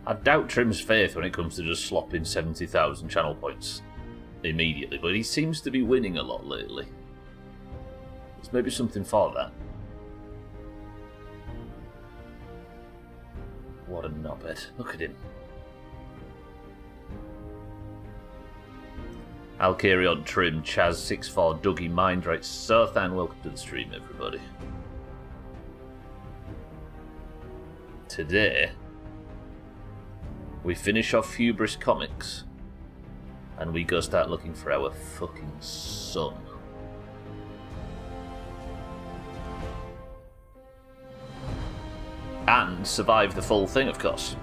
I doubt Trim's faith when it comes to just slopping 70,000 channel points immediately, but he seems to be winning a lot lately. There's maybe something for that. What a knobhead. Look at him. I'll carry on Trim, Chaz64, Dougie, Mindright, Sothan, welcome to the stream, everybody. Today, we finish off Hubris Comics, and we go start looking for our fucking son. And survive the full thing, of course.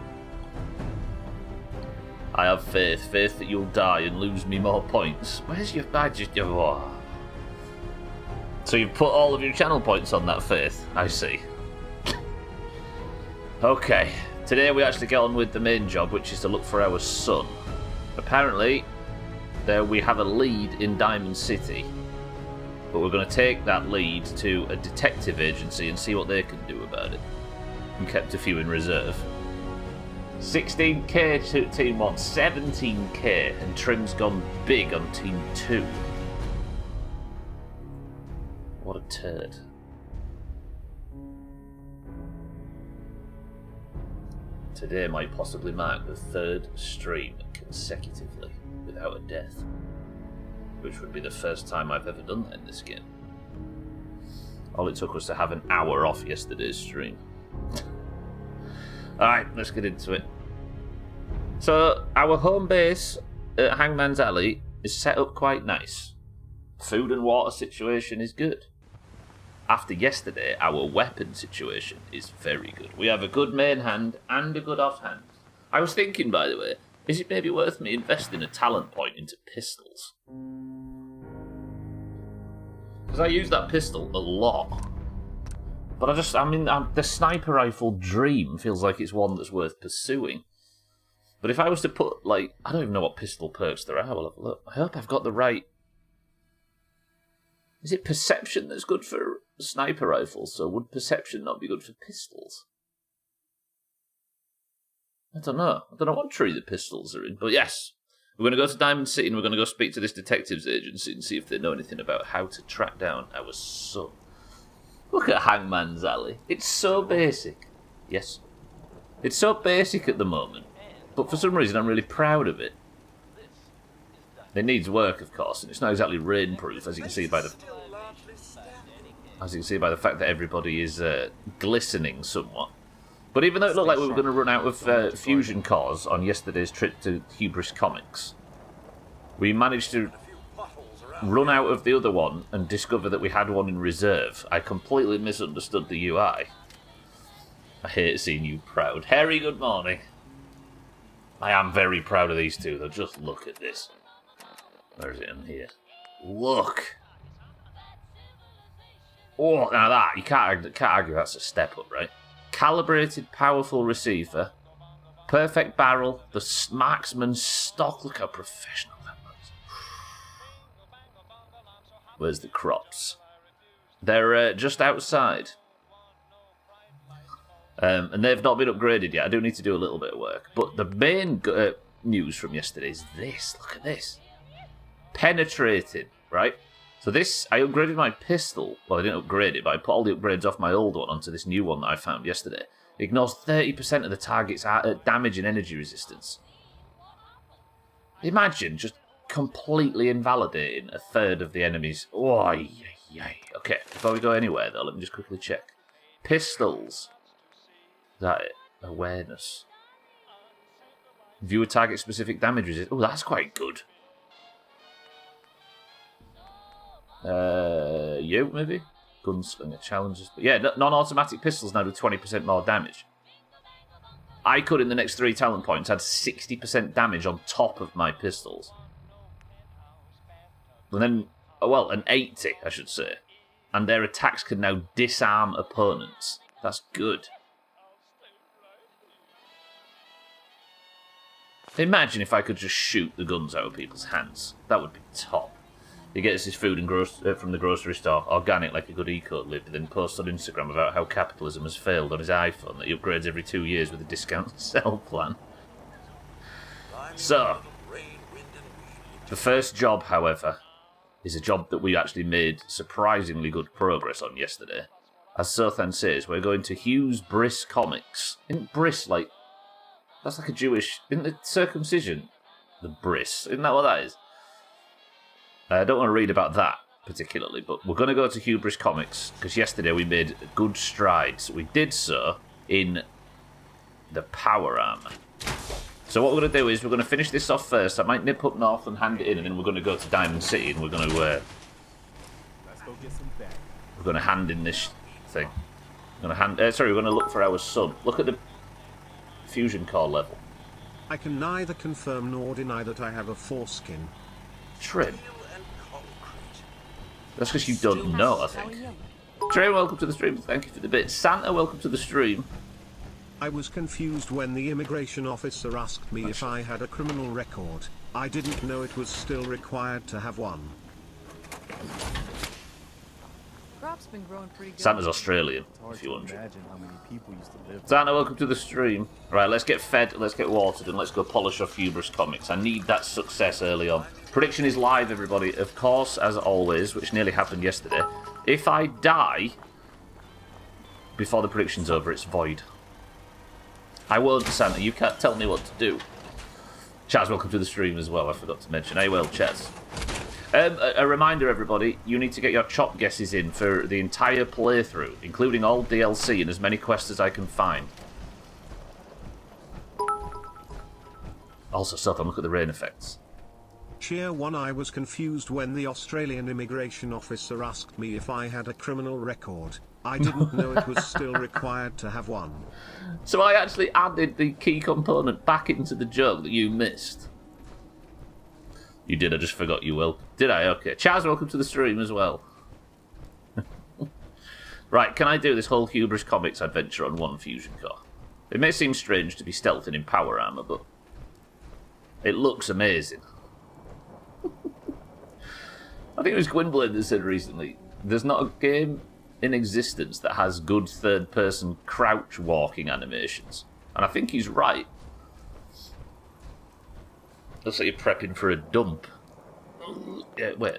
I have faith that you'll die and lose me more points. Where's your badge? Oh. So you've put all of your channel points on that faith, I see. Okay, today we actually get on with the main job, which is to look for our son. Apparently, there we have a lead in Diamond City, but we're going to take that lead to a detective agency and see what they can do about it. And kept a few in reserve. 16k to Team 1, 17k, and Trim's gone big on Team 2. What a turd. Today might possibly mark the 3rd stream consecutively without a death, which would be the first time I've ever done that in this game. All it took was to have an hour off yesterday's stream. Alright, let's get into it. So, our home base at Hangman's Alley is set up quite nice. Food and water situation is good. After yesterday, our weapon situation is very good. We have a good main hand and a good offhand. I was thinking, by the way, is it maybe worth me investing a talent point into pistols? Because I use that pistol a lot. But the sniper rifle dream feels like it's one that's worth pursuing. But if I was to put, I don't even know what pistol perks there are. Well, look, I hope I've got the right... Is it perception that's good for sniper rifles? So would perception not be good for pistols? I don't know. I don't know what tree the pistols are in. But yes, we're going to go to Diamond City and we're going to go speak to this detectives agency and see if they know anything about how to track down our son. Look at Hangman's Alley. It's so basic. Yes. It's so basic at the moment. But for some reason I'm really proud of it. It needs work, of course, and it's not exactly rainproof, as you can see by the fact that everybody is glistening somewhat. But even though it looked like we were going to run out of fusion cores on yesterday's trip to Hubris Comics, we managed to run out of the other one and discover that we had one in reserve. I completely misunderstood the UI. I hate seeing you proud. Harry, good morning. I am very proud of these two, though. Just look at this. Where is it in here? Look! Oh, now that, you can't argue that's a step up, right? Calibrated, powerful receiver. Perfect barrel. The marksman stock. Look how professional that looks. Where's the crops? They're just outside. And they've not been upgraded yet. I do need to do a little bit of work. But the main news from yesterday is this. Look at this. Penetrated, right? So this, I upgraded my pistol. Well, I didn't upgrade it, but I put all the upgrades off my old one onto this new one that I found yesterday. It ignores 30% of the target's damage and energy resistance. Imagine just completely invalidating a third of the enemies. Oh, yay. Okay, before we go anywhere, though, let me just quickly check. Pistols. Is that it? Awareness. View a target-specific damage resistance. Oh, that's quite good. You, maybe? Gunslinger challenges. But yeah, non-automatic pistols now do 20% more damage. I could, in the next 3 talent points, add 60% damage on top of my pistols. And then, well, an 80, I should say. And their attacks can now disarm opponents. That's good. Imagine if I could just shoot the guns out of people's hands. That would be top. He gets his food from the grocery store, organic like a good eco-lib, then posts on Instagram about how capitalism has failed on his iPhone that he upgrades every 2 years with a discount sell plan. So, the first job, however, is a job that we actually made surprisingly good progress on yesterday. As Sothan says, we're going to Hughes Briss Comics. Isn't Briss like... That's like a Jewish... Isn't it circumcision? The Briss. Isn't that what that is? I don't want to read about that particularly, but we're going to go to Hughes Briss Comics, because yesterday we made good strides. We did so in the power armor. So what we're going to do is we're going to finish this off first. I might nip up north and hand it in, and then we're going to go to Diamond City, and we're going to hand in this thing. We're going to look for our son. Look at the fusion core level. I can neither confirm nor deny that I have a foreskin. Trim. That's because you don't know, I think. Trim, welcome to the stream. Thank you for the bit. Santa, welcome to the stream. I was confused when the immigration officer asked me if I had a criminal record. I didn't know it was still required to have one. Crop's been growing pretty good. Santa's Australian, if you wonder. Santa, welcome to the stream. Right, let's get fed, let's get watered, and let's go polish off Hubris Comics. I need that success early on. Prediction is live, everybody. Of course, as always, which nearly happened yesterday. If I die before the prediction's over, it's void. I won't, Santa. You can't tell me what to do. Chaz, welcome to the stream as well. I forgot to mention. Hey, well, Chaz. A reminder, everybody, you need to get your chop guesses in for the entire playthrough, including all DLC and as many quests as I can find. Also, Sothan, look at the rain effects. Cheer 1. I was confused when the Australian immigration officer asked me if I had a criminal record. I didn't know it was still required to have one. So I actually added the key component back into the joke that you missed. You did, I just forgot you will. Did I? Okay. Chaz, welcome to the stream as well. Right, can I do this whole Hubris Comics adventure on one fusion core? It may seem strange to be stealthing in power armor, but it looks amazing. I think it was Gwynblade that said recently, there's not a game in existence that has good third-person crouch walking animations. And I think he's right. Looks like you're prepping for a dump. Yeah, wait.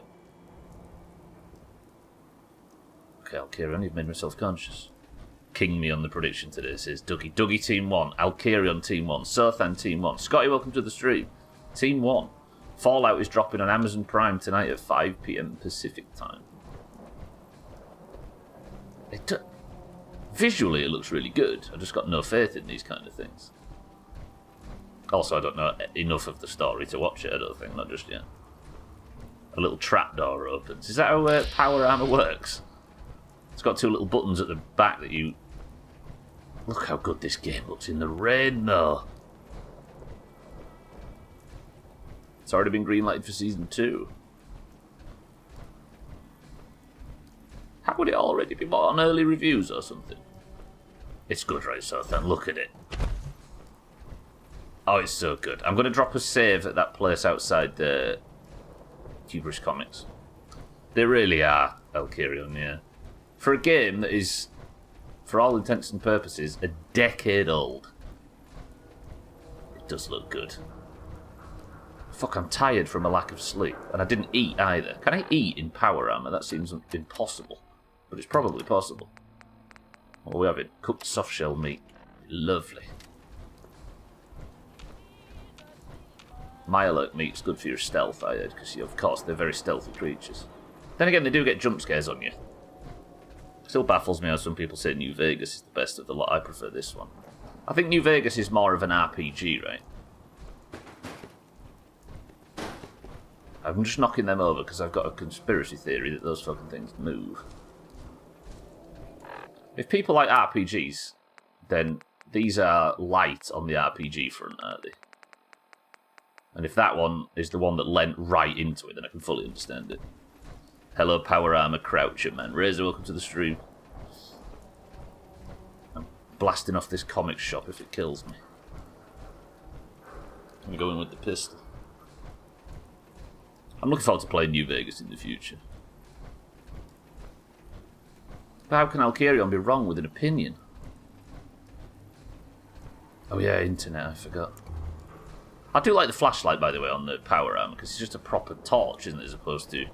Okay, Alkirion, you've made me self-conscious. King me on the prediction today, says Dougie. Dougie Team 1, Alkirion Team 1, Sothan Team 1. Scotty, welcome to the stream. Team 1. Fallout is dropping on Amazon Prime tonight at 5 PM Pacific time. Visually, it looks really good. I just got no faith in these kind of things. Also, I don't know enough of the story to watch it, I don't think, not just yet. A little trapdoor opens. Is that how power armor works? It's got two little buttons at the back that you... Look how good this game looks in the rain, though. It's already been greenlighted for Season 2. How would it already be on early reviews or something? It's good, right, Sothan? Look at it. Oh, it's so good. I'm going to drop a save at that place outside the Hubris Comics. They really are, Alkirion, yeah. For a game that is, for all intents and purposes, a decade old. It does look good. Fuck, I'm tired from a lack of sleep. And I didn't eat either. Can I eat in power armor? That seems impossible. But it's probably possible. What are we having? Cooked soft shell meat. Lovely. Mirelurk meat's good for your stealth, I heard, because, of course, they're very stealthy creatures. Then again, they do get jump scares on you. Still baffles me how some people say New Vegas is the best of the lot. I prefer this one. I think New Vegas is more of an RPG, right? I'm just knocking them over because I've got a conspiracy theory that those fucking things move. If people like RPGs, then these are light on the RPG front, aren't they? And if that one is the one that lent right into it, then I can fully understand it. Hello, Power Armor Croucher, man. Razor, welcome to the stream. I'm blasting off this comic shop if it kills me. I'm going with the pistol. I'm looking forward to playing New Vegas in the future. But how can Alkirion be wrong with an opinion? Oh yeah, internet, I forgot. I do like the flashlight, by the way, on the power arm, because it's just a proper torch, isn't it, as opposed to...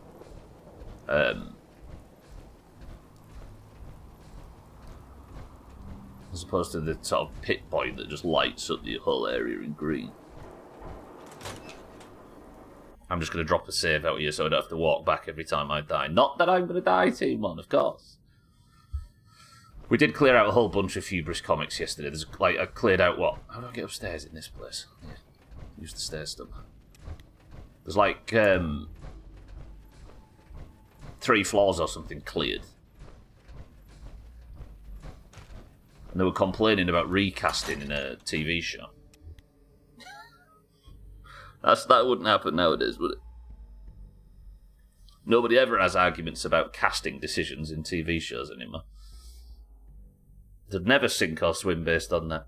as opposed to the sort of pit point that just lights up the whole area in green. I'm just going to drop a save out here so I don't have to walk back every time I die. Not that I'm going to die, Team 1, of course. We did clear out a whole bunch of Hubris comics yesterday. There's like I cleared out what? How do I get upstairs in this place? Yeah. Use the stairs stuff. There's like 3 floors or something cleared. And they were complaining about recasting in a TV show. That wouldn't happen nowadays, would it? Nobody ever has arguments about casting decisions in TV shows anymore. They'd never sink or swim based on that.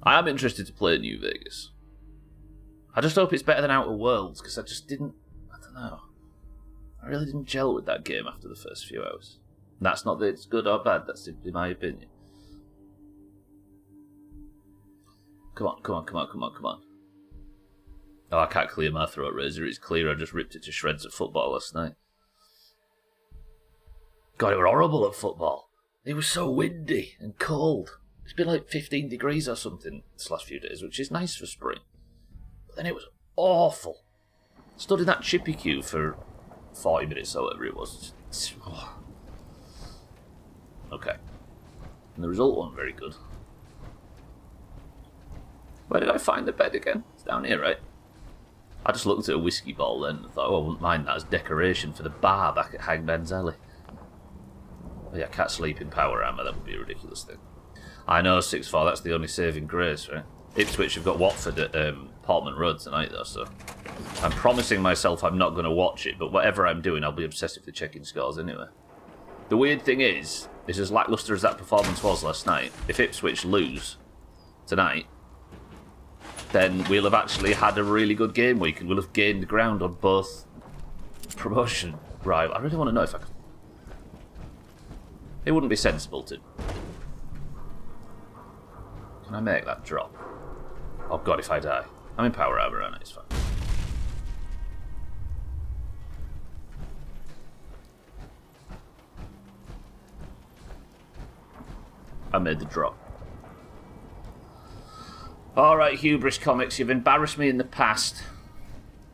I am interested to play New Vegas. I just hope it's better than Outer Worlds, because I don't know. I really didn't gel with that game after the first few hours. And that's not that it's good or bad, that's simply my opinion. Come on. Oh, I can't clear my throat razor, it's clear, I just ripped it to shreds at football last night. God, it were horrible at football. It was so windy and cold. It's been like 15 degrees or something this last few days, which is nice for spring. But then it was awful. Stood in that chippy queue for 40 minutes or whatever it was. Okay. And the result wasn't very good. Where did I find the bed again? It's down here, right? I just looked at a whiskey bottle then and thought, oh, I wouldn't mind that as decoration for the bar back at Hangman's Alley. Oh, yeah, I can't sleep in power armour, that would be a ridiculous thing. I know, 6-4, that's the only saving grace, right? Ipswich have got Watford at Portman Road tonight, though, so... I'm promising myself I'm not going to watch it, but whatever I'm doing, I'll be obsessively checking scores anyway. The weird thing is as lacklustre as that performance was last night, if Ipswich lose tonight, then we'll have actually had a really good game week, and we'll have gained ground on both promotion rivals. I really want to know if I can... It wouldn't be sensible to... Can I make that drop? Oh god, if I die. I'm in power armor, aren't I? It's fine. I made the drop. Alright, Hubris Comics, you've embarrassed me in the past.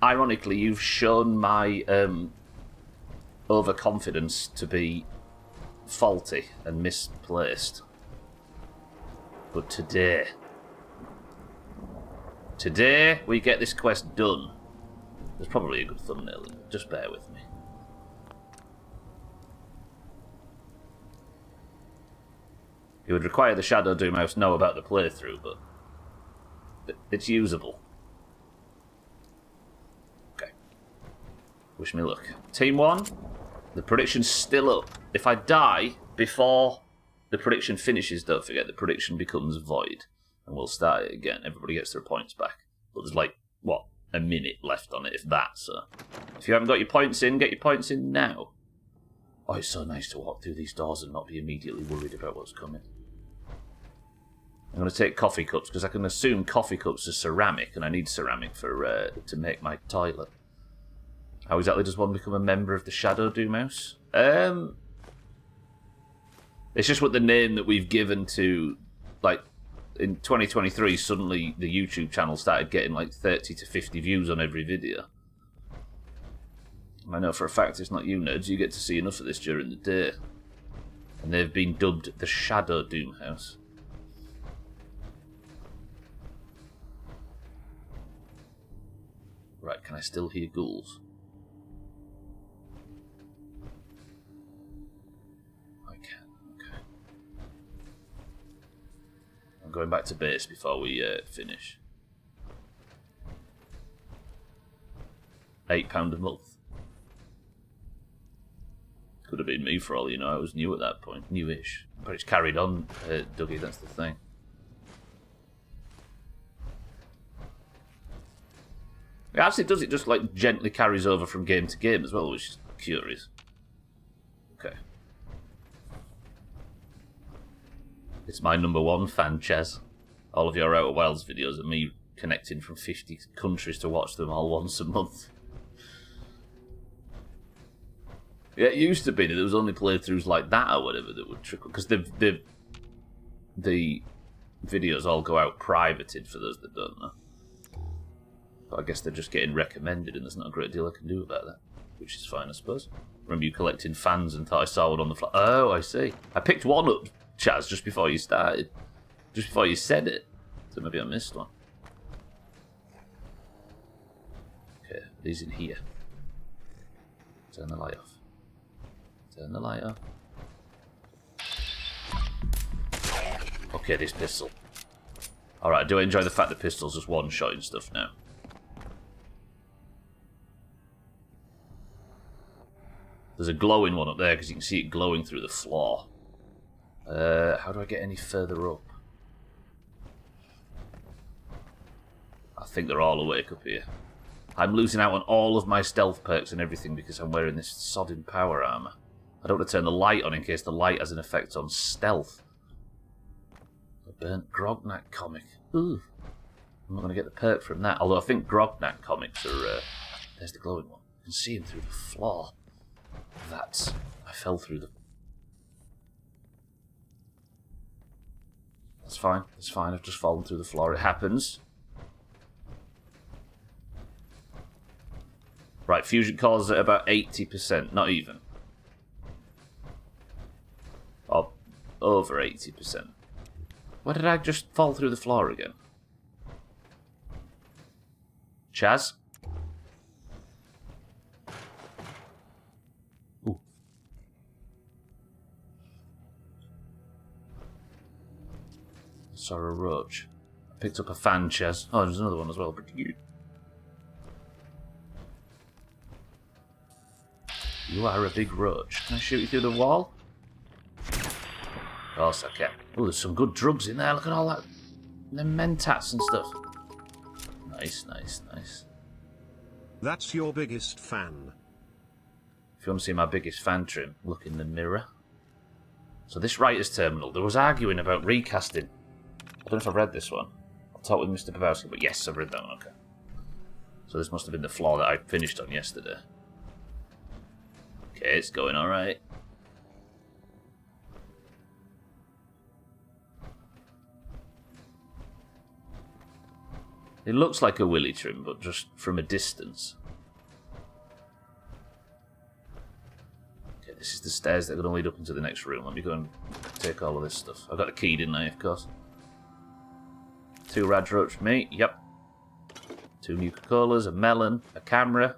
Ironically, you've shown my overconfidence to be faulty and misplaced. But today we get this quest done. There's probably a good thumbnail in it. Just bear with me. It would require the Shadow Doomhaus know about the playthrough, but it's usable. Okay. Wish me luck. Team 1, the prediction's still up. If I die before the prediction finishes, don't forget, the prediction becomes void. And we'll start it again. Everybody gets their points back. But there's like, what, a minute left on it, if that, so... If you haven't got your points in, get your points in now. Oh, it's so nice to walk through these doors and not be immediately worried about what's coming. I'm going to take coffee cups, because I can assume coffee cups are ceramic, and I need ceramic for to make my toilet. How exactly does one become a member of the Shadow Doomhaus? It's just what the name that we've given to, like, in 2023, suddenly the YouTube channel started getting like 30 to 50 views on every video. I know for a fact it's not you nerds, you get to see enough of this during the day. And they've been dubbed the Shadow Doomhaus. Right, can I still hear ghouls? I can, okay. I'm going back to base before we finish. £8 a month. Could have been me for all you know, I was new at that point. Newish. But it's carried on, Dougie, that's the thing. It actually does, it just like gently carries over from game to game as well, which is curious. Okay. It's my number 1 fan, Chaz. all of your Outer Wilds videos and me connecting from 50 countries to watch them all once a month. Yeah, it used to be that there was only playthroughs like that or whatever that would trickle, because the videos all go out privated for those that don't know. But I guess they're just getting recommended, and there's not a great deal I can do about that, which is fine, I suppose. Remember you collecting fans and thought I saw one on the floor. Oh, I see. I picked one up, Chaz, just before you started. Just before you said it. So maybe I missed one. Okay, these in here. Turn the light off. Turn the light off. Okay, this pistol. Alright, do I enjoy the fact that pistols just one-shotting stuff now? There's a glowing one up there because you can see it glowing through the floor. How do I get any further up? I think they're all awake up here. I'm losing out on all of my stealth perks and everything because I'm wearing this sodding power armor. I don't want to turn the light on in case the light has an effect on stealth. A burnt Grognak comic. Ooh. I'm not going to get the perk from that. Although I think Grognak comics are... there's the glowing one. You can see him through the floor. That's... I fell through the... That's fine. That's fine. I've just fallen through the floor. It happens. Right, fusion cores at about 80%. Not even. Or over 80%. Why did I just fall through the floor again? Chaz? Ooh. Saw a roach. I picked up a fan, Chaz. Oh, there's another one as well. Pretty cute. You are a big roach. Can I shoot you through the wall? Of course I can. Oh, there's some good drugs in there. Look at all that. Them mentats and stuff. Nice, nice, nice. That's your biggest fan. If you want to see my biggest fan trim, look in the mirror. So this writer's terminal, there was arguing about recasting. I don't know if I've read this one. I'll talk with Mr. Babowski, but yes, I've read that one, okay. So this must have been the floor that I finished on yesterday. Okay, it's going alright. It looks like a willy trim, but just from a distance. Okay, this is the stairs that are going to lead up into the next room. Let me go and take all of this stuff. I got the key, didn't I, of course? 2 rad roach meat, yep. 2 Nuka-Colas, a melon, a camera.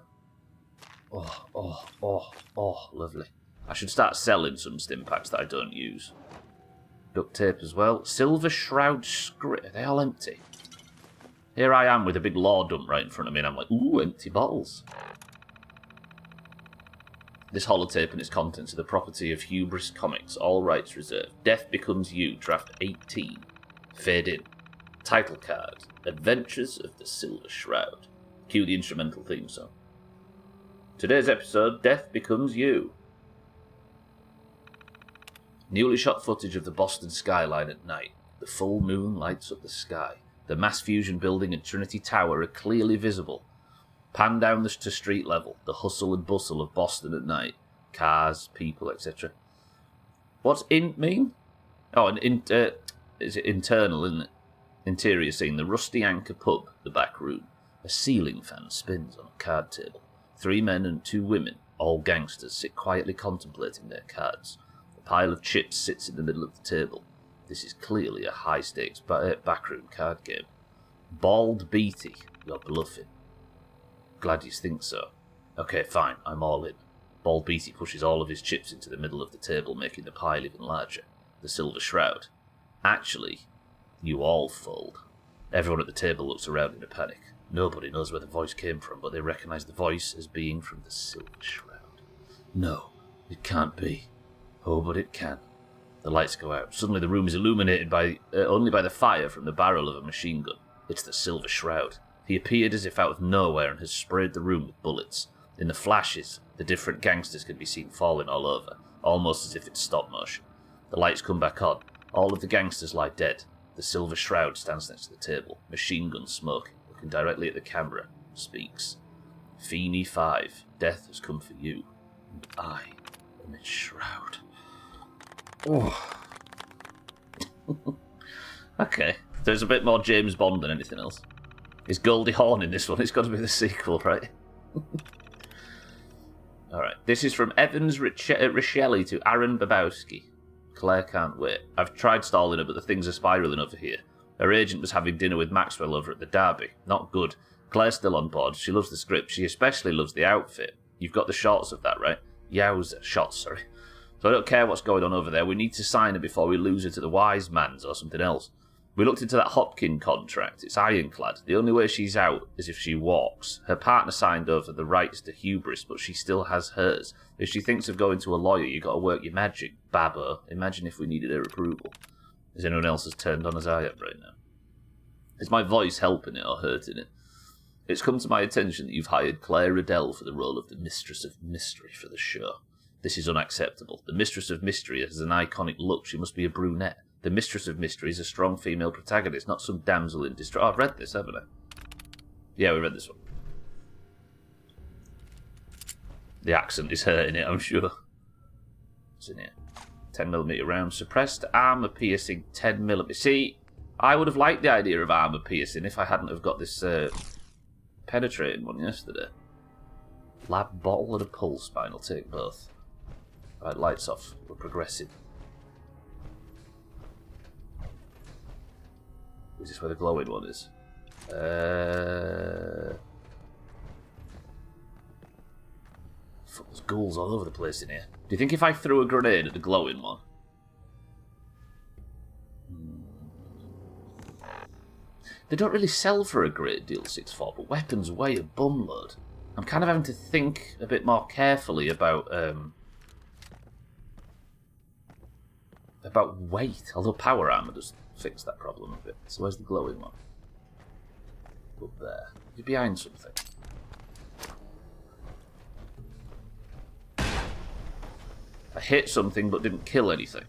Oh, lovely. I should start selling some stim packs that I don't use. Duct tape as well. Silver Shroud script. Are they all empty? Here I am with a big law dump right in front of me, and I'm like, ooh, empty bottles. This holotape and its contents are the property of Hubris Comics, all rights reserved. Death Becomes You, Draft 18. Fade in. Title card. Adventures of the Silver Shroud. Cue the instrumental theme song. Today's episode, Death Becomes You. Newly shot footage of the Boston skyline at night. The full moon lights up the sky. The Mass Fusion building and Trinity Tower are clearly visible. Pan down to street level, the hustle and bustle of Boston at night. Cars, people, etc. What's int mean? Oh, is it internal, isn't it? Interior scene, the Rusty Anchor pub, the back room. A ceiling fan spins on a card table. 3 men and 2 women, all gangsters, sit quietly contemplating their cards. A pile of chips sits in the middle of the table. This is clearly a high-stakes backroom card game. Bald Beatty, you're bluffing. Glad you think so. Okay, fine, I'm all in. Bald Beatty pushes all of his chips into the middle of the table, making the pile even larger. The Silver Shroud. Actually, you all fold. Everyone at the table looks around in a panic. Nobody knows where the voice came from, but they recognise the voice as being from the Silver Shroud. No, it can't be. Oh, but it can. The lights go out. Suddenly the room is illuminated only by the fire from the barrel of a machine gun. It's the Silver Shroud. He appeared as if out of nowhere and has sprayed the room with bullets. In the flashes, the different gangsters can be seen falling all over, almost as if it's stop motion. The lights come back on. All of the gangsters lie dead. The silver shroud stands next to the table, machine gun smoking, looking directly at the camera, speaks. Feeny 5, death has come for you, and I am its shroud. Oh. Okay, there's a bit more James Bond than anything else. Is Goldie Hawn in this one? It's got to be the sequel, right? Alright, this is from Evans Richelli to Aaron Babowski. Claire can't wait. I've tried stalling her, but the things are spiralling over here. Her agent was having dinner with Maxwell over at the Derby. Not good. Claire's still on board. She loves the script. She especially loves the outfit. You've got the shots of that, right? Yowza. Shots, sorry. So I don't care what's going on over there. We need to sign her before we lose her to the wise man's or something else. We looked into that Hopkin contract. It's ironclad. The only way she's out is if she walks. Her partner signed over the rights to hubris, but she still has hers. If she thinks of going to a lawyer, you got to work your magic. Babbo, imagine if we needed her approval. Is anyone else as turned on as I am right now? Is my voice helping it or hurting it? It's come to my attention that you've hired Claire Riddell for the role of the Mistress of Mystery for the show. This is unacceptable. The Mistress of Mystery has an iconic look. She must be a brunette. The Mistress of Mystery is a strong female protagonist, not some damsel in distress. Oh, I've read this, haven't I? Yeah, we read this one. The accent is hurting it, I'm sure. What's in here? 10mm round. Suppressed armour piercing 10mm. See, I would have liked the idea of armour piercing if I hadn't have got this penetrating one yesterday. Lab bottle and a pulse spine. I'll take both. Right, lights off. We're progressing. Is this where the glowing one is? Fuck, there's ghouls all over the place in here. Do you think if I threw a grenade at the glowing one? They don't really sell for a great deal, 6.4, but weapons weigh a bumload. I'm kind of having to think a bit more carefully about weight, although power armor does fix that problem a bit. So where's the glowing one? Up there. You're behind something. I hit something but didn't kill anything.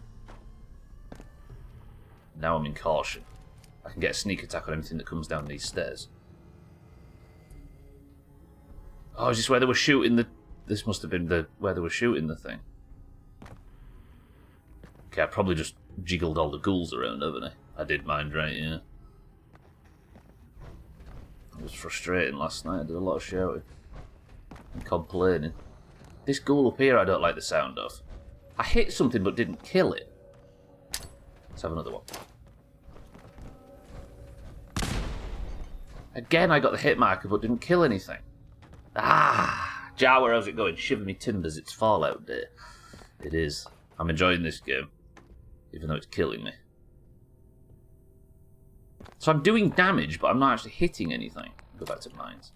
Now I'm in caution. I can get a sneak attack on anything that comes down these stairs. Oh, is this where they were shooting the... This must have been where they were shooting the thing. Okay, I probably just jiggled all the ghouls around, haven't I? I did mind, right, yeah. It was frustrating last night. I did a lot of shouting and complaining. This ghoul up here I don't like the sound of. I hit something but didn't kill it. Let's have another one. Again, I got the hit marker but didn't kill anything. Ah! Jar, how's it going? Shiver me timbers, it's Fallout Day. It is. I'm enjoying this game, even though it's killing me. So I'm doing damage, but I'm not actually hitting anything. Go back to mines.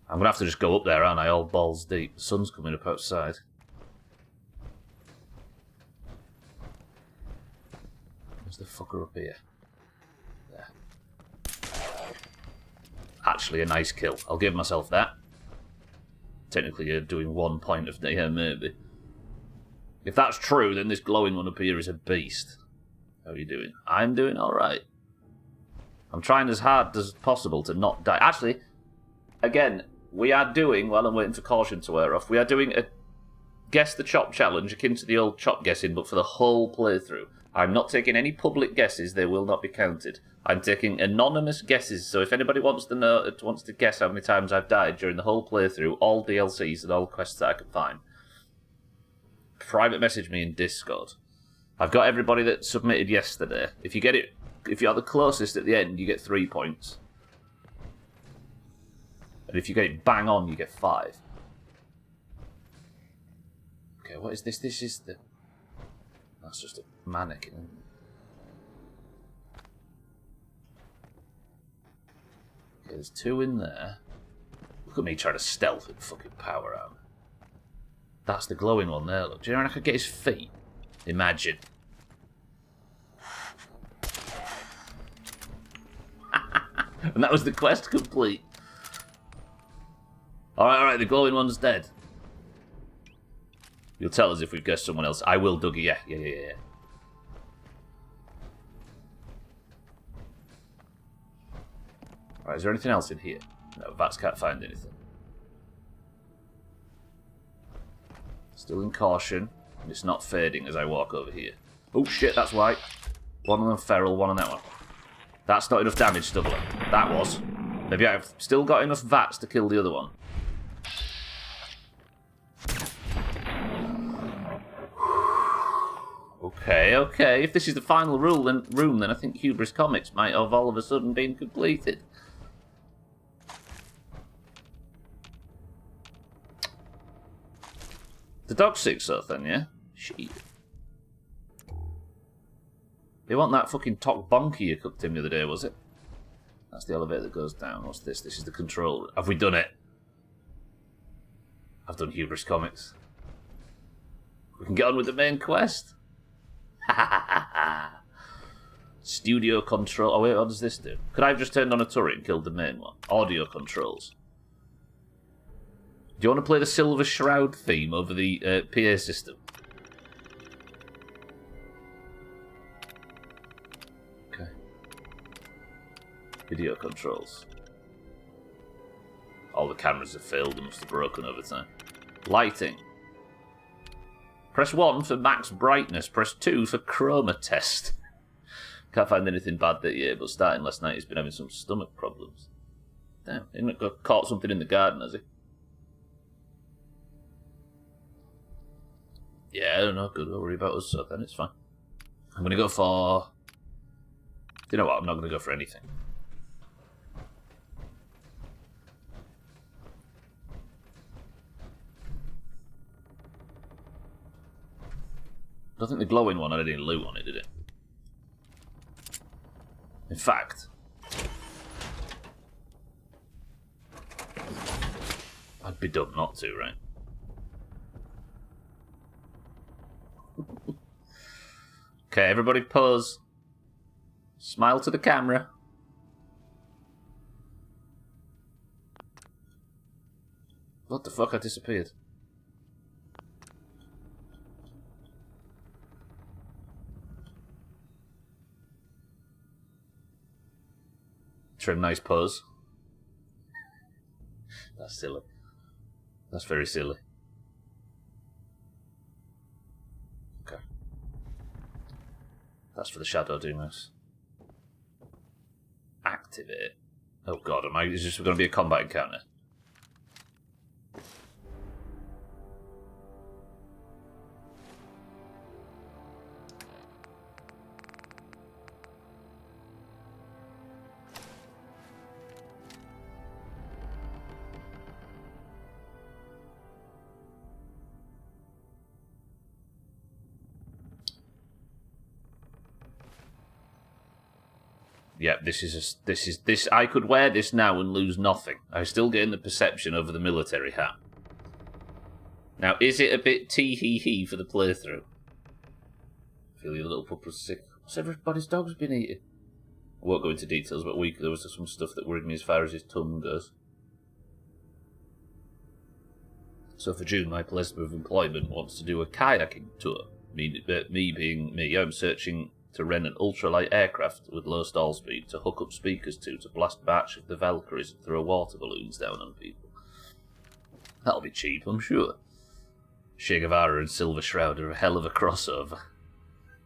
I'm going to have to just go up there, aren't I? All balls deep. The sun's coming up outside. Where's the fucker up here? There. Actually, a nice kill. I'll give myself that. Technically, you're doing 1 point of... Yeah, maybe. If that's true, then this glowing one up here is a beast. How are you doing? I'm doing alright. I'm trying as hard as possible to not die. Actually, again, we are doing, while I'm waiting for caution to wear off, we are doing a Guess the Chop challenge, akin to the old chop guessing, but for the whole playthrough. I'm not taking any public guesses, they will not be counted. I'm taking anonymous guesses, so if anybody wants to guess how many times I've died during the whole playthrough, all DLCs and all quests that I can find, private message me in Discord. I've got everybody that submitted yesterday. If you get it, if you're the closest at the end, you get 3 points. And if you get it bang on, you get 5. Okay, what is this? This is the... That's just a mannequin. Okay, there's 2 in there. Look at me trying to stealth with fucking power armor. That's the glowing one there, look. Do you know when I could get his feet? Imagine. And that was the quest complete. Alright, the glowing one's dead. You'll tell us if we've guessed someone else. I will, Dougie. Yeah. Right, is there anything else in here? No, Vats can't find anything. Still in caution. And it's not fading as I walk over here. Oh shit, that's white. One on them feral, one on that one. That's not enough damage, Stubbler. That was. Maybe I've still got enough Vats to kill the other one. Okay. If this is the final room, then I think Hubris Comics might have all of a sudden been completed. The dog's sick, so then, yeah? Shit. It wasn't that fucking Tok Bonky you cooked him the other day, was it? That's the elevator that goes down. What's this? This is the control. Have we done it? I've done Hubris Comics. We can get on with the main quest. Studio control. Oh wait, what does this do? Could I have just turned on a turret and killed the main one? Audio controls. Do you want to play the Silver Shroud theme over the PA system? Okay. Video controls. All the cameras have failed and must have broken over time. Lighting. Press 1 for max brightness. Press 2 for chroma test. Can't find anything bad that year, but starting last night he's been having some stomach problems. Damn, he got caught something in the garden, has he? Yeah, I don't know. Good, don't worry about us, so then it's fine. I'm going to go for... You know what? I'm not going to go for anything. I don't think the glowing one had any loot on it, did it? In fact... I'd be dumb not to, right? Okay, everybody pose. Smile to the camera. What the fuck? I disappeared. Trim, nice pose. That's silly. That's very silly. Okay. That's for the Shadow Doomhaus. Activate. Oh god, is this going to be a combat encounter? Yeah, this. I could wear this now and lose nothing. I'm still getting the perception over the military hat. Now, is it a bit tee-hee-hee for the playthrough? I feel your little pup was sick. What's everybody's dog's been eating? I won't go into details, but there was some stuff that worried me as far as his tongue goes. So for June, my place of employment wants to do a kayaking tour. Me being me, I'm searching to rent an ultralight aircraft with low stall speed to hook up speakers to blast a batch of the Valkyries and throw water balloons down on people. That'll be cheap, I'm sure. Che Guevara and Silver Shroud are a hell of a crossover.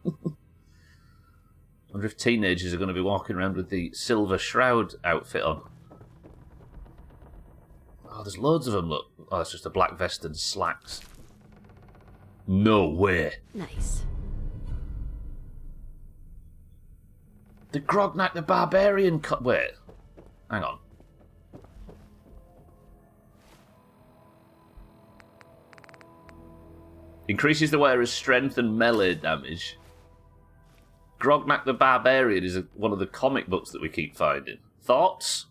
Wonder if teenagers are going to be walking around with the Silver Shroud outfit on. Oh, there's loads of them, look. Oh, it's just a black vest and slacks. No way. Nice. The Grognak the Barbarian wait. Hang on. Increases the wearer's strength and melee damage. Grognak the Barbarian is one of the comic books that we keep finding. Thoughts?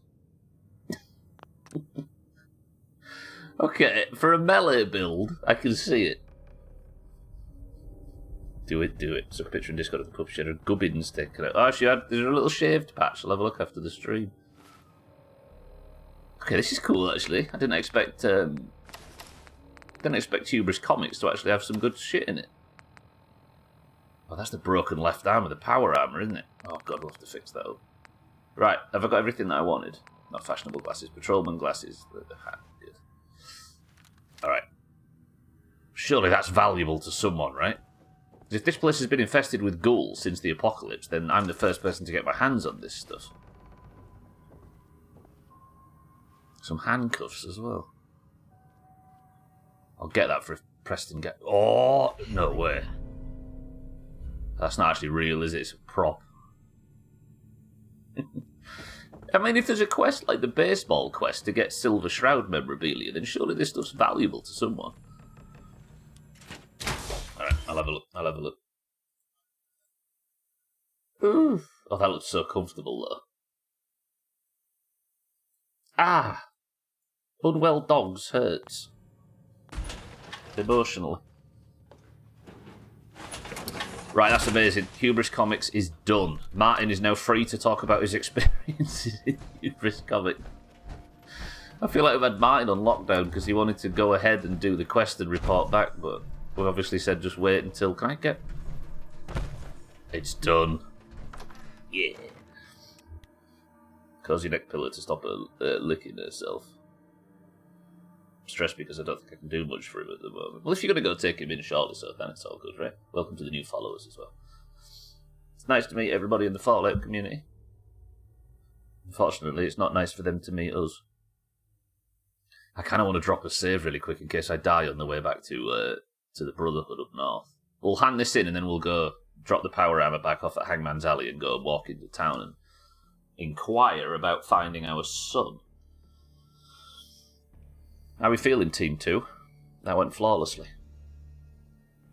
Okay, for a melee build, I can see it. Do it. Took a picture in Discord of the pup. She had a gubbins taken out. Oh, there's a little shaved patch. I'll have a look after the stream. Okay, this is cool, actually. I didn't expect Didn't expect Hubris Comics to actually have some good shit in it. Oh, that's the broken left arm of the power armor, isn't it? Oh, God, we'll have to fix that up. Right, have I got everything that I wanted? Not fashionable glasses, patrolman glasses, the hat. Good. Alright. Surely that's valuable to someone, right? If this place has been infested with ghouls since the apocalypse, then I'm the first person to get my hands on this stuff. Some handcuffs as well. I'll get that for if Preston get... Oh, no way. That's not actually real, is it? It's a prop. I mean, if there's a quest like the baseball quest to get Silver Shroud memorabilia, then surely this stuff's valuable to someone. Alright, I'll have a look. I'll have a look. Ooh. Oh, that looks so comfortable, though. Ah! Unwell dogs hurts. Emotionally. Right, that's amazing. Hubris Comics is done. Martin is now free to talk about his experiences in Hubris Comics. I feel like we've had Martin on lockdown because he wanted to go ahead and do the quest and report back, but we obviously said just wait until... Can I get... It's done. Yeah. Cozy neck pillow to stop her licking herself. I'm stressed because I don't think I can do much for him at the moment. Well, if you're going to go take him in shortly, so then it's all good, right? Welcome to the new followers as well. It's nice to meet everybody in the Fallout community. Unfortunately, it's not nice for them to meet us. I kind of want to drop a save really quick in case I die on the way back to the Brotherhood up north. We'll hand this in and then we'll go drop the power armor back off at Hangman's Alley and go walk into town and inquire about finding our son. How are we feeling, Team 2? That went flawlessly.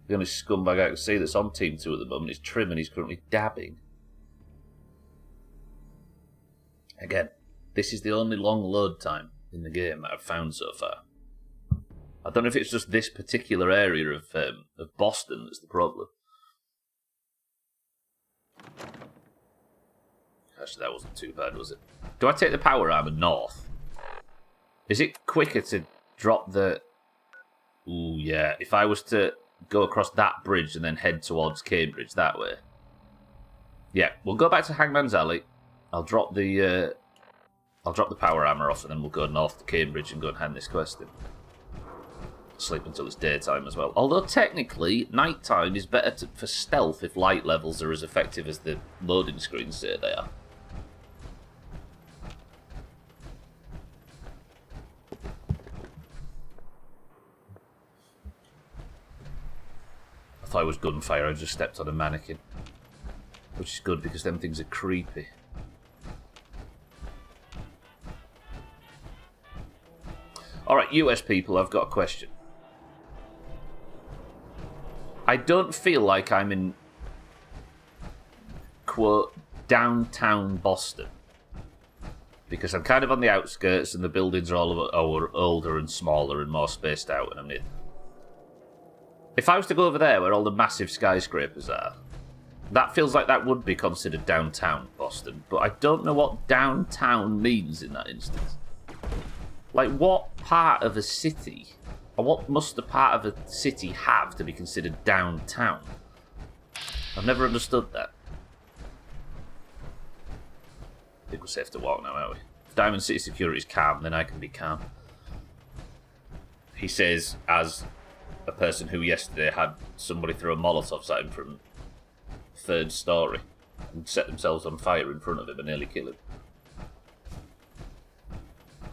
The only scumbag I can see that's on Team 2 at the moment is Trim, and he's currently dabbing. Again, this is the only long load time in the game that I've found so far. I don't know if it's just this particular area of Boston that's the problem. Actually, that wasn't too bad, was it? Do I take the power armor north? Is it quicker to drop the... Ooh, yeah. If I was to go across that bridge and then head towards Cambridge that way. Yeah, we'll go back to Hangman's Alley. I'll drop the power armor off and then we'll go north to Cambridge and go and hand this quest in. Sleep until it's daytime as well. Although technically, nighttime is better for stealth if light levels are as effective as the loading screens say they are. I thought it was gunfire, I just stepped on a mannequin. Which is good because them things are creepy. Alright, US people, I've got a question. I don't feel like I'm in, quote, downtown Boston. Because I'm kind of on the outskirts and the buildings are all older and smaller and more spaced out and I'm near. If I was to go over there where all the massive skyscrapers are, that feels like that would be considered downtown Boston, but I don't know what downtown means in that instance. Like, what part of a city, or what must the part of a city have to be considered downtown? I've never understood that. I think we're safe to walk now, aren't we? If Diamond City security is calm, then I can be calm. He says, as a person who yesterday had somebody throw a Molotovs at him from third story and set themselves on fire in front of him and nearly kill him.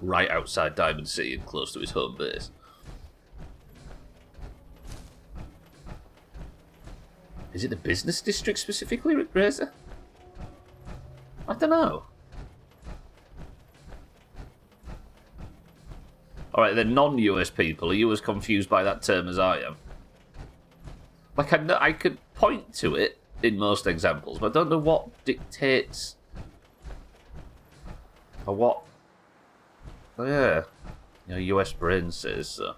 Right outside Diamond City and close to his home base. Is it the business district specifically, Rick Razor? I don't know. Alright, then non-US people, are you as confused by that term as I am? Like, I could point to it in most examples, but I don't know what dictates... Or what... Oh, yeah. You know, US brain says so.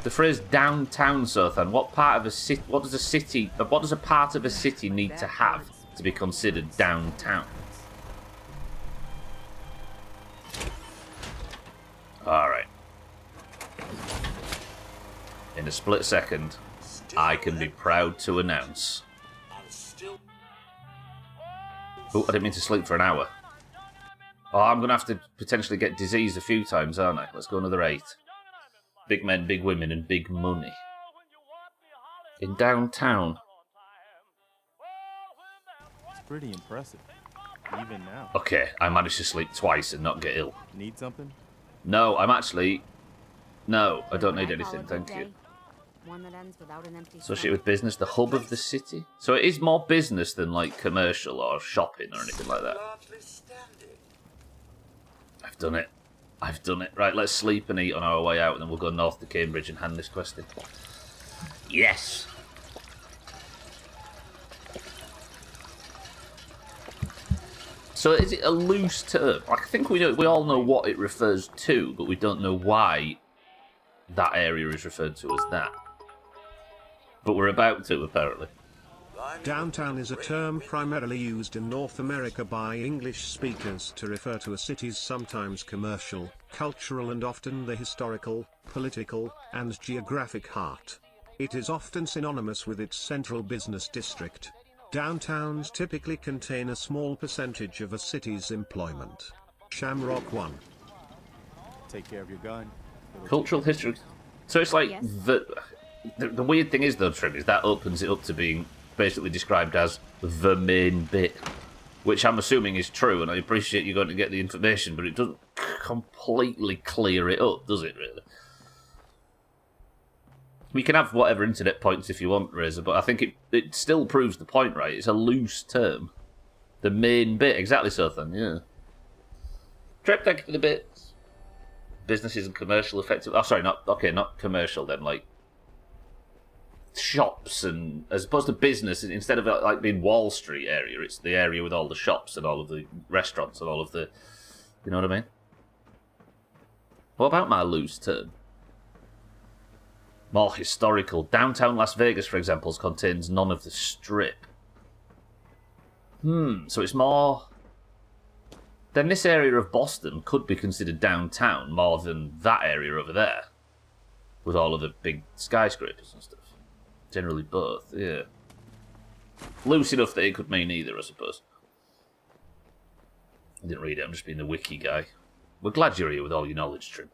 The phrase downtown, Sothan, what part of a city... What does a part of a city need to have to be considered downtown? In a split second, I can be proud to announce. Oh, I didn't mean to sleep for an hour. Oh, I'm going to have to potentially get disease a few times, aren't I? Let's go another 8. Big men, big women, and big money. In downtown. Pretty impressive, even now. Okay, I managed to sleep twice and not get ill. Need something? No, I'm actually... No, I don't need anything, thank you. One that ends without an empty Associated with business, the hub of the city. So it is more business than like commercial or shopping or anything like that. I've done it. I've done it. Right, let's sleep and eat on our way out, and then we'll go north to Cambridge and hand this quest in. Yes! So is it a loose term? I think we all know what it refers to, but we don't know why that area is referred to as that. But we're about to, apparently. Downtown is a term primarily used in North America by English speakers to refer to a city's sometimes commercial, cultural and often the historical, political, and geographic heart. It is often synonymous with its central business district. Downtowns typically contain a small percentage of a city's employment. Shamrock 1. Take care of your gun. Cultural history. So it's like Yes. the weird thing is though, Trim, is that opens it up to being basically described as the main bit, which I'm assuming is true, and I appreciate you're going to get the information, but it doesn't completely clear it up, does it, really? We can have whatever internet points if you want, Razor, but I think it still proves the point, right? It's a loose term. The main bit, exactly so, then, yeah. Trip, thank you for the bits. Businesses and commercial effective. Oh, sorry, not commercial then, like shops, and as opposed to business, instead of like being Wall Street area, it's the area with all the shops and all of the restaurants and all of the, you know what I mean? What about my loose term? More historical. Downtown Las Vegas, for example, contains none of the strip. So it's more... Then this area of Boston could be considered downtown more than that area over there, with all of the big skyscrapers and stuff. Generally both, yeah. Loose enough that it could mean either, I suppose. I didn't read it, I'm just being the wiki guy. We're glad you're here with all your knowledge, Trim.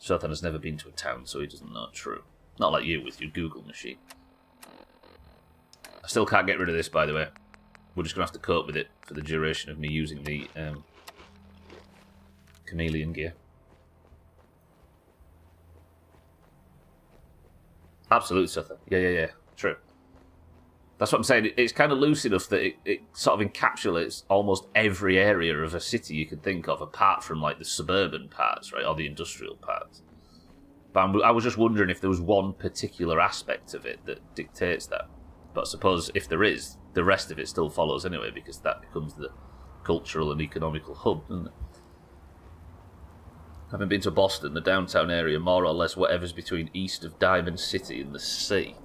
Sothan has never been to a town, so he doesn't know. True. Not like you with your Google machine. I still can't get rid of this, by the way. We're just going to have to cope with it for the duration of me using the chameleon gear. Absolute Sothan. Yeah. True. That's what I'm saying. It's kind of loose enough that it sort of encapsulates almost every area of a city you could think of, apart from like the suburban parts, right, or the industrial parts. But I was just wondering if there was one particular aspect of it that dictates that. But I suppose if there is, the rest of it still follows anyway, because that becomes the cultural and economical hub, doesn't it? Having been to Boston, the downtown area, more or less whatever's between east of Diamond City and the sea.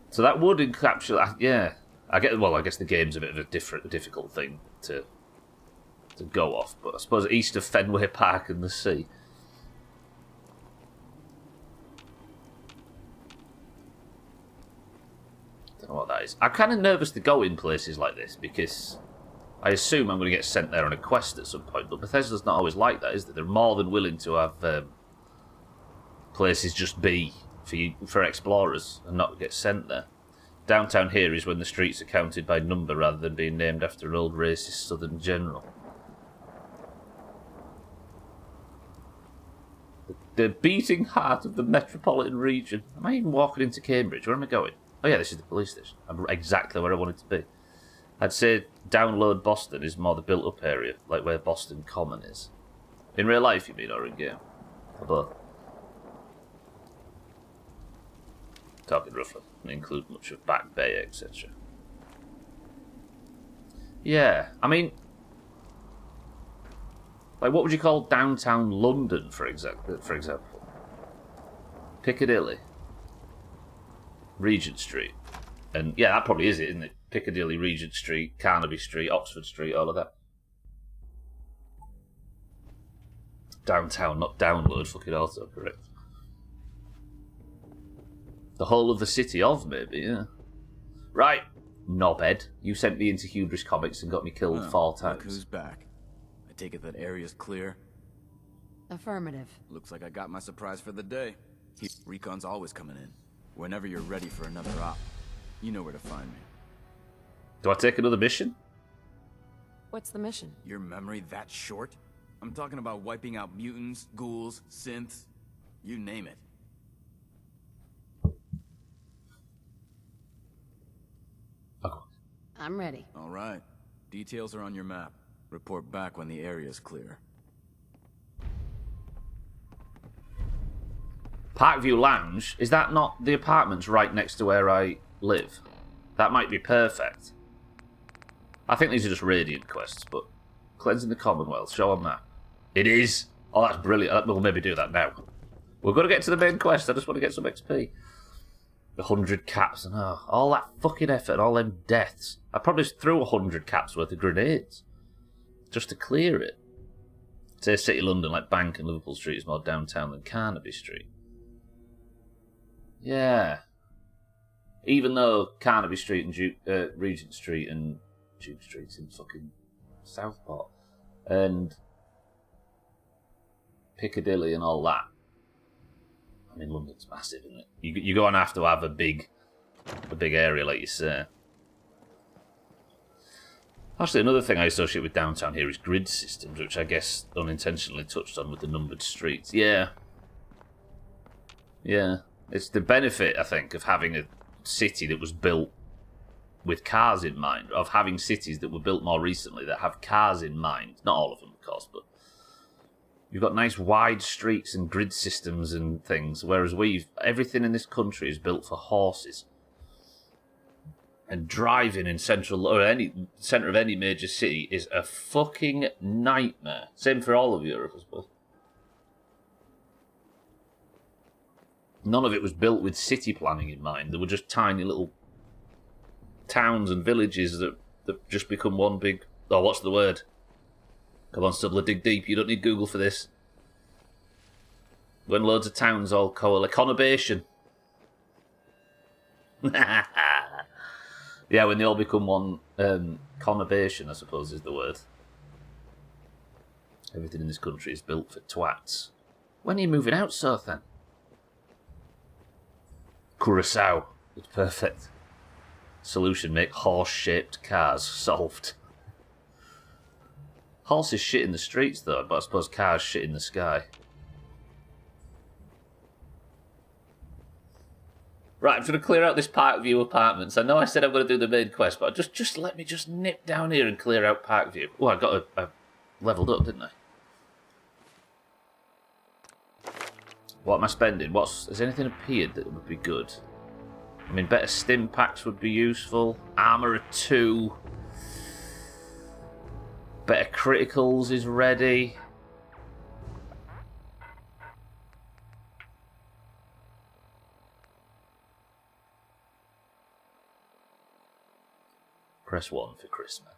So that would encapsulate, yeah. I guess the game's a bit of a difficult thing to go off, but I suppose east of Fenway Park and the sea. Don't know what that is. I'm kind of nervous to go in places like this because I assume I'm going to get sent there on a quest at some point, but Bethesda's not always like that, is they? They're more than willing to have places just be for explorers and not get sent there. Downtown here is when the streets are counted by number rather than being named after an old racist southern general. The beating heart of the metropolitan region. Am I even walking into Cambridge? Where am I going? Oh yeah, this is the police station. I'm exactly where I wanted to be. I'd say download Boston is more the built-up area, like where Boston Common is. In real life, you mean, or in game? Or both? Talking roughly, and include much of Back Bay, etc. Yeah, I mean, like, what would you call downtown London, for example? Piccadilly, Regent Street, and yeah, that probably is it, isn't it? Piccadilly, Regent Street, Carnaby Street, Oxford Street, all of that. Downtown, not download, fucking autocorrect. The whole of the city of, maybe, yeah. Right, knobhead. You sent me into Hubris Comics and got me killed 4 times. Look who's back. I take it that area's clear? Affirmative. Looks like I got my surprise for the day. Recon's always coming in. Whenever you're ready for another op, you know where to find me. Do I take another mission? What's the mission? Your memory that short? I'm talking about wiping out mutants, ghouls, synths, you name it. I'm ready. All right. Details are on your map. Report back when the area's clear. Parkview Lounge? Is that not the apartments right next to where I live? That might be perfect. I think these are just Radiant quests, but... Cleansing the Commonwealth, show on map. It is! Oh, that's brilliant. We'll maybe do that now. We're going to get to the main quest. I just want to get some XP. 100 caps and all that fucking effort and all them deaths. I probably threw 100 caps worth of grenades just to clear it. Say City London, like Bank and Liverpool Street, is more downtown than Carnaby Street. Yeah. Even though Carnaby Street and Regent Street and Duke Street's in fucking Southport and Piccadilly and all that. I mean, London's massive, isn't it? You're going to have a big area, like you say. Actually, another thing I associate with downtown here is grid systems, which I guess unintentionally touched on with the numbered streets. Yeah. Yeah. It's the benefit, I think, of having a city that was built with cars in mind, of having cities that were built more recently that have cars in mind. Not all of them, of course, but you've got nice wide streets and grid systems and things, whereas everything in this country is built for horses. And driving in any centre of any major city is a fucking nightmare. Same for all of Europe, I suppose. None of it was built with city planning in mind. There were just tiny little towns and villages that just become one big... Oh, what's the word? Come on, Stubbler, dig deep. You don't need Google for this. When loads of towns all conurbation. Yeah, when they all become one conurbation, I suppose is the word. Everything in this country is built for twats. When are you moving out, South then? Curacao. It's perfect. Solution, make horse-shaped cars. Solved. Horses shit in the streets, though, but I suppose cars shit in the sky. Right, I'm going to clear out this Parkview apartments. I know I said I'm going to do the main quest, but just let me just nip down here and clear out Parkview. Oh, I leveled up, didn't I? What am I spending? Has anything appeared that would be good? I mean, better stim packs would be useful. Armour 2. Better criticals is ready. Press 1 for Christmas.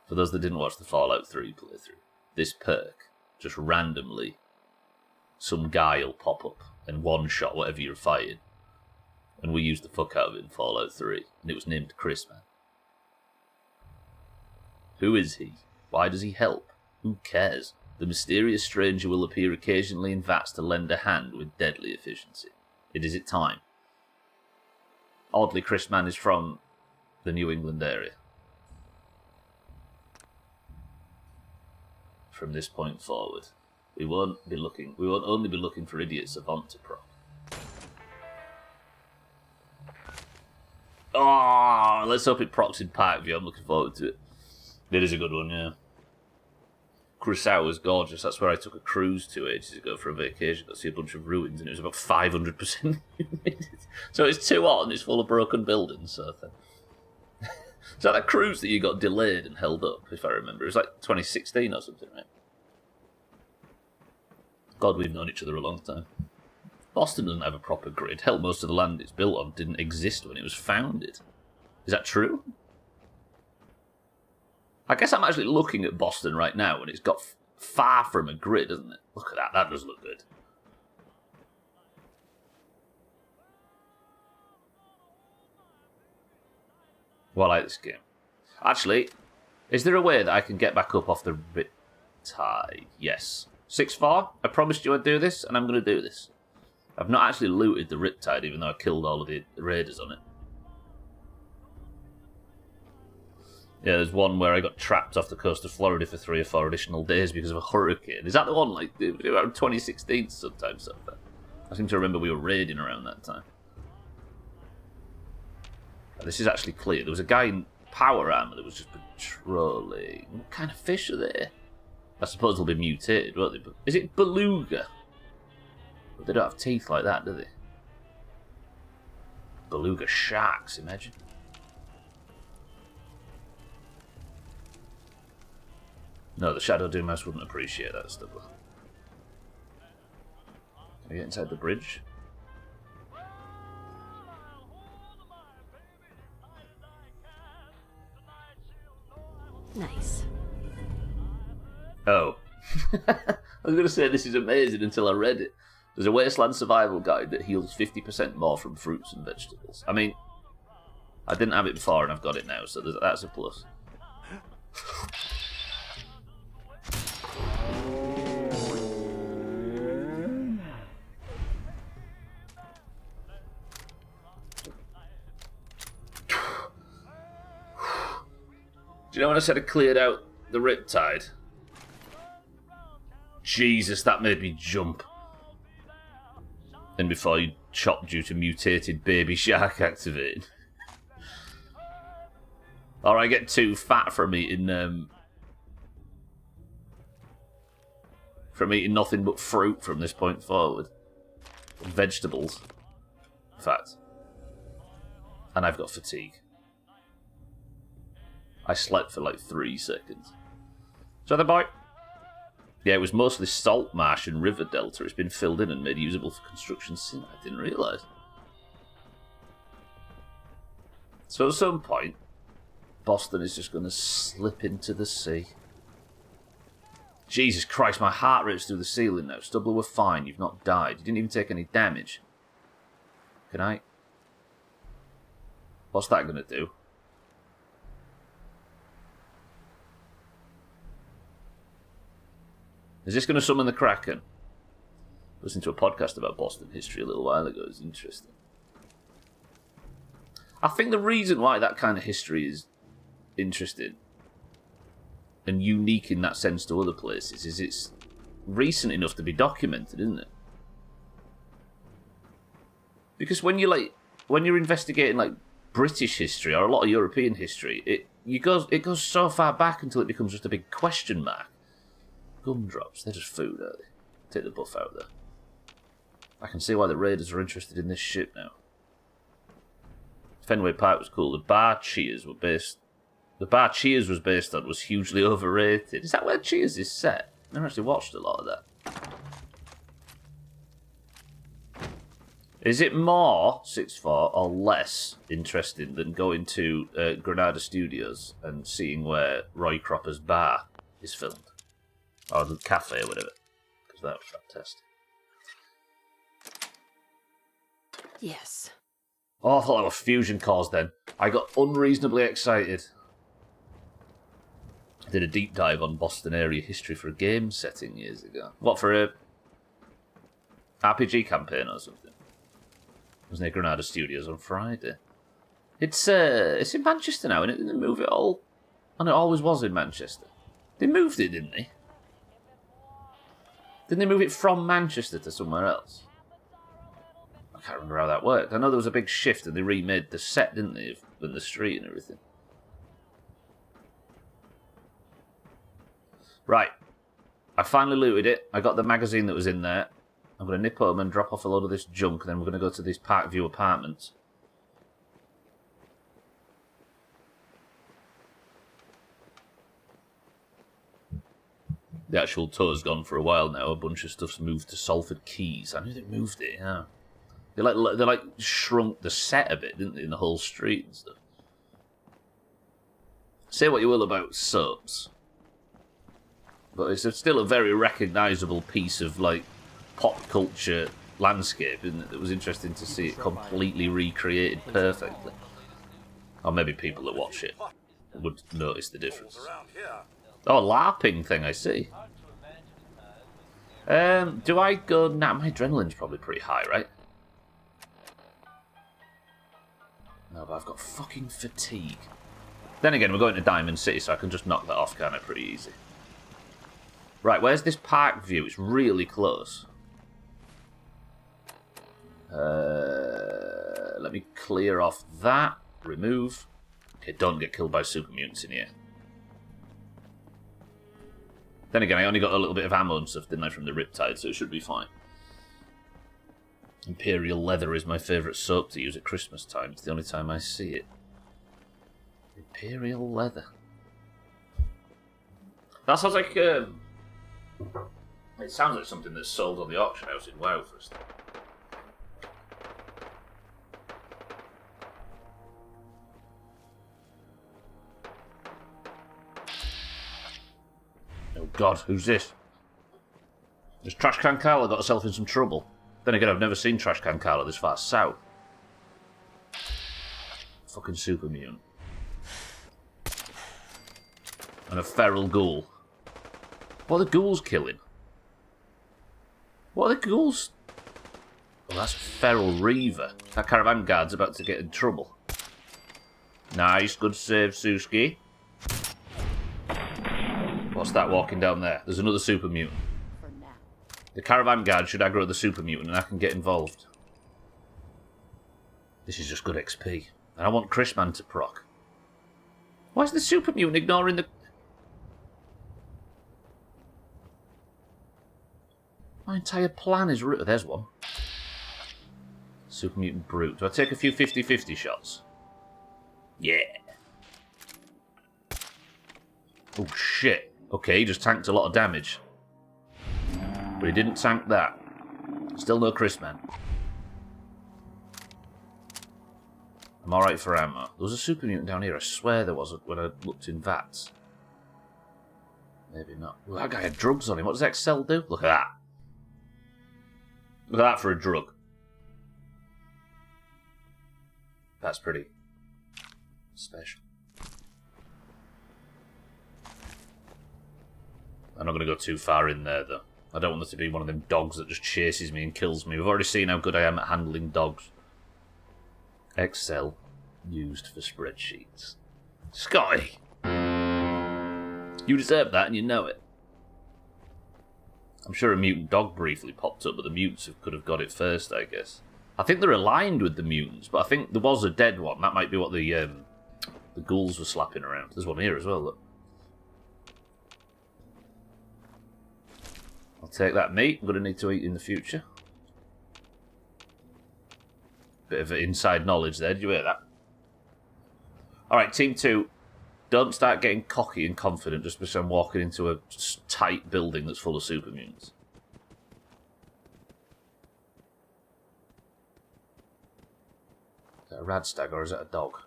For those that didn't watch the Fallout 3 playthrough, this perk, just randomly, some guy will pop up and one-shot whatever you're fighting. And we used the fuck out of it in Fallout 3, and it was named Christmas. Who is he? Why does he help? Who cares? The mysterious stranger will appear occasionally in vats to lend a hand with deadly efficiency. It is time. Oddly, Chris Mann is from the New England area. From this point forward, we won't only be looking for idiots Avant to prop. Oh, let's hope it procs in Parkview. I'm looking forward to it. It is a good one, yeah. Curacao was gorgeous. That's where I took a cruise to ages ago for a vacation. Got to see a bunch of ruins, and it was about 500% humidity. So it's too hot and it's full of broken buildings. So is that cruise that you got delayed and held up, if I remember? It was like 2016 or something, right? God, we've known each other a long time. Boston doesn't have a proper grid. Hell, most of the land it's built on didn't exist when it was founded. Is that true? I guess I'm actually looking at Boston right now, and it's got far from a grid, doesn't it? Look at that. That does look good. Well, I like this game. Actually, is there a way that I can get back up off the Riptide? Yes. 6-4. I promised you I'd do this, and I'm going to do this. I've not actually looted the Riptide, even though I killed all of the raiders on it. Yeah, there's one where I got trapped off the coast of Florida for 3 or 4 additional days because of a hurricane. Is that the one, like, around 2016 sometimes? I seem to remember we were raiding around that time. This is actually clear. There was a guy in power armor that was just patrolling. What kind of fish are they? I suppose they'll be mutated, won't they? But is it beluga? But they don't have teeth like that, do they? Beluga sharks, imagine. No, the Shadow Doomhaus wouldn't appreciate that stuff. Can I get inside the bridge? Nice. Oh. I was going to say this is amazing until I read it. There's a wasteland survival guide that heals 50% more from fruits and vegetables. I mean, I didn't have it before and I've got it now, so that's a plus. Do you know when I said I cleared out the Riptide? Jesus, that made me jump. And before you chopped due to mutated baby shark activated. Or I get too fat from eating nothing but fruit from this point forward. Vegetables. In fact. And I've got fatigue. I slept for like 3 seconds. So the boy. Yeah, it was mostly salt marsh and river delta. It's been filled in and made usable for construction since. I didn't realise. So at some point, Boston is just going to slip into the sea. Jesus Christ, my heart rate's through the ceiling now. Stubbler, we're fine. You've not died. You didn't even take any damage. Can I? What's that going to do? Is this going to summon the Kraken? I listened to a podcast about Boston history a little while ago. It's interesting. I think the reason why that kind of history is interesting and unique in that sense to other places is it's recent enough to be documented, isn't it? Because when you're investigating like British history or a lot of European history, it goes so far back until it becomes just a big question mark. Gumdrops, they're just food, aren't they? Take the buff out there. I can see why the raiders are interested in this ship now. Fenway Park was cool. The bar Cheers was based on was hugely overrated. Is that where Cheers is set? I never actually watched a lot of that. Is it more 6-4 or less interesting than going to Granada Studios and seeing where Roy Cropper's bar is filmed? Or the cafe or whatever. Because that was fantastic. Yes. Oh, I thought that was fusion cores then. I got unreasonably excited. I did a deep dive on Boston area history for a game setting years ago. What, for a RPG campaign or something? It was near Granada Studios on Friday. It's in Manchester now, and it didn't move it all. And it always was in Manchester. They moved it, didn't they? Didn't they move it from Manchester to somewhere else? I can't remember how that worked. I know there was a big shift and they remade the set, didn't they? And the street and everything. Right. I finally looted it. I got the magazine that was in there. I'm going to nip home and drop off a load of this junk, and then we're going to go to these Parkview apartments. The actual tour's gone for a while now. A bunch of stuff's moved to Salford Quays. I knew they moved it, yeah. They like shrunk the set a bit, didn't they, in the whole street and stuff. Say what you will about soaps, but it's still a very recognisable piece of like pop culture landscape, isn't it? It was interesting to see it completely recreated perfectly. Or maybe people that watch it would notice the difference. Oh, LARPing thing, I see. Do I go now? My adrenaline's probably pretty high, right? No, but I've got fucking fatigue. Then again, we're going to Diamond City, so I can just knock that off, can't I? Pretty easy. Right, where's this park view? It's really close. Let me clear off that. Remove. Okay, don't get killed by super mutants in here. Then again, I only got a little bit of ammo and stuff, didn't I, from the Riptide, so it should be fine. Imperial leather is my favourite soap to use at Christmas time. It's the only time I see it. Imperial leather. That sounds like... it sounds like something that's sold on the auction house in WoW for a start. Oh god, who's this? Has Trash Can Carla got herself in some trouble? Then again, I've never seen Trash Can Carla this far south. Fucking super mutant. And a feral ghoul. What are the ghouls killing? What are the ghouls? Oh, that's a feral reaver. That caravan guard's about to get in trouble. Nice, good save, Suski. What's that walking down there? There's another super mutant. The caravan guard should aggro the super mutant and I can get involved. This is just good XP. And I want Chrisman to proc. Why is the super mutant ignoring the... My entire plan is... There's one. Super mutant brute. Do I take a few 50-50 shots? Yeah. Oh shit. Okay, he just tanked a lot of damage. But he didn't tank that. Still no Chrisman. I'm alright for ammo. There was a super mutant down here, I swear there was when I looked in VATS. Maybe not. Well, that guy had drugs on him. What does Excel do? Look at that. Look at that for a drug. That's pretty special. I'm not going to go too far in there, though. I don't want there to be one of them dogs that just chases me and kills me. We've already seen how good I am at handling dogs. Excel used for spreadsheets. Scotty! You deserve that and you know it. I'm sure a mutant dog briefly popped up, but the mutants could have got it first, I guess. I think they're aligned with the mutants, but I think there was a dead one. That might be what the ghouls were slapping around. There's one here as well, look. I'll take that meat. I'm going to need to eat in the future. Bit of inside knowledge there. Did you hear that? Alright, Team 2. Don't start getting cocky and confident just because I'm walking into a tight building that's full of super mutants. Is that a radstag or is that a dog?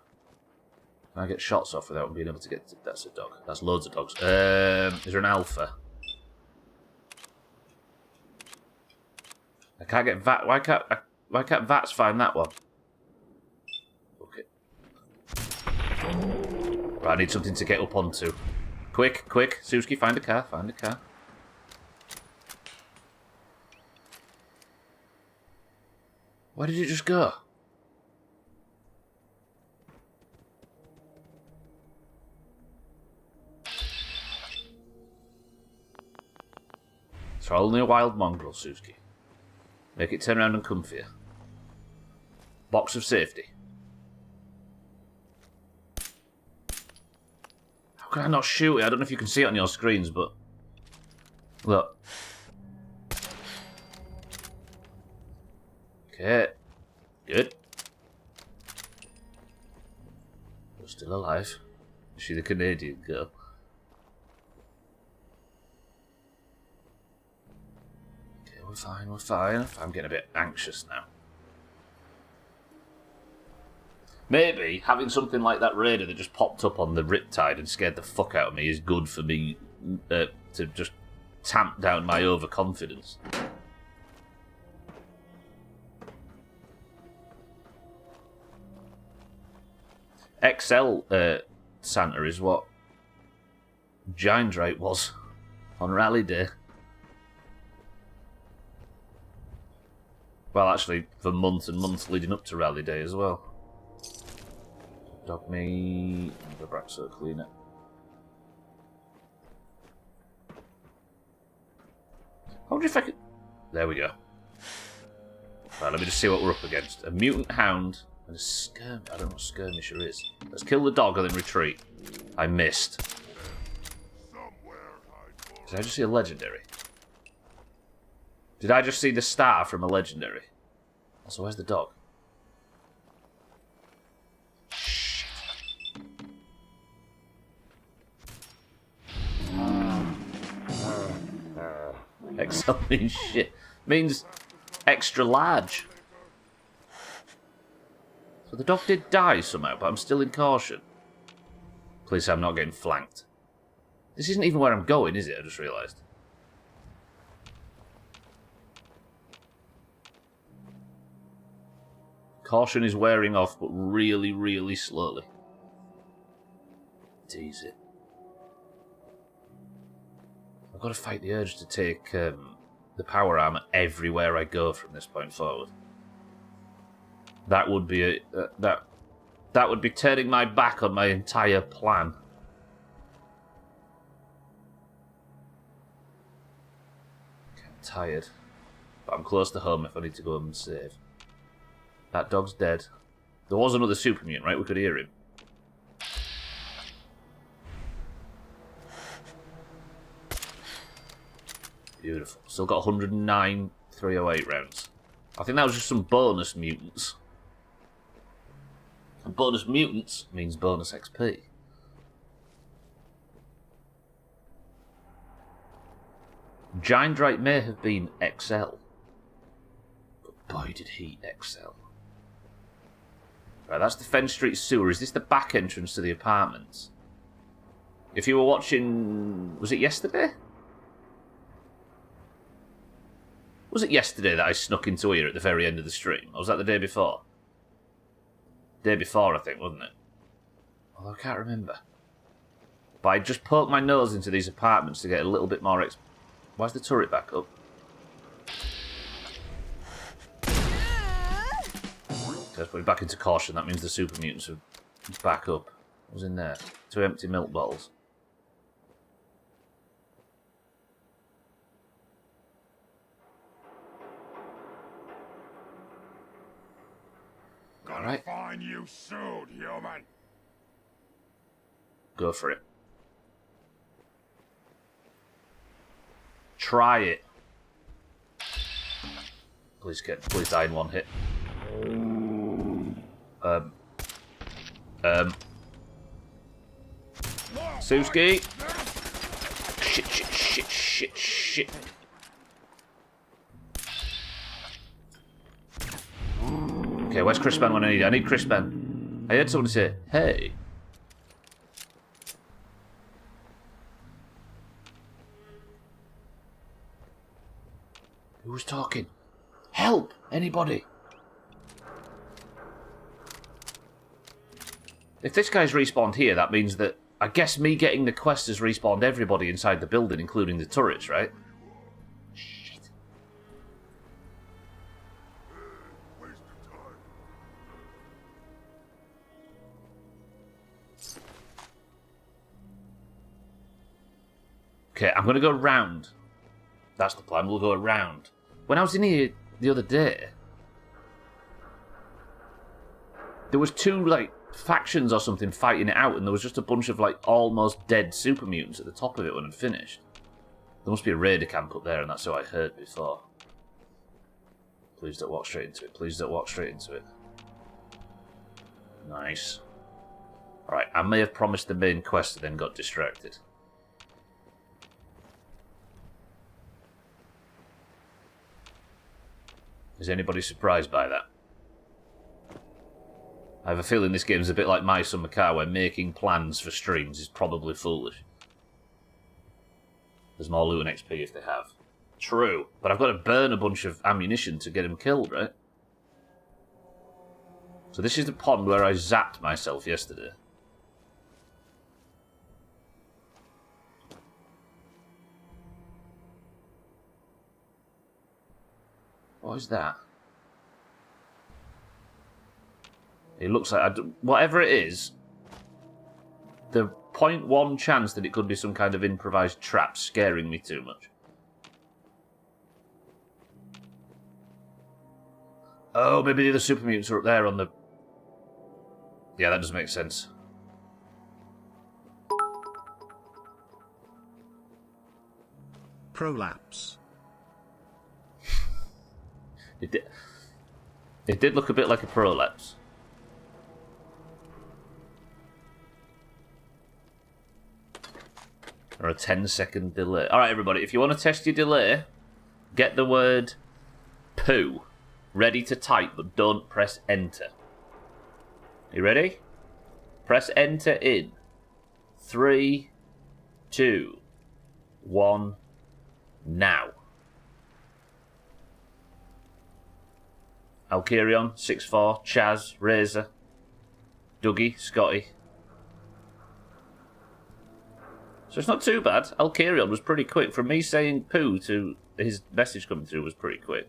Can I get shots off without being able to get... That's a dog. That's loads of dogs. Is there an alpha? I can't get VAT. Why can't VATS find that one? Okay. Right, I need something to get up onto. Quick, quick, Suski, find a car, find a car. Where did it just go? It's only a wild mongrel, Suski. Make it turn around and come for you. Box of safety. How can I not shoot it? I don't know if you can see it on your screens, but... Look. Okay. Good. You're still alive. Is she the Canadian girl? We're fine, we're fine. I'm getting a bit anxious now. Maybe having something like that raider that just popped up on the Riptide and scared the fuck out of me is good for me to just tamp down my overconfidence. XL Santa is what Giant Right was on Rally Day. Well, actually, for months and months leading up to Rally Day as well. Dog me. Go back so clean it. I wonder if I could. There we go. Right, let me just see what we're up against. A mutant hound and a skirm. I don't know what skirmisher is. Let's kill the dog and then retreat. I missed. Did I just see a legendary? Did I just see the star from a legendary? Also, where's the dog? Shit. XL means shit. Means extra large. So the dog did die somehow, but I'm still in caution. Please say I'm not getting flanked. This isn't even where I'm going, is it? I just realised. Caution is wearing off, but really, really slowly. Tease it. I've got to fight the urge to take the power armor everywhere I go from this point forward. That would be that would be turning my back on my entire plan. I'm tired, but I'm close to home if I need to go home and save. That dog's dead. There was another super mutant, right? We could hear him. Beautiful. Still got 109 308 rounds. I think that was just some bonus mutants. And bonus mutants means bonus XP. Giant may have been XL. But boy did he XL. Right, that's the Fen Street sewer. Is this the back entrance to the apartments? If you were watching... Was it yesterday? Was it yesterday that I snuck into here at the very end of the stream? Or was that the day before? Day before, I think, wasn't it? Although I can't remember. But I just poked my nose into these apartments to get a little bit more... Why's the turret back up? Let's put it back into caution. That means the super mutants are back up. What was in there? 2 empty milk bottles. Gonna find you soon, human. Go for it. Try it. Please die in one hit. Suski. Shit. Okay, where's Chris Ben when I need it? I need Chris Ben. I heard someone say, hey. Who was talking? Help! Anybody! If this guy's respawned here, that means that I guess me getting the quest has respawned everybody inside the building, including the turrets, right? Shit. Okay, I'm gonna go round. That's the plan, we'll go around. When I was in here the other day, there was 2, like, factions or something fighting it out, and there was just a bunch of, like, almost dead super mutants at the top of it when I'd finished. There must be a raider camp up there, and that's what I heard before. Please don't walk straight into it. Please don't walk straight into it. Nice. Alright, I may have promised the main quest and then got distracted. Is anybody surprised by that? I have a feeling this game's a bit like My Summer Car, where making plans for streams is probably foolish. There's more loot and XP if they have. True, but I've got to burn a bunch of ammunition to get him killed, right? So this is the pond where I zapped myself yesterday. What is that? It looks like... whatever it is, the 0.1 chance that it could be some kind of improvised trap scaring me too much. Oh, maybe the other super mutants are up there on the... Yeah, that does make sense. Prolapse. It did look a bit like a prolapse. Or a 10-second delay. Alright, everybody, if you want to test your delay, get the word poo ready to type, but don't press enter. You ready? Press enter in 3, 2, 1, now. Alkirion, 6-4, Chaz, Razor, Dougie, Scotty. So it's not too bad. Alkirion was pretty quick. From me saying poo to his message coming through was pretty quick.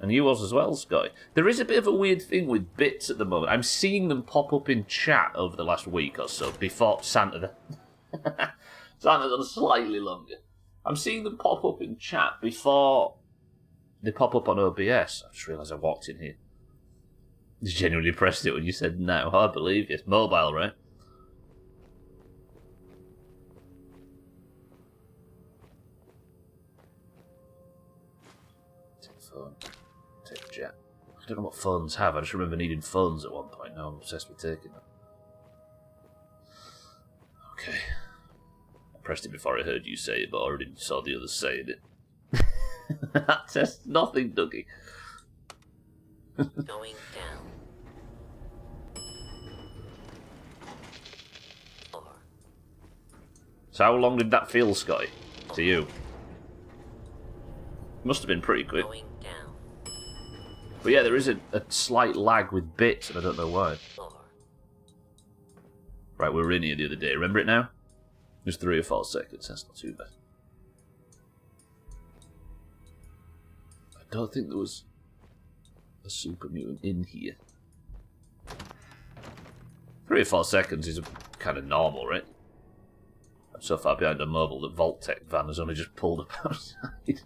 And you was as well, Scotty. There is a bit of a weird thing with bits at the moment. I'm seeing them pop up in chat over the last week or so, before Santa... Santa's on slightly longer. I'm seeing them pop up in chat before they pop up on OBS. I just realised I walked in here. You genuinely pressed it when you said no. I believe you. It's mobile, right? Take phone. Take jet. I don't know what phones have. I just remember needing phones at one point. Now I'm obsessed with taking them. Okay. I pressed it before I heard you say it, but I already saw the others saying it. That tests nothing, Dougie. Going down. 4. So how long did that feel, Scotty, to you? Must have been pretty quick. Going down. But yeah, there is a slight lag with bits, and I don't know why. 4. Right, we were in here the other day. Remember it now? Just 3 or 4 seconds. That's not too bad. I don't think there was a super mutant in here. 3 or 4 seconds is kind of normal, right? I'm so far behind a mobile that Vault-Tec van has only just pulled up outside.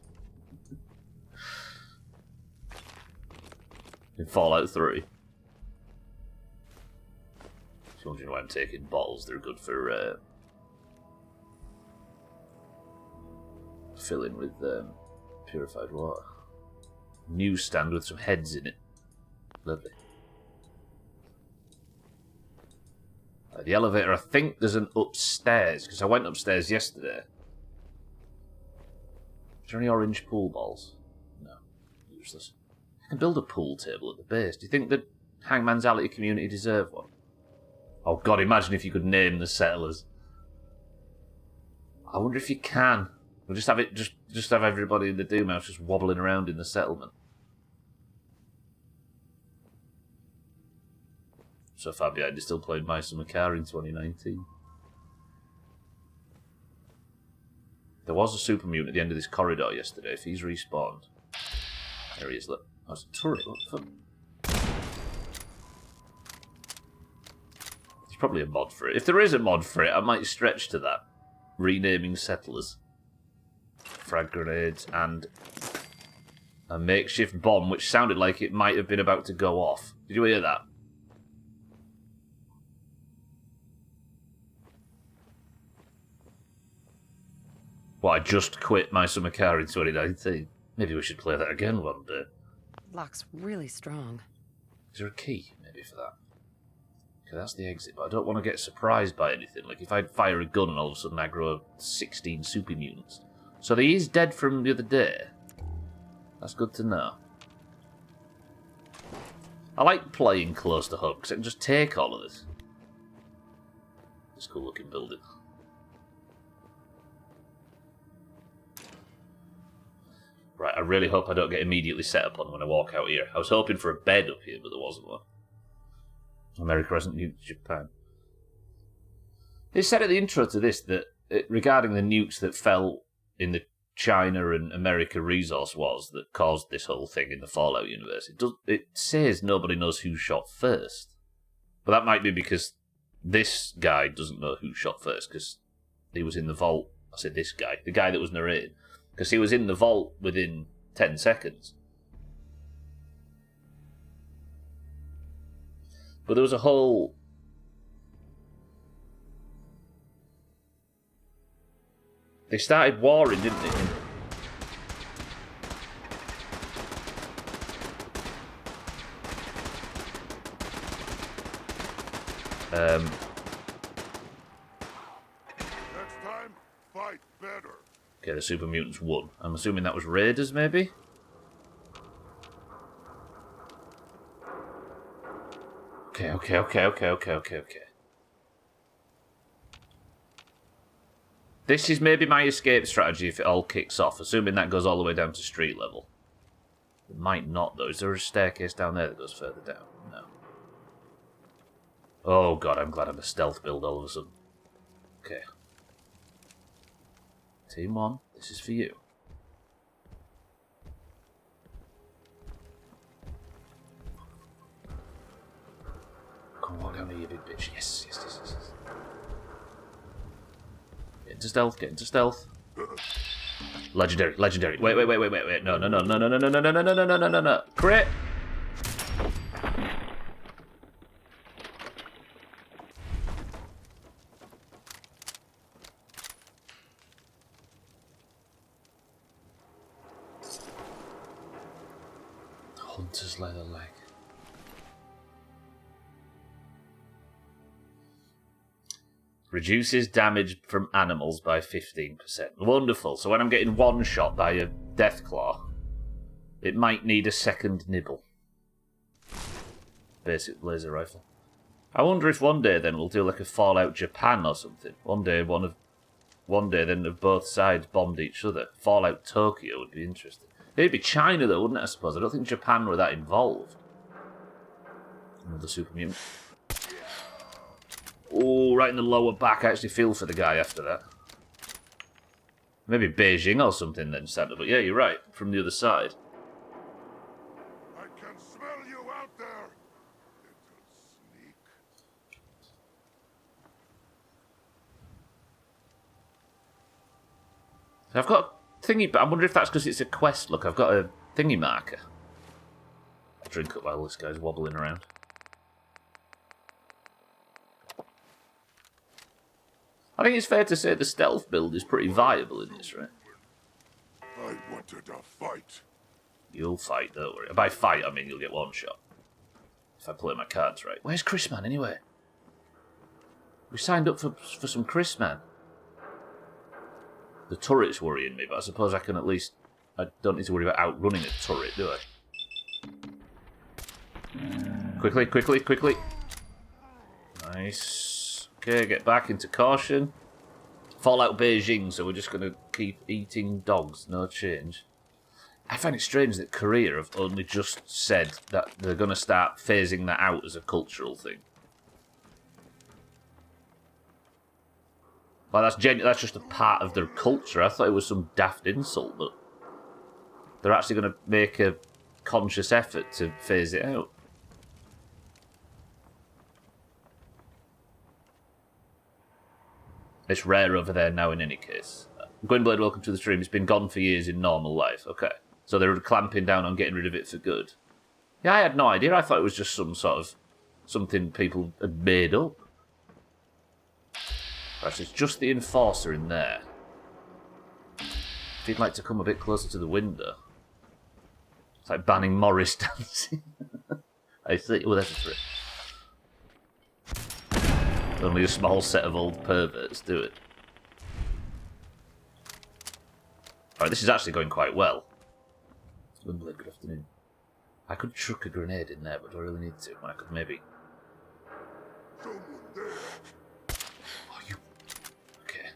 In Fallout 3. If you're wondering why I'm taking bottles, they're good for filling with purified water. Newsstand with some heads in it. Lovely. The elevator, I think there's an upstairs, because I went upstairs yesterday. Is there any orange pool balls? No. Useless. I can build a pool table at the base. Do you think the Hangman's Alley community deserve one? Oh god, imagine if you could name the settlers. I wonder if you can. We'll just have it. Just have everybody in the Doomhaus just wobbling around in the settlement. So far behind, he's still playing My Summer Car in 2019. There was a super mutant at the end of this corridor yesterday. If he's respawned, there he is. Look, that's a turret. What the fuck? There's probably a mod for it. If there is a mod for it, I might stretch to that. Renaming settlers. Frag grenades and a makeshift bomb, which sounded like it might have been about to go off. Did you hear that? Well, I just quit My Summer Car in 2019. Maybe we should play that again one day. Lock's really strong. Is there a key, maybe, for that? Okay, that's the exit, but I don't want to get surprised by anything. Like, if I fire a gun and all of a sudden I grow 16 super mutants. So he is dead from the other day. That's good to know. I like playing close to home because I can just take all of this. This cool looking building. Right, I really hope I don't get immediately set upon when I walk out here. I was hoping for a bed up here, but there wasn't one. America hasn't nuked Japan. It said at the intro to this that regarding the nukes that fell in the China and America resource wars that caused this whole thing in the Fallout universe, it says nobody knows who shot first. But that might be because this guy doesn't know who shot first, because he was in the vault. I said this guy, the guy that was narrating, because he was in the vault within 10 seconds. But there was a whole... They started warring, didn't they? Next time, fight better. Okay, the super mutants won. I'm assuming that was raiders, maybe? Okay. This is maybe my escape strategy if it all kicks off, assuming that goes all the way down to street level. It might not, though. Is there a staircase down there that goes further down? No. Oh, God, I'm glad I'm a stealth build all of a sudden. Okay. Team 1, this is for you. Come on, walk down here, you big bitch. Yes. Get into stealth. Legendary. Wait. No. Crit! Hunter's leather leg. Reduces damage from animals by 15%. Wonderful. So when I'm getting one shot by a deathclaw, it might need a second nibble. Basic laser rifle. I wonder if one day then we'll do like a Fallout Japan or something. One day then of both sides bombed each other. Fallout Tokyo would be interesting. It'd be China though, wouldn't it, I suppose? I don't think Japan were that involved. Another super mutant. Oh, right in the lower back. I actually feel for the guy after that. Maybe Beijing or something then, Santa. But yeah, you're right. From the other side. I can smell you out there, little sneak. I've got a thingy, but I wonder if that's because it's a quest. Look, I've got a thingy marker. I'll drink up while this guy's wobbling around. I think it's fair to say the stealth build is pretty viable in this, right? I wanted a fight. You'll fight, don't worry. By fight, I mean you'll get one shot. If I play my cards right. Where's Chris Man, anyway? We signed up for some Chris Man. The turret's worrying me, but I suppose I can at least... I don't need to worry about outrunning a turret, do I? Quickly. Nice. Okay, get back into caution. Fallout Beijing, so we're just going to keep eating dogs, no change. I find it strange that Korea have only just said that they're going to start phasing that out as a cultural thing. Like, that's just a part of their culture. I thought it was some daft insult, but they're actually going to make a conscious effort to phase it out. It's rare over there now in any case. Gwynblade, welcome to the stream. It's been gone for years in normal life. Okay. So they're clamping down on getting rid of it for good. Yeah, I had no idea. I thought it was just some sort of... something people had made up. Right, so it's just the Enforcer in there. If he'd like to come a bit closer to the window. It's like banning Morris dancing. I see. Oh, there's a threat. Only a small set of old perverts do it. Alright, this is actually going quite well. Good afternoon. I could chuck a grenade in there, but do I really need to? I could maybe... Someone there. Oh, you... Okay.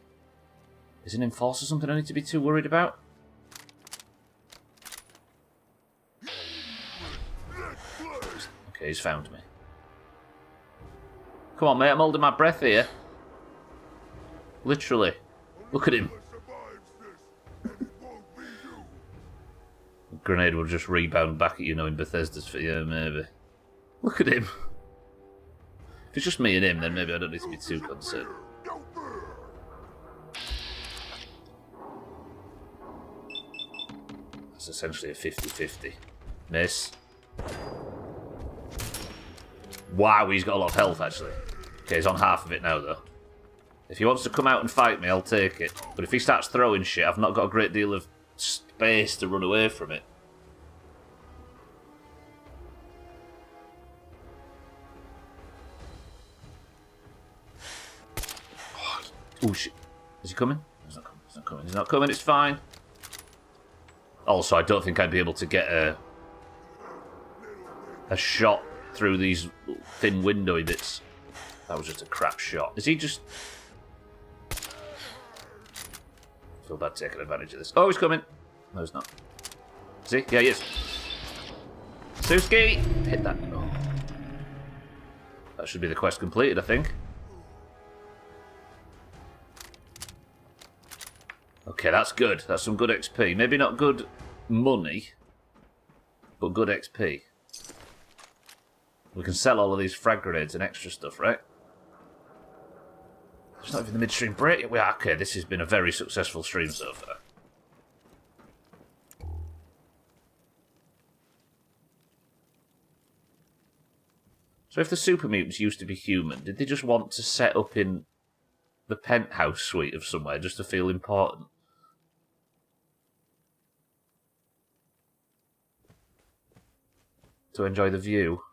Is an enforcer something I need to be too worried about? Okay, he's found me. Come on, mate, I'm holding my breath here. Literally. Look at him. Grenade will just rebound back at you, knowing Bethesda's for you, maybe. Look at him. If it's just me and him, then maybe I don't need to be too concerned. That's essentially a 50-50. Miss. Wow, he's got a lot of health, actually. Okay, he's on half of it now, though. If he wants to come out and fight me, I'll take it. But if he starts throwing shit, I've not got a great deal of space to run away from it. Oh, shit. Is he coming? He's not coming. He's not coming. He's not coming. It's fine. Also, I don't think I'd be able to get a shot through these thin windowy bits. That was just a crap shot. Is he just... I feel bad taking advantage of this. Oh, he's coming. No, he's not. Is he? Yeah, he is. Suski! Hit that. Oh. That should be the quest completed, I think. Okay, that's good. That's some good XP. Maybe not good money, but good XP. We can sell all of these frag grenades and extra stuff, right? It's not even the midstream break. Okay, this has been a very successful stream so far. So if the super mutants used to be human, did they just want to set up in the penthouse suite of somewhere just to feel important? To enjoy the view,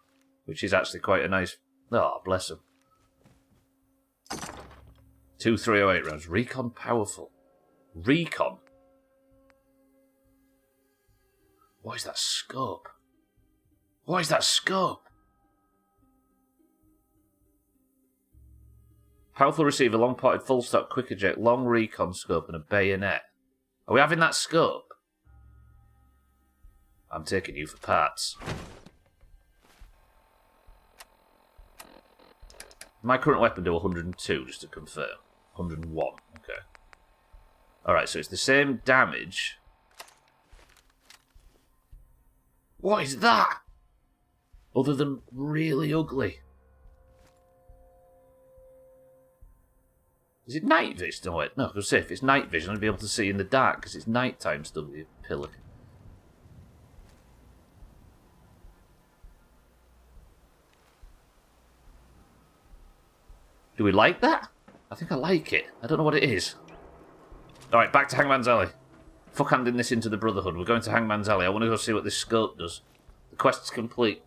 which is actually quite a nice... Oh, bless him. 2 308 rounds. Recon powerful. Recon? What is that scope? What is that scope? Powerful receiver, long-potted, full-stock, quick eject, long recon scope, and a bayonet. Are we having that scope? I'm taking you for parts. My current weapon do 102, just to confirm. 101, okay. Alright, so it's the same damage. What is that? Other than really ugly. Is it night vision? No, wait, no, I was going to say, if it's night vision, I'd be able to see in the dark, because it's nighttime stuff, you pillock. Do we like that? I think I like it. I don't know what it is. Alright, back to Hangman's Alley. Fuck handing this into the Brotherhood. We're going to Hangman's Alley. I want to go see what this scope does. The quest's complete.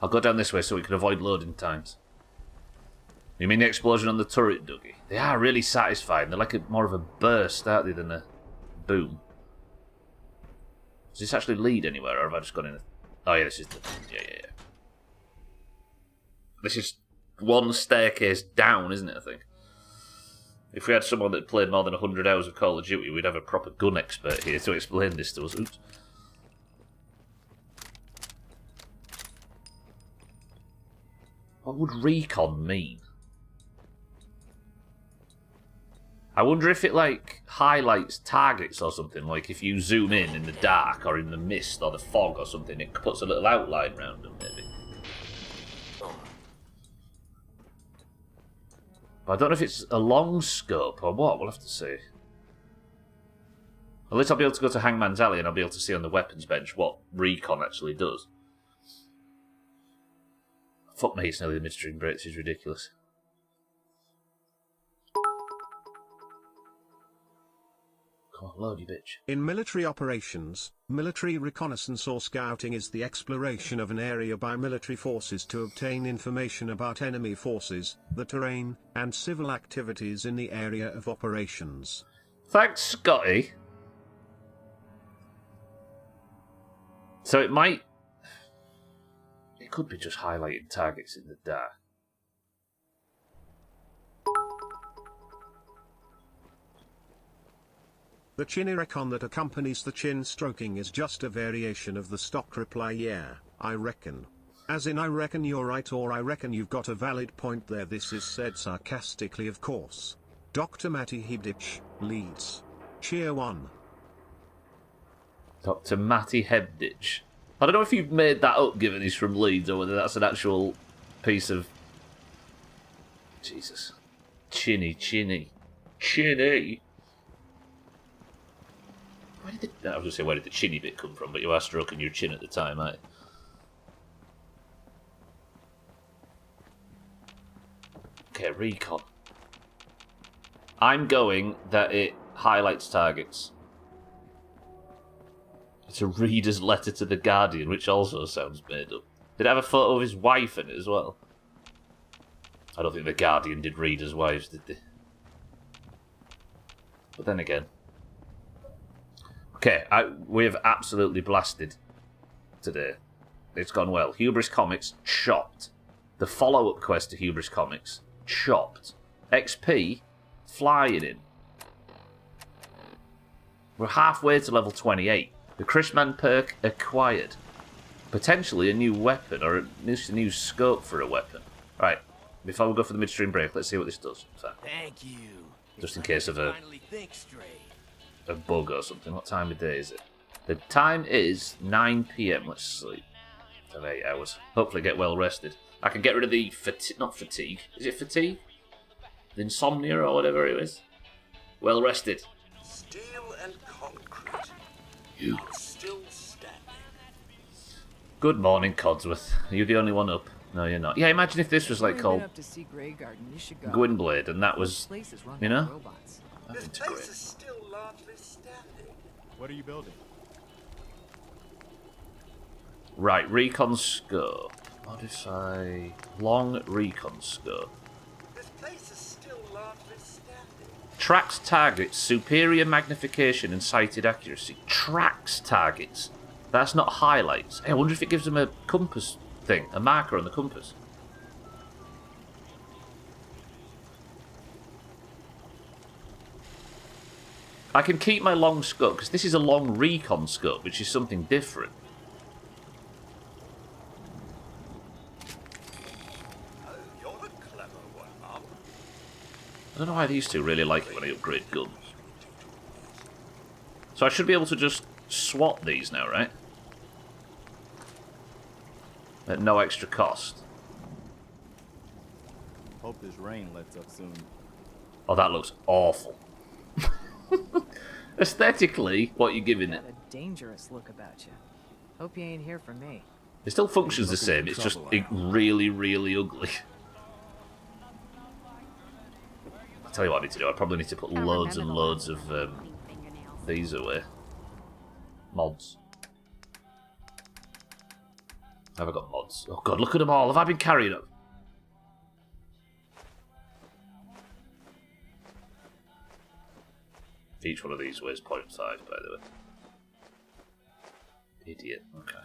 I'll go down this way so we can avoid loading times. You mean the explosion on the turret, Dougie? They are really satisfying. They're like more of a burst, aren't they, than a boom. Does this actually lead anywhere, or have I just gone in? Oh yeah, this is the... Yeah. This is one staircase down, isn't it, I think? If we had someone that played more than 100 hours of Call of Duty, we'd have a proper gun expert here to explain this to us. Oops. What would recon mean? I wonder if it, like, highlights targets or something. Like, if you zoom in the dark or in the mist or the fog or something, it puts a little outline around them, maybe. But I don't know if it's a long scope or what. We'll have to see. At least I'll be able to go to Hangman's Alley and I'll be able to see on the weapons bench what recon actually does. Fuck me, it's nearly the midstream break. This is ridiculous. Come on, load, you bitch. In military operations, military reconnaissance or scouting is the exploration of an area by military forces to obtain information about enemy forces, the terrain, and civil activities in the area of operations. Thanks, Scotty. So it might... It could be just highlighting targets in the dark. The chinny recon that accompanies the chin stroking is just a variation of the stock reply yeah, I reckon. As in I reckon you're right or I reckon you've got a valid point there. This is said sarcastically of course. Dr. Matty Hebditch, Leeds. Cheer 1. Dr. Matty Hebditch. I don't know if you've made that up given he's from Leeds or whether that's an actual piece of... Jesus. Chinny. Where did I was going to say, where did the chinny bit come from? But you are stroking your chin at the time, aren't you? Okay, recon. I'm going that it highlights targets. It's a reader's letter to the Guardian, which also sounds made up. Did it have a photo of his wife in it as well? I don't think the Guardian did readers' wives, did they? But then again. Okay, we have absolutely blasted today. It's gone well. Hubris Comics, chopped. The follow-up quest to Hubris Comics, chopped. XP, flying in. We're halfway to level 28. The Chrisman perk acquired. Potentially a new weapon, or at least a new scope for a weapon. Right, before we go for the midstream break, let's see what this does. Thank you. Just in case of a bug or something. What time of day is it? The time is 9 PM. Let's sleep. 8 hours. Hopefully get well rested. I can get rid of the not fatigue. Is it fatigue? The insomnia or whatever it is. Well rested. Steel and concrete. You. Are still standing. Good morning, Codsworth. Are you the only one up? No, you're not. Yeah, imagine if this was like called Gwynblade and that was, you know? This place is still largely standing. What are you building? Right, recon scope. Modify long recon scope. This place is still largely standing. Tracks targets, superior magnification and sighted accuracy. Tracks targets. That's not highlights. Hey, I wonder if it gives them a compass thing, a marker on the compass. I can keep my long scope, because this is a long recon scope, which is something different. Oh, you're the clever one, Mum. I don't know why these two really like it when I upgrade guns. So I should be able to just swap these now, right? At no extra cost. Hope this rain lets up soon. Oh, that looks awful. Aesthetically, what you're giving it. Got a dangerous look about you. Hope you ain't here for me. It still functions the same, it's just really, really ugly. I'll tell you what I need to do, I probably need to put loads and loads of these away. Mods. Have I got mods? Oh god, look at them all, have I been carrying them? Each one of these weighs 0.5, by the way. Idiot, okay.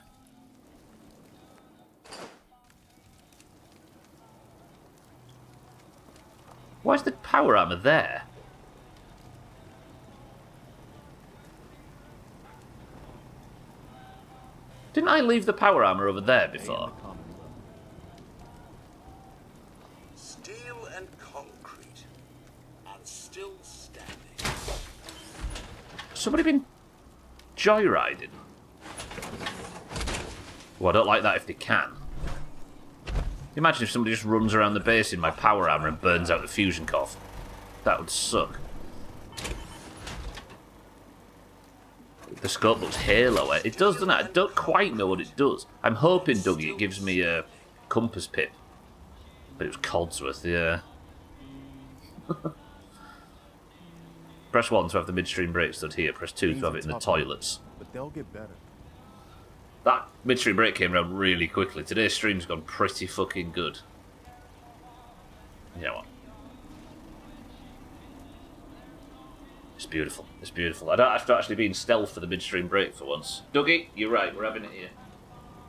Why is the power armor there? Didn't I leave the power armor over there before? Steel and concrete. And still standing. Somebody been joyriding? Well, I don't like that if they can. Imagine if somebody just runs around the base in my power armor and burns out the fusion core. That would suck. The scope looks halo. It does, doesn't it? I don't quite know what it does. I'm hoping, Dougie, it gives me a compass pip. But it was Codsworth, yeah. Press 1 to have the midstream break stood here. Press 2 to have it in the toilets. But they'll get better. That midstream break came around really quickly. Today's stream's gone pretty fucking good. You know what? It's beautiful. It's beautiful. I don't have to actually be in stealth for the midstream break for once. Dougie, you're right. We're having it here.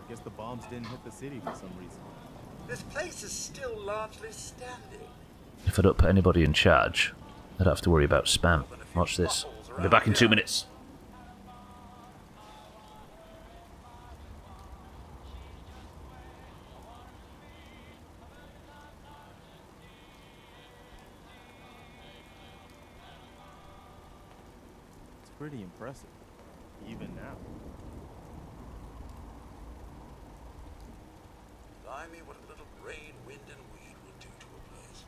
Guess the bombs didn't hit the city for some reason. This place is still largely standing. If I don't put anybody in charge, I don't have to worry about spam. Watch this. I'll be back in 2 minutes. It's pretty impressive, even now. Blimey, what a little rain, wind, and weed will do to a place.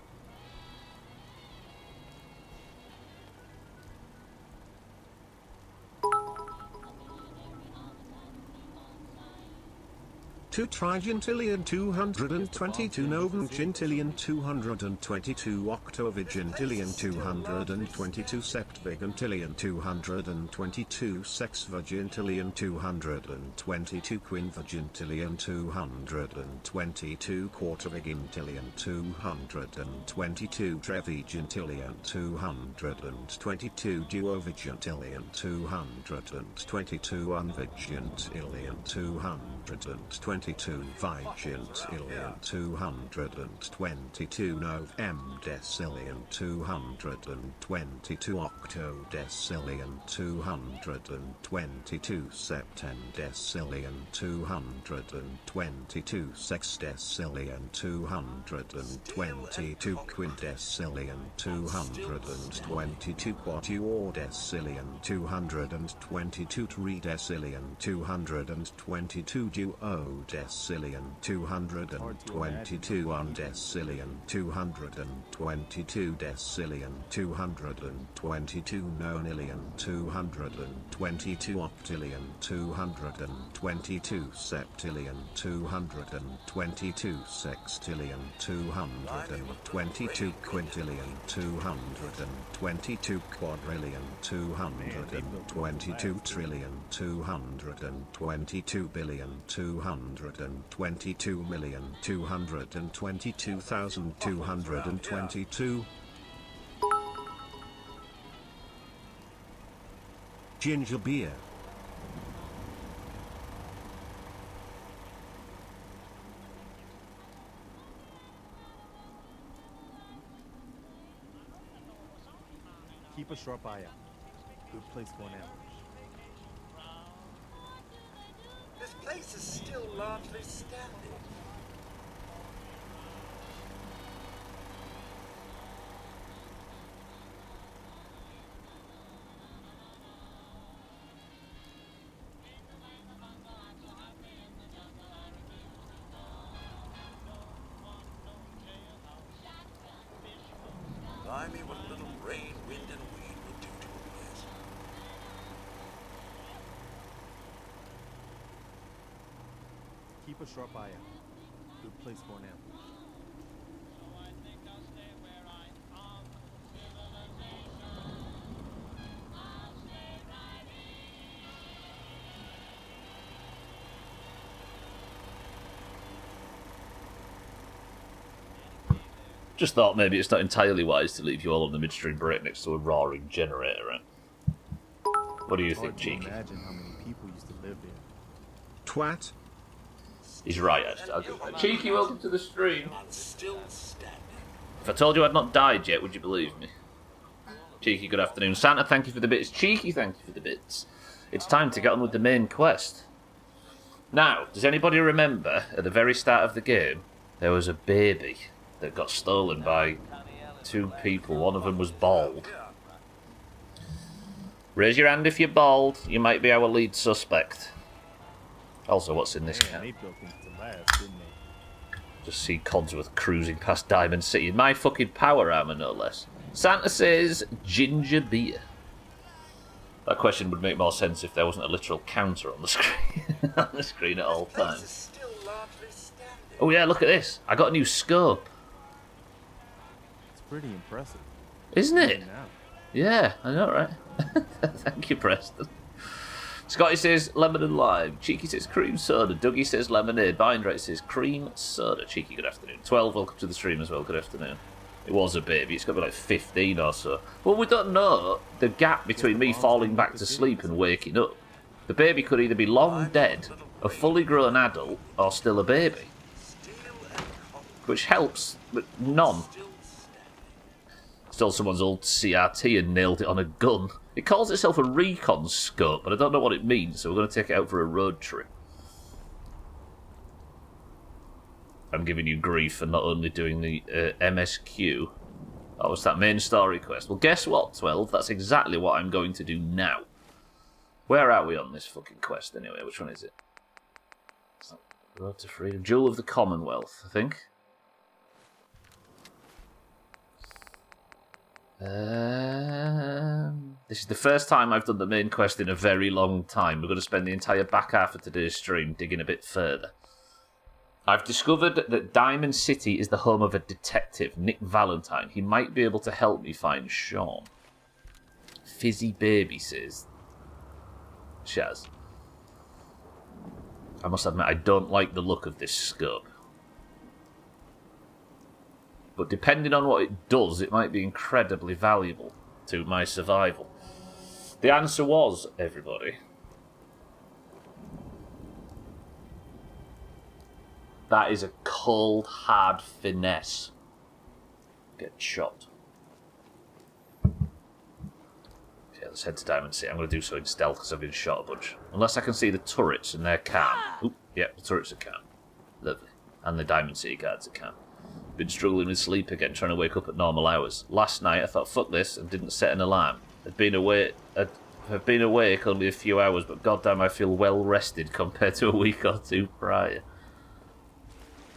Two trigintillion 222 novum gintillion 222 octovigintillion 222 septvigintillion 222 sexvigintillion 222 quinvigintillion 222 quartervigintillion 222 trevigintillion 222 duovigintillion 222 unvigintillion 222 vigintillion 222 novemdecillion 222 octodecillion 222 septendecillion 222 sexdecillion 222 quindecillion 222 quatuordecillion 222 tridecillion 222 duodecillion 222 undecillion 222 decillion 222 nonillion 222 octillion 222 septillion 222 sextillion 222 quintillion 222 quadrillion 222 trillion 222 billion 222 million 222,222 ginger beer. Keep a sharp eye out. Good place for an ambush. This place is still largely standing. Blimey, what a little rain, wind, and weed will do to a place. Keep a sharp eye out. Good place for an ambush. Just thought maybe it's not entirely wise to leave you all on the midstream break next to a roaring generator. Right? What do you think, Cheeky? Imagine how many people used to live there. Twat. He's right, actually. Cheeky, welcome to the stream. And still standing. If I told you I'd not died yet, would you believe me? Cheeky, good afternoon. Santa, thank you for the bits. Cheeky, thank you for the bits. It's time to get on with the main quest. Now, does anybody remember, at the very start of the game, there was a baby that got stolen by two people. One of them was bald. Raise your hand if you're bald. You might be our lead suspect. Also, what's in this Man, can? they built things to last, didn't they? Just see Codsworth cruising past Diamond City in my fucking power armor, no less. Santa says ginger beer. That question would make more sense if there wasn't a literal counter on the screen. On the screen at all This place times. is still largely standing. Oh yeah, look at this. I got a new scope. It's pretty impressive. Isn't it? Even now. Yeah, I know, right? Thank you, Preston. Scotty says lemon and lime. Cheeky says cream soda. Dougie says lemonade. Bindrate says cream soda. Cheeky, good afternoon. 12, welcome to the stream as well. Good afternoon. It was a baby. It's got to be like 15 or so. Well, we don't know the gap between me falling back to sleep and waking up. The baby could either be long dead, a fully grown adult, or still a baby. Which helps, but none. Stole someone's old CRT and nailed it on a gun. It calls itself a recon scope, but I don't know what it means, so we're going to take it out for a road trip. I'm giving you grief for not only doing the MSQ. Oh, was that main story quest? Well, guess what, 12? That's exactly what I'm going to do now. Where are we on this fucking quest, anyway? Which one is it? It's not Road to Freedom. Jewel of the Commonwealth, I think. This is the first time I've done the main quest in a very long time. We're going to spend the entire back half of today's stream digging a bit further. I've discovered that Diamond City is the home of a detective, Nick Valentine. He might be able to help me find Sean. Fizzy Baby says Shaz. I must admit, I don't like the look of this scope. But depending on what it does, it might be incredibly valuable to my survival. The answer was, everybody, that is a cold, hard finesse. Get shot. Okay, let's head to Diamond City. I'm going to do so in stealth because I've been shot a bunch. Unless I can see the turrets and they're calm. Oop, yep, the turrets are calm. Lovely. And the Diamond City guards are calm. Been struggling with sleep again, trying to wake up at normal hours. Last night I thought, fuck this, and didn't set an alarm. I've been awake only a few hours, but goddamn I feel well rested compared to a week or two prior.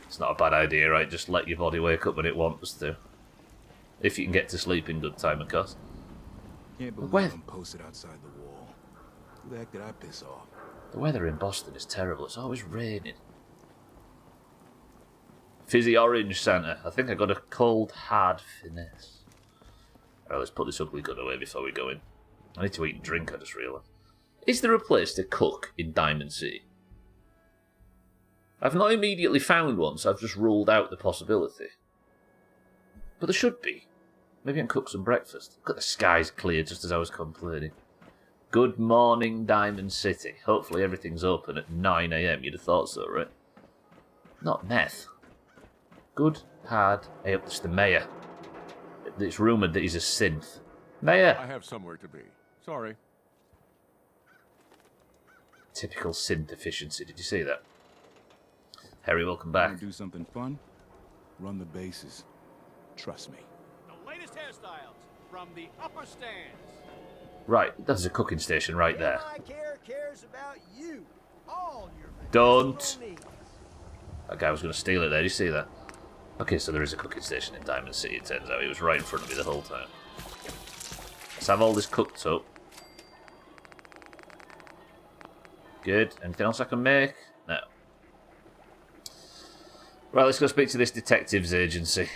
It's not a bad idea, right? Just let your body wake up when it wants to. If you can get to sleep in good time, of course. Can't believe I'm posted outside the wall. Who the heck did I piss off? The weather in Boston is terrible. It's always raining. Fizzy orange, Santa. I think I got a cold, hard finesse. Alright, let's put this ugly gun away before we go in. I need to eat and drink, I just realised. Is there a place to cook in Diamond City? I've not immediately found one, so I've just ruled out the possibility. But there should be. Maybe I can cook some breakfast. Look at the skies clear just as I was complaining. Good morning, Diamond City. Hopefully everything's open at 9 AM. You'd have thought so, right? Not meth. Good, hard. Hey, up, it's the mayor. It's rumoured that he's a synth. Mayor! I have somewhere to be. Sorry. Typical synth efficiency. Did you see that? Harry, welcome back. Want to do something fun? Run the bases. Trust me. The latest hairstyles from the upper stands. Right, that's a cooking station right there. I cares about you. All your Don't! That guy was going to steal it there. Did you see that? Okay, so there is a cooking station in Diamond City, it turns out. He was right in front of me the whole time. Let's have all this cooked up. Good. Anything else I can make? No. Right, let's go speak to this detective's agency.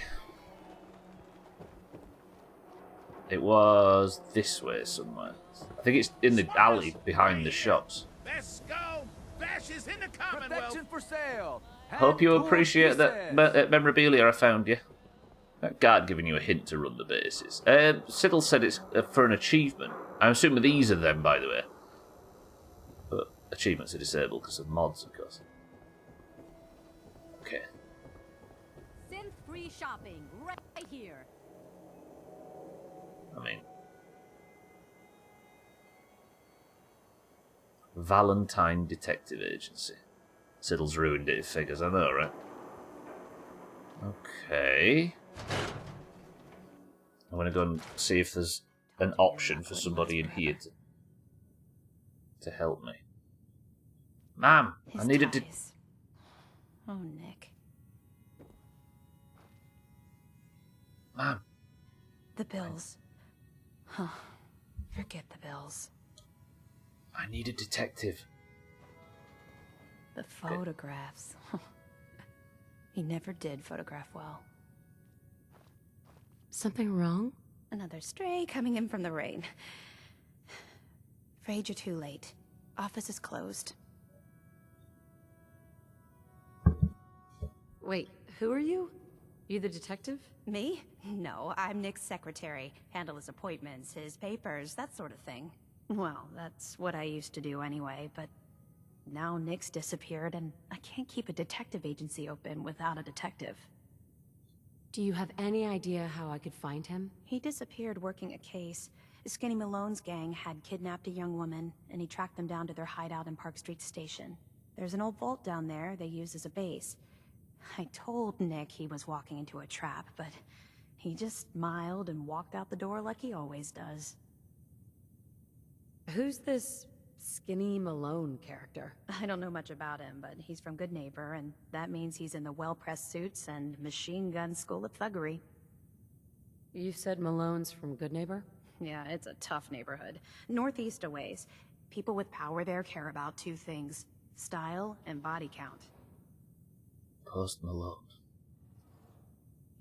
It was this way somewhere. I think it's in the alley behind the shops. Best skull bashes in the Commonwealth. Perfection for sale. Hope you appreciate that memorabilia I found you. That guard giving you a hint to run the bases. Siddle said it's for an achievement. I'm assuming these are them, by the way. But achievements are disabled because of mods, of course. Okay. Synth-free shopping right here. I mean... Valentine Detective Agency. Siddle's ruined it, it figures, I know, right? Okay. I'm gonna go and see if there's an option for somebody in here to help me. Ma'am, I needed to... Oh, Nick. Ma'am. The bills. Huh. Forget the bills. I need a detective. The photographs. He never did photograph well. Something wrong? Another stray coming in from the rain. Afraid you're too late. Office is closed. Wait, who are you? You the detective? Me? No, I'm Nick's secretary. Handle his appointments, his papers, that sort of thing. Well, that's what I used to do anyway, but now Nick's disappeared and I can't keep a detective agency open without a detective. Do you have any idea how I could find him? He disappeared working a case. Skinny Malone's gang had kidnapped a young woman, and he tracked them down to their hideout in Park Street Station. There's an old vault down there they use as a base. I told Nick he was walking into a trap, but he just smiled and walked out the door like he always does. Who's this Skinny Malone character? I don't know much about him, but he's from Good Neighbor, and that means he's in the well-pressed suits and machine gun school of thuggery. You said Malone's from Good Neighbor? Yeah, it's a tough neighborhood. Northeast a ways. People with power there care about two things: style and body count. Post Malone.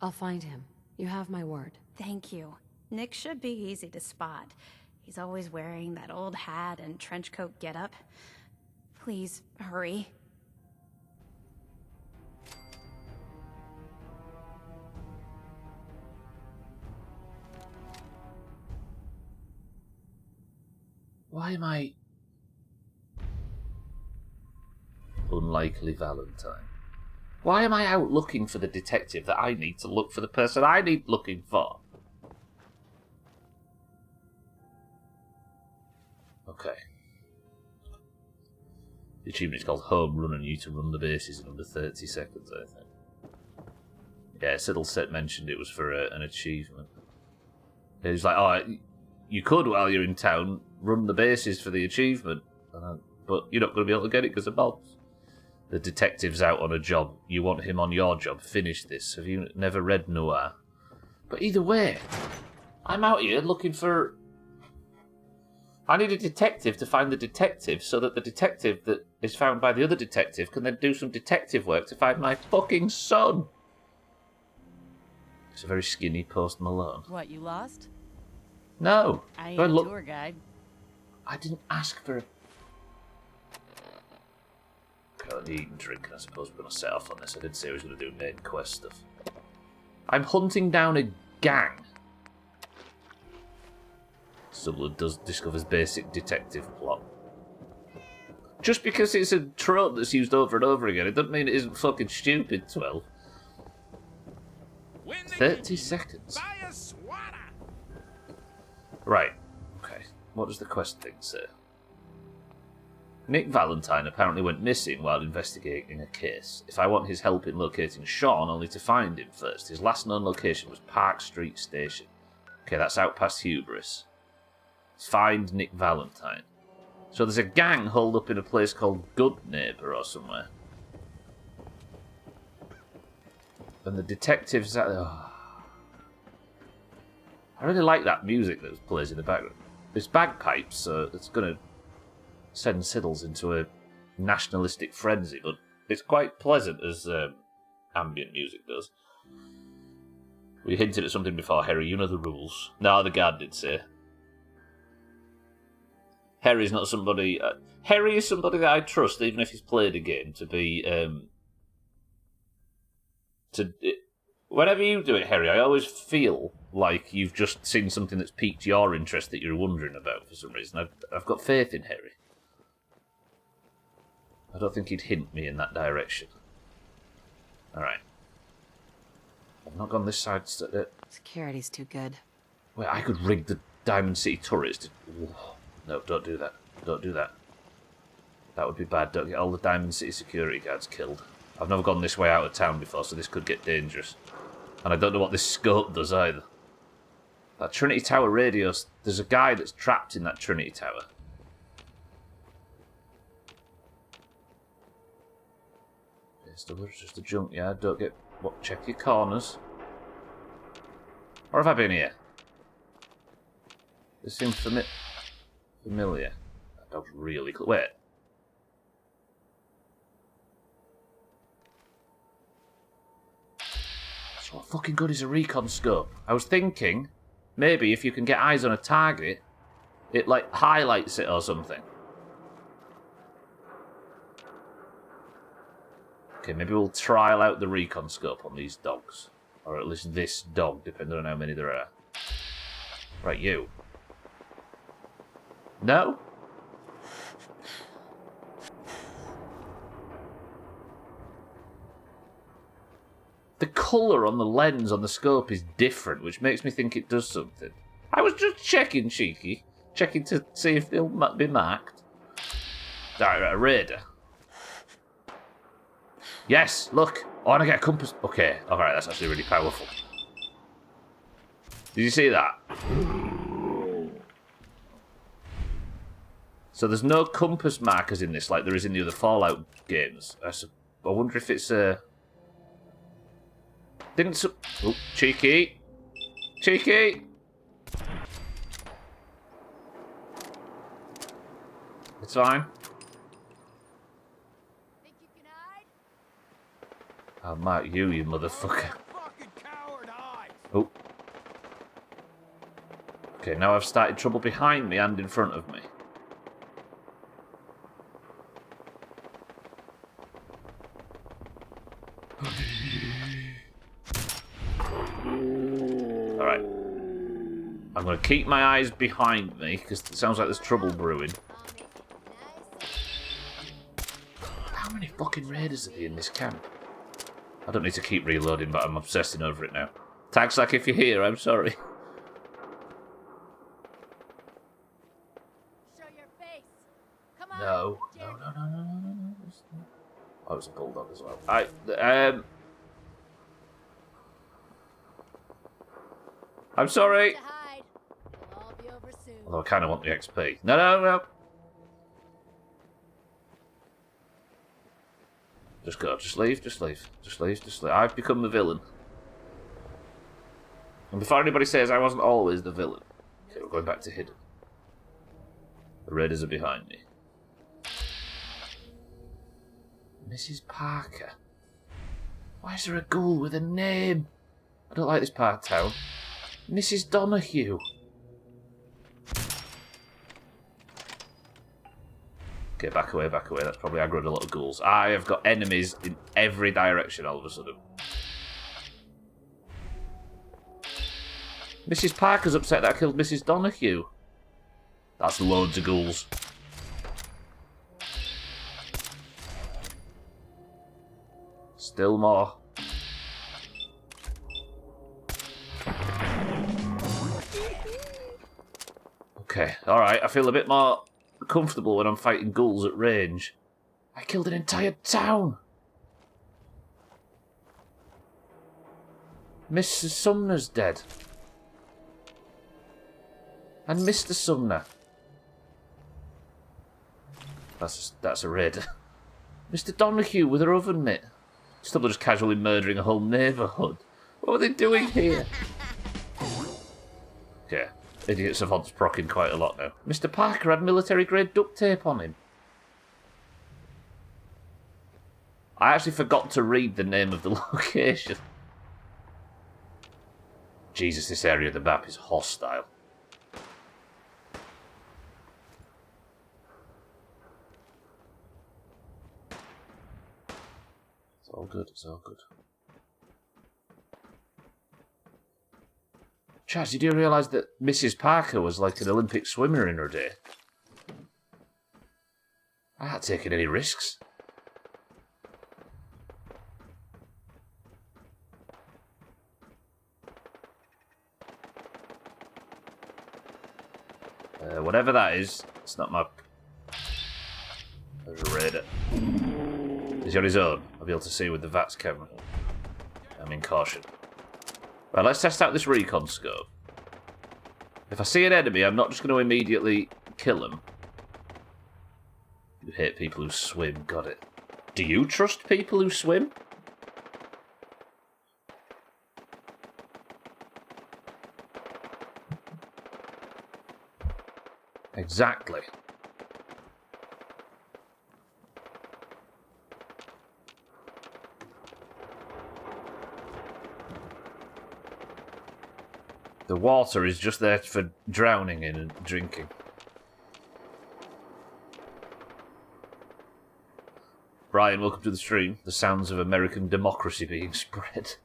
I'll find him. You have my word. Thank you. Nick should be easy to spot. He's always wearing that old hat and trench coat getup. Please, hurry. Why am I... Unlikely Valentine. Why am I out looking for the detective that I need to look for the person I need looking for? Okay. The achievement is called Home Run, and you to run the bases in under 30 seconds, I think. Yeah, Siddleset mentioned it was for an achievement. He was like, oh, you could, while you're in town, run the bases for the achievement. But you're not going to be able to get it because of mobs. The detective's out on a job. You want him on your job. Finish this. Have you never read Noir? But either way, I'm out here looking for... I need a detective to find the detective so that the detective that is found by the other detective can then do some detective work to find my fucking son. It's a very skinny Post Malone. What, you lost? No. I Do ain't a look... tour guide. I didn't ask for a... Got eat and drink, and I suppose we're going to set off on this. I did say I was going to do main quest stuff. I'm hunting down a gang. Sublud discovers basic detective plot. Just because it's a trope that's used over and over again, it doesn't mean it isn't fucking stupid, 12. 30 seconds. Right. Okay. What does the quest thing say? Nick Valentine apparently went missing while investigating a case. If I want his help in locating Sean, I'll need to find him first. His last known location was Park Street Station. Okay, that's out past Hubris. Find Nick Valentine. So there's a gang holed up in a place called Good Neighbor or somewhere. And the detectives... Oh. I really like that music that plays in the background. It's bagpipes, so it's going to send Siddles into a nationalistic frenzy, but it's quite pleasant as ambient music does. We hinted at something before, Harry. You know the rules. No, the guard did say. Harry's not somebody... Harry is somebody that I trust, even if he's played a game, to be... Whenever you do it, Harry, I always feel like you've just seen something that's piqued your interest that you're wondering about for some reason. I've got faith in Harry. I don't think he'd hint me in that direction. Alright. I've not gone this side. Security's too good. Wait, I could rig the Diamond City turrets to... No, don't do that. Don't do that. That would be bad. Don't get all the Diamond City security guards killed. I've never gone this way out of town before, so this could get dangerous. And I don't know what this scope does either. That Trinity Tower radio... There's a guy that's trapped in that Trinity Tower. It's just a junkyard. Don't get... What? Check your corners. Or have I been here? This seems familiar. That dog's really close. Wait. So what fucking good is a recon scope? I was thinking, maybe if you can get eyes on a target, it like highlights it or something. Okay, maybe we'll trial out the recon scope on these dogs. Or at least this dog, depending on how many there are. Right, you. No? The colour on the lens on the scope is different, which makes me think it does something. I was just checking, cheeky. Checking to see if they'll be marked. Right, a raider. Yes, look. I want to get a compass. Okay, alright, that's actually really powerful. Did you see that? So there's no compass markers in this like there is in the other Fallout games. I wonder if it's a... Oh, cheeky. Cheeky! It's fine. Think you can hide? I'll mark you, you motherfucker. Oh. Okay, now I've started trouble behind me and in front of me. Alright. I'm going to keep my eyes behind me, because it sounds like there's trouble brewing. How many fucking raiders are there in this camp? I don't need to keep reloading, but I'm obsessing over it now. Tagsack, if you're here, I'm sorry. Show your face. Come on. No. No. Oh, it was a bulldog as well. I'm sorry. To hide. It'll all be over soon. Although I kind of want the XP. No. Just go. Just leave. I've become the villain. And before anybody says I wasn't always the villain. Okay, we're going back to hidden. The raiders are behind me. Mrs. Parker. Why is there a ghoul with a name? I don't like this part of town. Mrs. Donahue. Okay, back away. That's probably aggroed a lot of ghouls. I have got enemies in every direction all of a sudden. Mrs. Parker's upset that I killed Mrs. Donahue. That's loads of ghouls. Still more. Okay, alright, I feel a bit more comfortable when I'm fighting ghouls at range. I killed an entire town! Mrs. Sumner's dead. And Mr. Sumner. That's a raider. Mr. Donahue with her oven mitt. Still just casually murdering a whole neighbourhood. What are they doing here? Okay. Idiots of odds procking quite a lot now. Mr. Parker had military-grade duct tape on him. I actually forgot to read the name of the location. Jesus, this area of the map is hostile. It's all good, it's all good. Chaz, did you realise that Mrs. Parker was like an Olympic swimmer in her day? I hadn't taken any risks. Whatever that is, it's not my... There's a raider. Is he on his own? I'll be able to see with the VATS camera. I'm in caution. Right, let's test out this recon scope. If I see an enemy, I'm not just going to immediately kill him. You hate people who swim, got it. Do you trust people who swim? Exactly. The water is just there for drowning in and drinking. Brian, welcome to the stream. The sounds of American democracy being spread.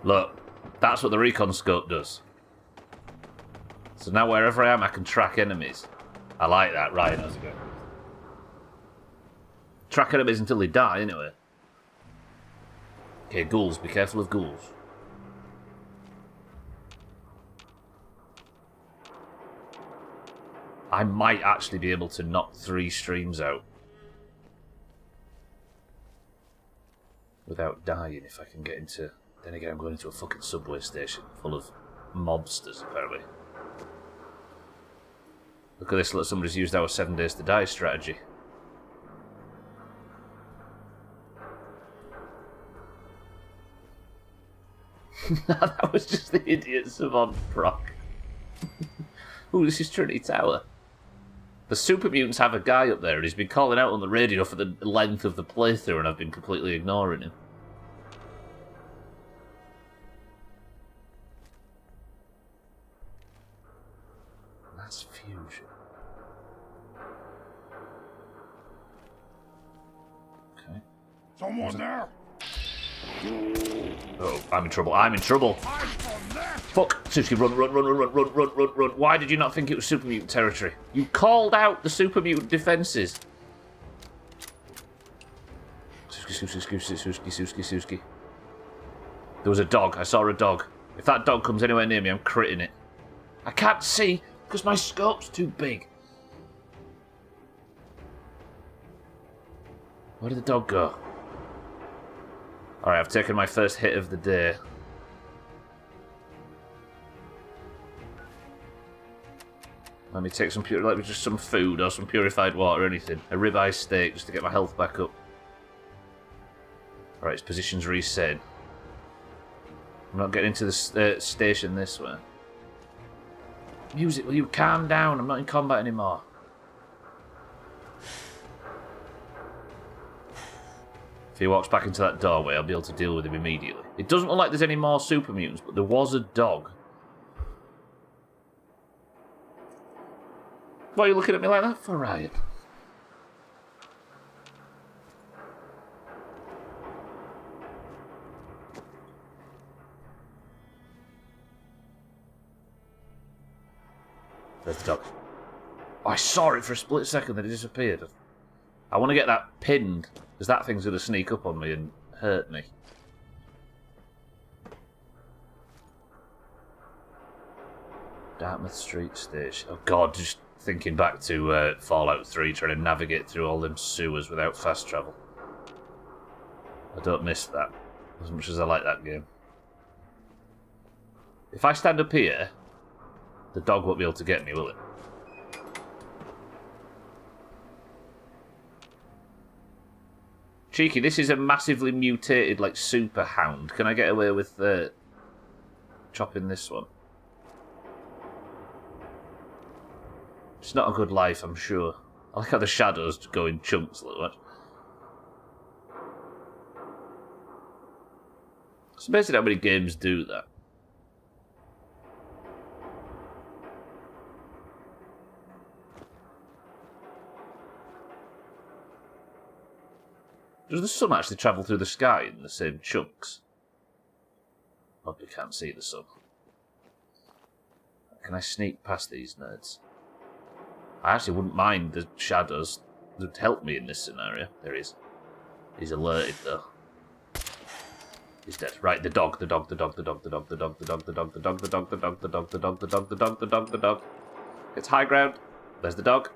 Look, that's what the recon scope does. So now wherever I am, I can track enemies. I like that. Ryan, how's it going? Track enemies until they die, anyway. Okay, ghouls. Be careful of ghouls. I might actually be able to knock 3 streams out without dying if I can get into... Then again, I'm going into a fucking subway station full of mobsters, apparently. Look at this, look, somebody's used our 7 days to die strategy. That was just the idiot savant proc. Ooh, this is Trinity Tower. The super mutants have a guy up there and he's been calling out on the radio for the length of the playthrough and I've been completely ignoring him. That's fusion. Okay. Someone there! Oh, I'm in trouble. I'm in trouble. Fuck. Suski, run, run, run, run, run, run, run, run, run. Why did you not think it was super mutant territory? You called out the super mutant defenses. Suski. There was a dog. I saw a dog. If that dog comes anywhere near me, I'm critting it. I can't see because my scope's too big. Where did the dog go? Alright, I've taken my first hit of the day. Let me take some just some food or some purified water or anything. A ribeye steak just to get my health back up. Alright, its position's reset. I'm not getting into the station this way. Music, will you calm down? I'm not in combat anymore. If he walks back into that doorway, I'll be able to deal with him immediately. It doesn't look like there's any more super mutants, but there was a dog. Why are you looking at me like that for, Ryan? There's the dog. Oh, I saw it for a split second, then it disappeared. I want to get that pinned, because that thing's going to sneak up on me and hurt me. Dartmouth Street Station. Oh god, just thinking back to Fallout 3, trying to navigate through all them sewers without fast travel. I don't miss that, as much as I like that game. If I stand up here, the dog won't be able to get me, will it? Cheeky, this is a massively mutated, like, super hound. Can I get away with chopping this one? It's not a good life, I'm sure. I like how the shadows go in chunks like that. It's amazing how many games do that. Does the sun actually travel through the sky in the same chunks? Probably can't see the sun. Can I sneak past these nerds? I actually wouldn't mind the shadows. They'd help me in this scenario. There he is. He's alerted though. He's dead. Right, the dog. It's high ground. There's the dog.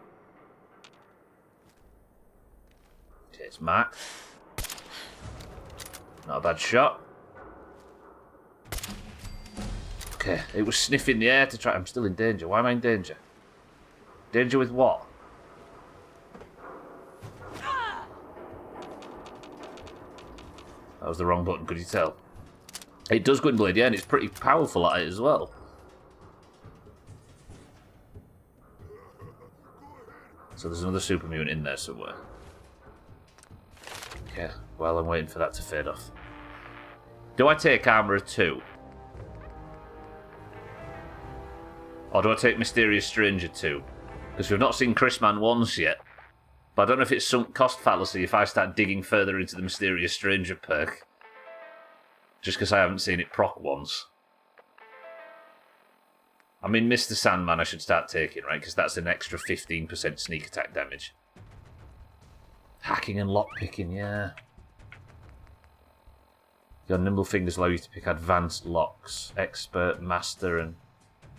Okay, it's Matt. Not a bad shot. Okay, it was sniffing the air to try. I'm still in danger. Why am I in danger? Danger with what? That was the wrong button, could you tell? It does go in Blade, yeah, and it's pretty powerful at it as well. So there's another super mutant in there somewhere. Okay, well, I'm waiting for that to fade off. Do I take Armourer 2? Or do I take Mysterious Stranger 2? Because we've not seen Chrisman once yet. But I don't know if it's sunk cost fallacy if I start digging further into the Mysterious Stranger perk. Just because I haven't seen it proc once. I mean, Mr. Sandman I should start taking, right? Because that's an extra 15% sneak attack damage. Hacking and lockpicking, yeah. Your nimble fingers allow you to pick advanced locks. Expert, master, and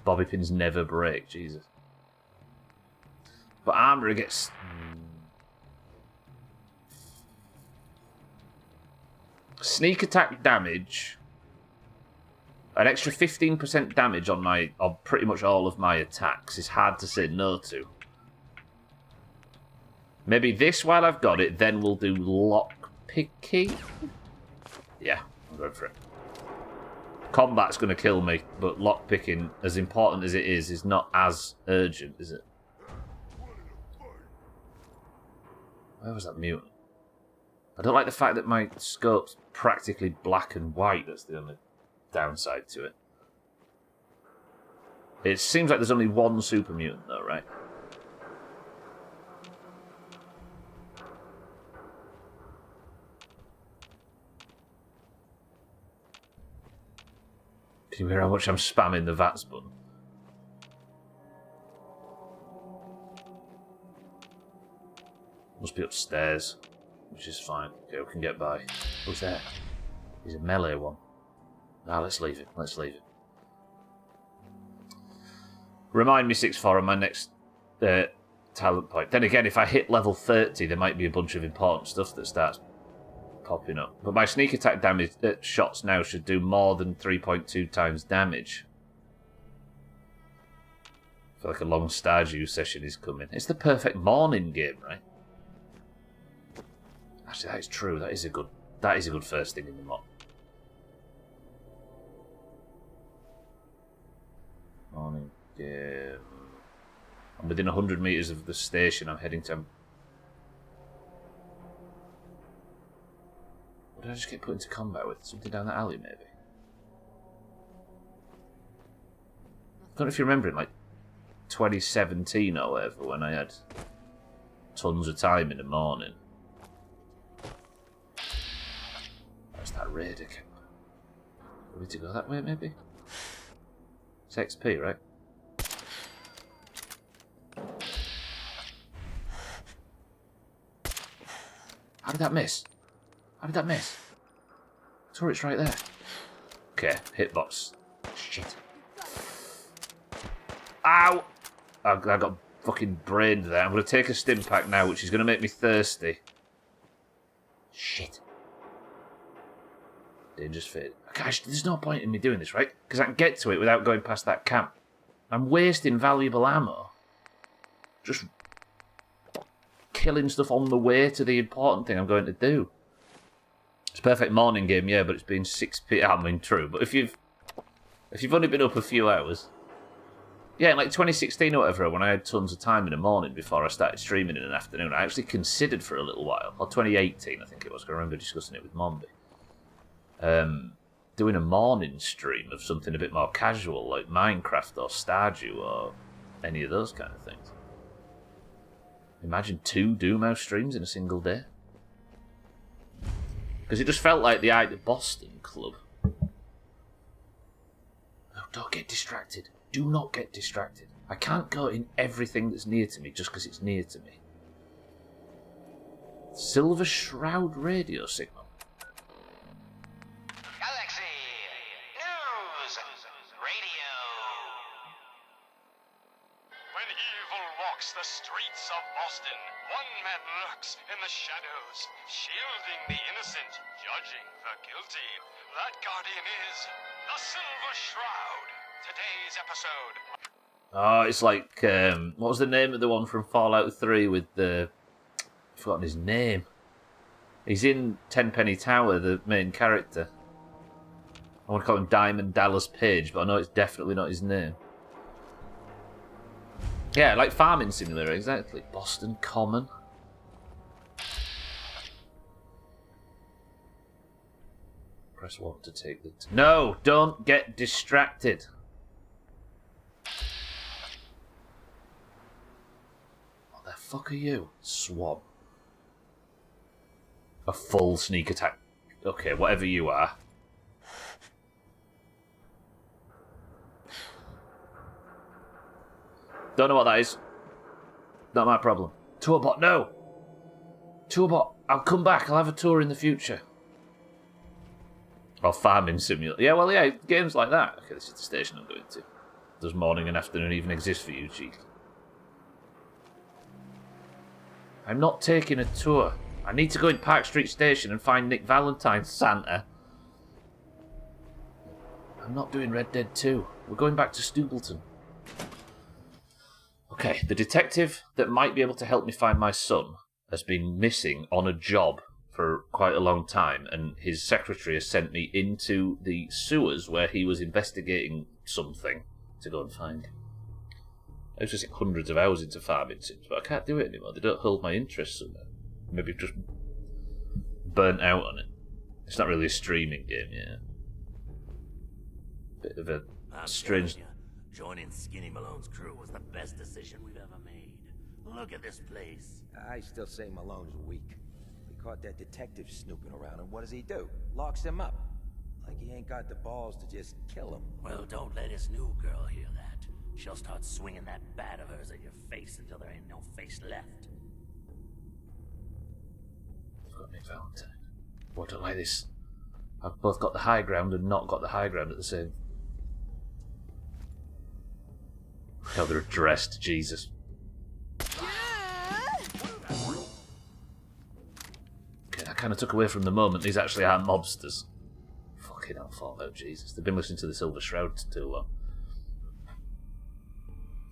bobby pins never break. Jesus. But armor gets... Sneak attack damage. An extra 15% damage on pretty much all of my attacks is hard to say no to. Maybe this while I've got it, then we'll do lockpicking. Yeah, I'm going for it. Combat's going to kill me, but lockpicking, as important as it is not as urgent, is it? Where was that mutant? I don't like the fact that my scope's practically black and white. That's the only downside to it. It seems like there's only one super mutant, though, right? Can you hear how much I'm spamming the VATS button? Must be upstairs, which is fine. Okay, we can get by. Who's there? He's a melee one. Ah, let's leave it. Let's leave it. Remind me 6-4 on my next talent point. Then again, if I hit level 30, there might be a bunch of important stuff that starts popping up. But my sneak attack damage shots now should do more than 3.2 times damage. I feel like a long Stardew session is coming. It's the perfect morning game, right? Actually, that is true. That is a good first thing in the mod. Morning game. I'm within 100 meters of the station. I'm heading to. What did I just get put into combat with? Something down that alley, maybe? I don't know if you remember in like 2017 or whatever, when I had tons of time in the morning. Where's that raider camp? Are we to go that way, maybe? It's XP, right? How did that miss? How did that miss? Turret's right there. Okay, hitbox. Shit. Ow! I got fucking brained there. I'm going to take a stim pack now, which is going to make me thirsty. Shit. Dangerous fit. Gosh, there's no point in me doing this, right? Because I can get to it without going past that camp. I'm wasting valuable ammo. Just killing stuff on the way to the important thing I'm going to do. It's a perfect morning game, yeah, but it's been 6 p.m. I mean, true. But if you've only been up a few hours, yeah, in like 2016 or whatever, when I had tons of time in the morning before I started streaming in an afternoon, I actually considered for a little while, or 2018, I think it was. I remember discussing it with Mombi. Doing a morning stream of something a bit more casual, like Minecraft or Stardew or any of those kind of things. Imagine 2 Doomhaus streams in a single day. Because it just felt like the Boston club. No, don't get distracted. Do not get distracted. I can't go in everything that's near to me just because it's near to me. Silver Shroud radio signal. The streets of Boston, one man lurks in the shadows, shielding the innocent, judging the guilty. That guardian is the Silver Shroud. Today's episode. Oh, it's like what was the name of the one from Fallout 3 with the I've forgotten his name. He's in Tenpenny Tower, the main character. I want to call him Diamond Dallas Page, but I know it's definitely not his name. Yeah, like Farming Simulator, exactly. Boston Common. Press 1 to take the... No! Don't get distracted! What the fuck are you? Swab. A full sneak attack. Okay, whatever you are. Don't know what that is. Not my problem. Tourbot, no! Tourbot, I'll come back. I'll have a tour in the future. Or farming simulator. Yeah, well, yeah, games like that. Okay, this is the station I'm going to. Does morning and afternoon even exist for you, cheek? I'm not taking a tour. I need to go in Park Street Station and find Nick Valentine, Santa. I'm not doing Red Dead 2. We're going back to Stubleton. Okay, the detective that might be able to help me find my son has been missing on a job for quite a long time, and his secretary has sent me into the sewers where he was investigating something to go and find him. I was just hundreds of hours into farming sims, but I can't do it anymore. They don't hold my interest somewhere. Maybe just burnt out on it. It's not really a streaming game, yeah. Bit of a strange... Joining Skinny Malone's crew was the best decision we've ever made. Look at this place. I still say Malone's weak. We caught that detective snooping around, and what does he do? Locks him up. Like he ain't got the balls to just kill him. Well, don't let his new girl hear that. She'll start swinging that bat of hers at your face until there ain't no face left. I've got Nick Valentine. What do I like this? I've both got the high ground and not got the high ground at the same. How they're dressed, Jesus. Okay, that kind of took away from the moment. These actually are mobsters. Fucking hell, Fallout, Jesus. They've been listening to the Silver Shroud too long.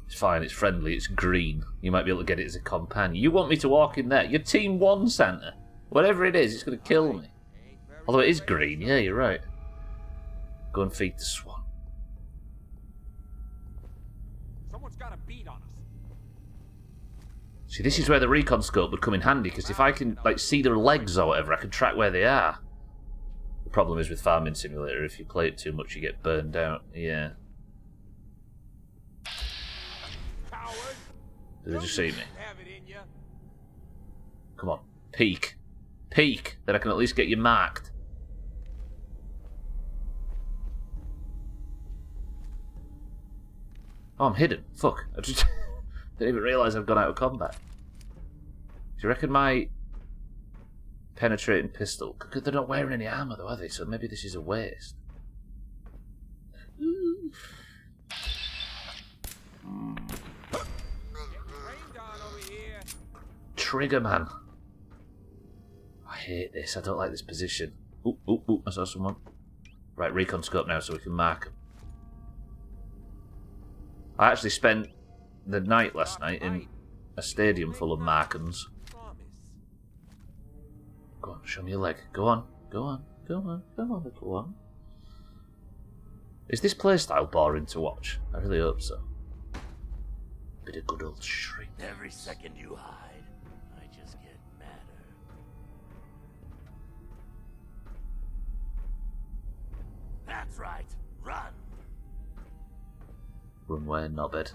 It's fine, it's friendly, it's green. You might be able to get it as a companion. You want me to walk in there? You're Team 1, Santa. Whatever it is, it's going to kill me. Although it is green, yeah, you're right. Go and feed the swan. Someone's got a beat on us. See, this is where the recon scope would come in handy, because if I can, like, see their legs or whatever, I can track where they are. The problem is with Farming Simulator, if you play it too much, you get burned out. Yeah. Did they just see me? Come on. Peek. Peek! Then I can at least get you marked. Oh, I'm hidden. Fuck. I just didn't even realise I've gone out of combat. Do you reckon my penetrating pistol... Because they're not wearing any armour though, are they? So maybe this is a waste. Trigger man. I hate this. I don't like this position. Oop, oop, oop. I saw someone. Right, recon scope now so we can mark them. I actually spent the night last night in a stadium full of Markans. Go on, show me your leg. Go on, go on, go on, come on, little one. Is this playstyle boring to watch? I really hope so. Bit of good old shriek. Every second you hide, I just get madder. That's right, run! Run where, knobhead?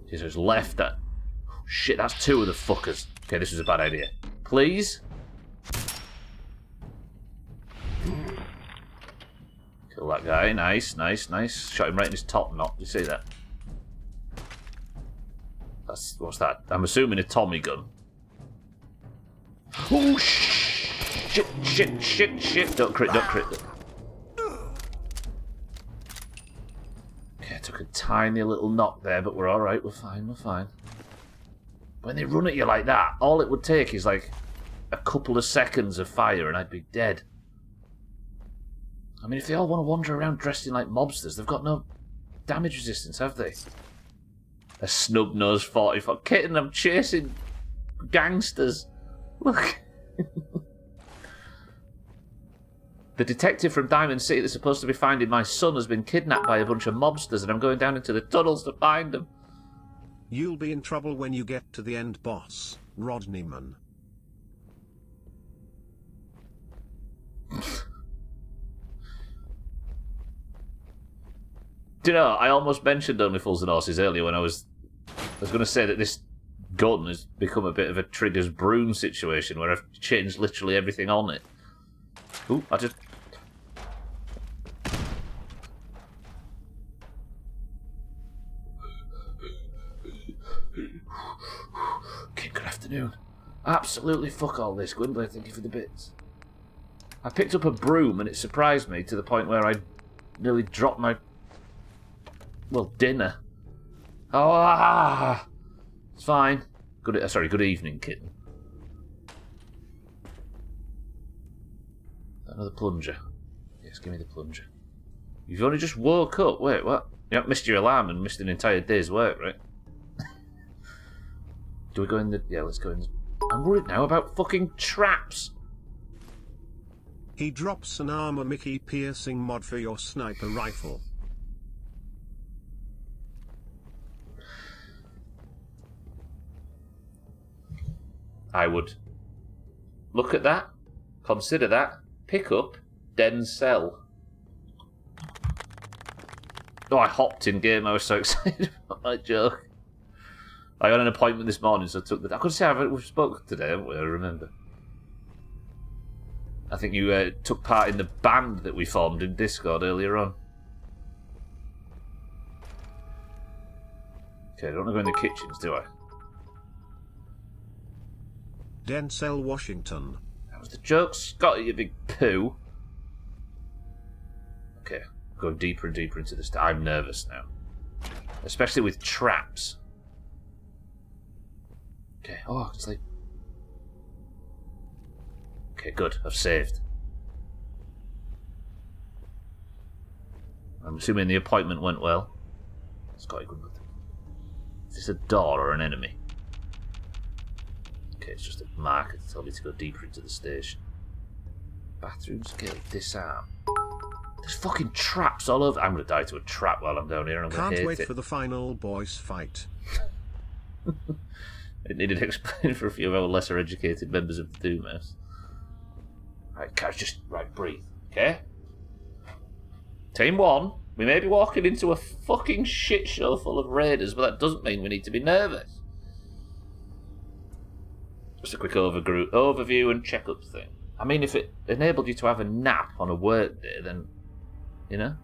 Jesus, left that. Shit, that's two of the fuckers. Okay, this was a bad idea. Please? Kill that guy. Nice, nice, nice. Shot him right in his top knot. You see that? That's... what's that? I'm assuming a Tommy gun. Oh, shit, shit, shit, shit. Don't crit, don't crit. Okay, I took a tiny little knock there, but we're alright. We're fine, we're fine. When they run at you like that, all it would take is like a couple of seconds of fire and I'd be dead. I mean, if they all want to wander around dressed in like mobsters, they've got no damage resistance, have they? A snub-nosed 44 kitten, I'm chasing gangsters. Look. The detective from Diamond City that's supposed to be finding my son has been kidnapped by a bunch of mobsters and I'm going down into the tunnels to find him. You'll be in trouble when you get to the end boss, Rodneyman. Do you know, I almost mentioned Only Fools and Horses earlier when I was going to say that this gun has become a bit of a Trigger's broom situation where I've changed literally everything on it. Ooh, I just... Okay, good afternoon. Absolutely fuck all this, Gwynplaine, thank you for the bits. I picked up a broom and it surprised me to the point where I nearly dropped my... well, dinner. Oh, it's fine. Good evening, kitten. Another plunger. Yes, give me the plunger. You've only just woke up. Wait, what? You haven't missed your alarm and missed an entire day's work, right? Do we go in the... yeah, let's go in the... I'm worried now about fucking traps. He drops an armor Mickey piercing mod for your sniper rifle. I would look at that, consider that, pick up Denzel. Oh, I hopped in game. I was so excited about that joke. I got an appointment this morning, so I took the... I could say we've spoken today, haven't we? I remember. I think you took part in the band that we formed in Discord earlier on. Okay, I don't want to go in the kitchens, do I? Denzel Washington. That was the joke, Scotty, you big poo. Okay, going deeper and deeper into this. I'm nervous now. Especially with traps. Okay, oh, I can sleep. Okay, good, I've saved. I'm assuming the appointment went well. Scotty, good. Is this a door or an enemy? Okay, it's just a marker to tell me to go deeper into the station. Bathroom skill, disarm. There's fucking traps all over. I'm gonna die to a trap while I'm down here. I'm gonna hate it. Can't wait for the final boss fight. It needed explaining for a few of our lesser educated members of the Doomhaus. Right, guys, just breathe, okay? Team 1, we may be walking into a fucking shit show full of raiders, but that doesn't mean we need to be nervous. Just a quick overview and check-up thing. I mean, if it enabled you to have a nap on a work day, then, you know?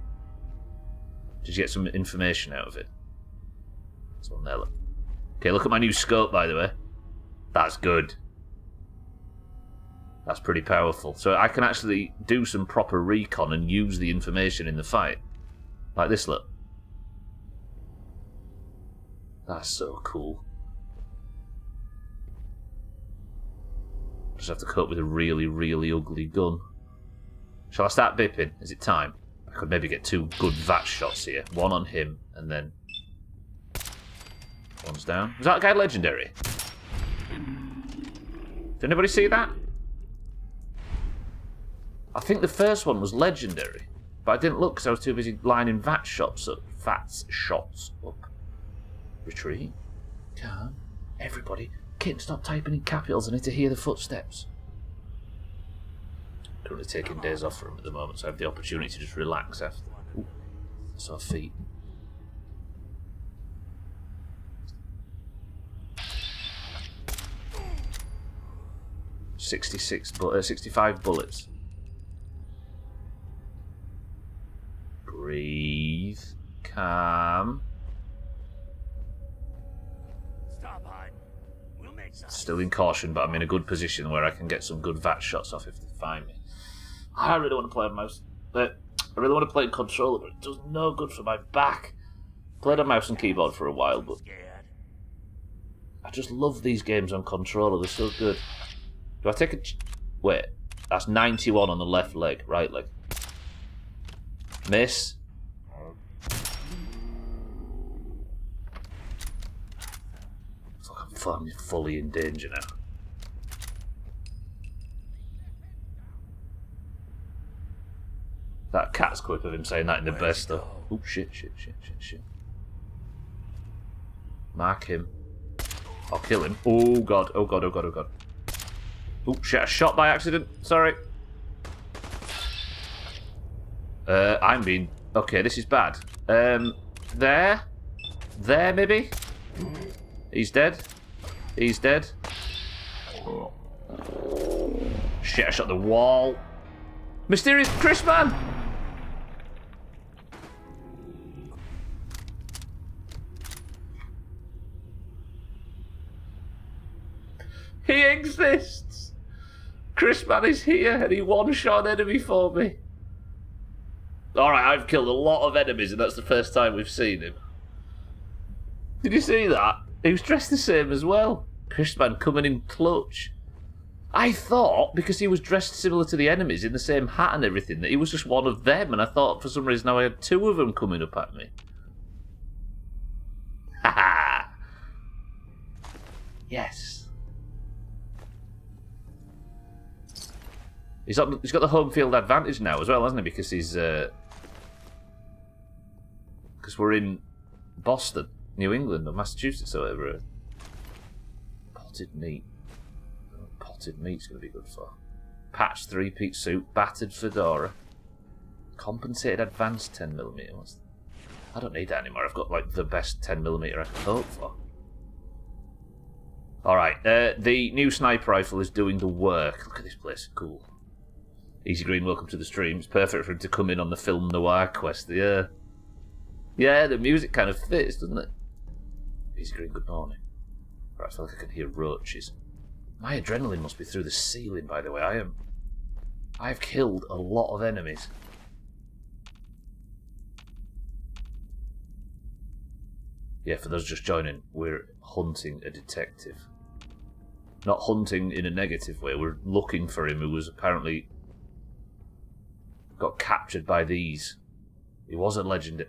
Did you get some information out of it? That's one there, look. Okay, look at my new scope, by the way. That's good. That's pretty powerful. So I can actually do some proper recon and use the information in the fight. Like this, look. That's so cool. Just have to cope with a really, really ugly gun. Shall I start bipping? Is it time? I could maybe get 2 good VAT shots here. One on him, and then... one's down. Was that guy legendary? Did anybody see that? I think the first one was legendary, but I didn't look because I was too busy lining VAT shots up. Retreat. Calm. Everybody. Kitten, stop typing in capitals. I need to hear the footsteps. Currently taking days off from him at the moment, so I have the opportunity to just relax after. Ooh, I saw feet. .65 bullets. Breathe. Calm. Stop hiding. We'll make some. Still in caution, but I'm in a good position where I can get some good VAT shots off if they find me. I really want to play on mouse. But I really want to play on controller, but it does no good for my back. Played on mouse and keyboard for a while, but I just love these games on controller. They're so good. Do I take a... wait. That's 91 on the left leg. Right leg. Miss. It's like I'm fully in danger now. That cat's quip of him saying that in the best stuff. Oh, shit. Mark him. I'll kill him. Oh, God. Oh, God. Oh, shit, I shot by accident. Sorry. I'm being... okay, this is bad. There, maybe? He's dead. Shit, I shot the wall. Mysterious Chris Man! He exists! Chris Man is here and he one-shot an enemy for me. Alright, I've killed a lot of enemies and that's the first time we've seen him. Did you see that? He was dressed the same as well. Chris Man coming in clutch. I thought, because he was dressed similar to the enemies in the same hat and everything, that he was just one of them, and I thought for some reason now I had two of them coming up at me. Haha! Yes. He's got the home field advantage now as well, hasn't he? Because he's because we're in Boston, New England, or Massachusetts, or whatever. Potted meat. Potted meat's going to be good for. Patched 3-piece suit, battered fedora, compensated advanced 10mm. I don't need that anymore. I've got like the best 10mm I can hope for. All right, the new sniper rifle is doing the work. Look at this place, cool. Easy Green, welcome to the stream. It's perfect for him to come in on the film noir quest. Yeah, the music kind of fits, doesn't it? Easy Green, good morning. Right, I feel like I can hear roaches. My adrenaline must be through the ceiling, by the way. I've killed a lot of enemies. Yeah, for those just joining, we're hunting a detective. Not hunting in a negative way, we're looking for him who was apparently got captured by these. He was a legend.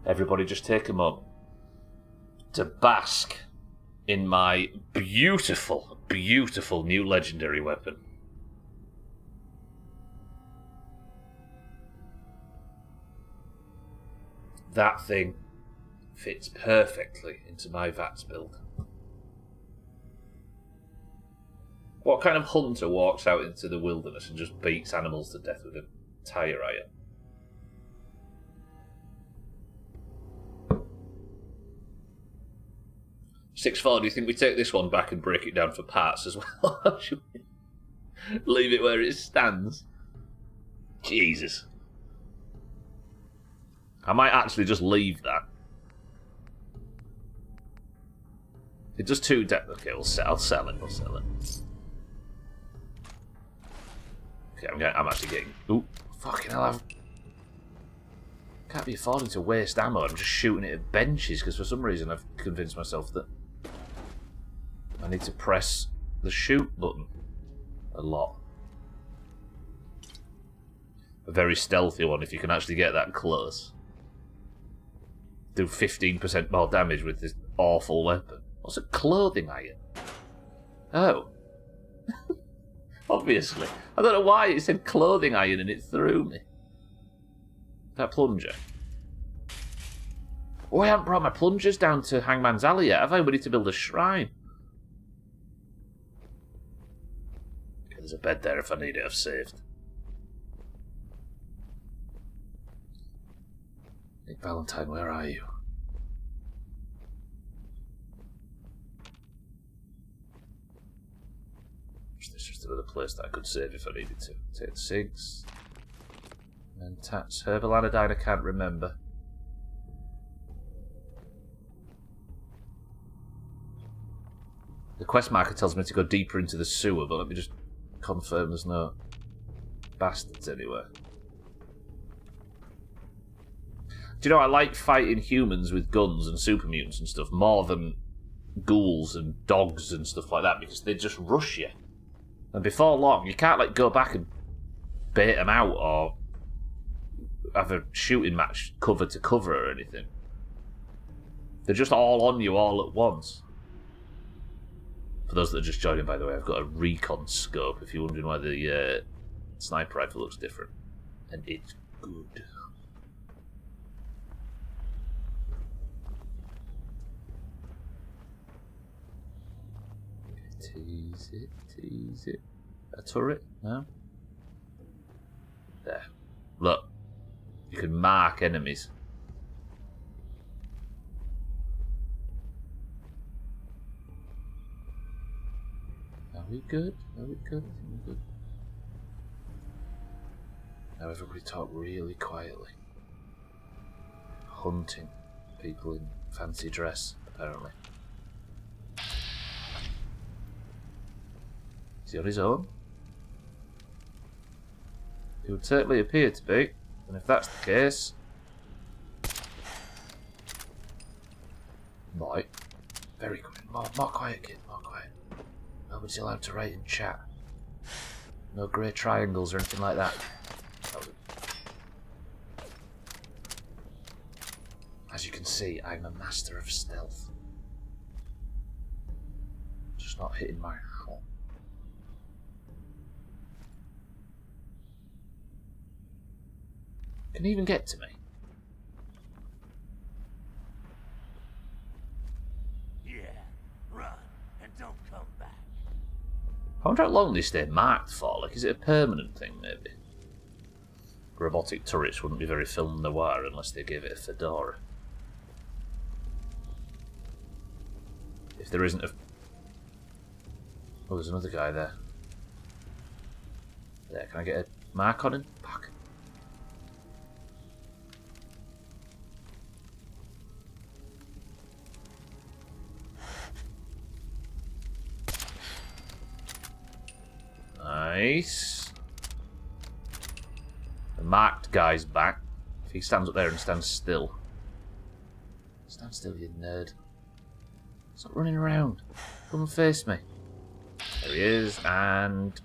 Everybody just take a moment to bask in my beautiful, beautiful new legendary weapon. That thing fits perfectly into my VATS build. What kind of hunter walks out into the wilderness and just beats animals to death with a tire iron? $6.4, do you think we take this one back and break it down for parts as well? Or should we leave it where it stands? Jesus. I might actually just leave that. It does 2 depth. Okay, I'll sell it. Okay, I'm actually getting... Ooh, fucking hell, can't be affording to waste ammo. I'm just shooting it at benches because for some reason I've convinced myself that I need to press the shoot button a lot. A very stealthy one if you can actually get that close. Do 15% more damage with this awful weapon. What's a clothing iron? Oh. Obviously. I don't know why it said clothing iron and it threw me. That plunger. Oh, I haven't brought my plungers down to Hangman's Alley yet, have I? We need to build a shrine. Okay, there's a bed there if I need it, I've saved. Nick Valentine, where are you? There's just another place that I could save if I needed to. Take the cigs. And tats. Herbal anodyne I can't remember. The quest marker tells me to go deeper into the sewer, but let me just confirm there's no bastards anywhere. Do you know, I like fighting humans with guns and super mutants and stuff more than ghouls and dogs and stuff like that because they just rush you. And before long, you can't like go back and bait them out or have a shooting match cover to cover or anything. They're just all on you all at once. For those that are just joining, by the way, I've got a recon scope if you're wondering why the sniper rifle looks different. And it's good. Tease it, tease it. A turret? No? There. Look. You can mark enemies. we good? Are we good? I think we're good. Now everybody talk really quietly. Hunting people in fancy dress, apparently. Is he on his own? He would certainly appear to be, and if that's the case... Right. Very good. More quiet, kid, more quiet. Nobody's allowed to write and chat. No grey triangles or anything like that. As you can see, I'm a master of stealth. Just not hitting my hole. Can he even get to me? Yeah, run and don't come back. I wonder how long they stay marked for. Like, is it a permanent thing, maybe? Robotic turrets wouldn't be very film noir unless they gave it a fedora. If there isn't a... Oh, there's another guy there. There, can I get a mark on him? Fuck. Nice. The marked guy's back. If he stands up there and stands still. Stand still, you nerd. Stop running around. Come and face me. There he is, and...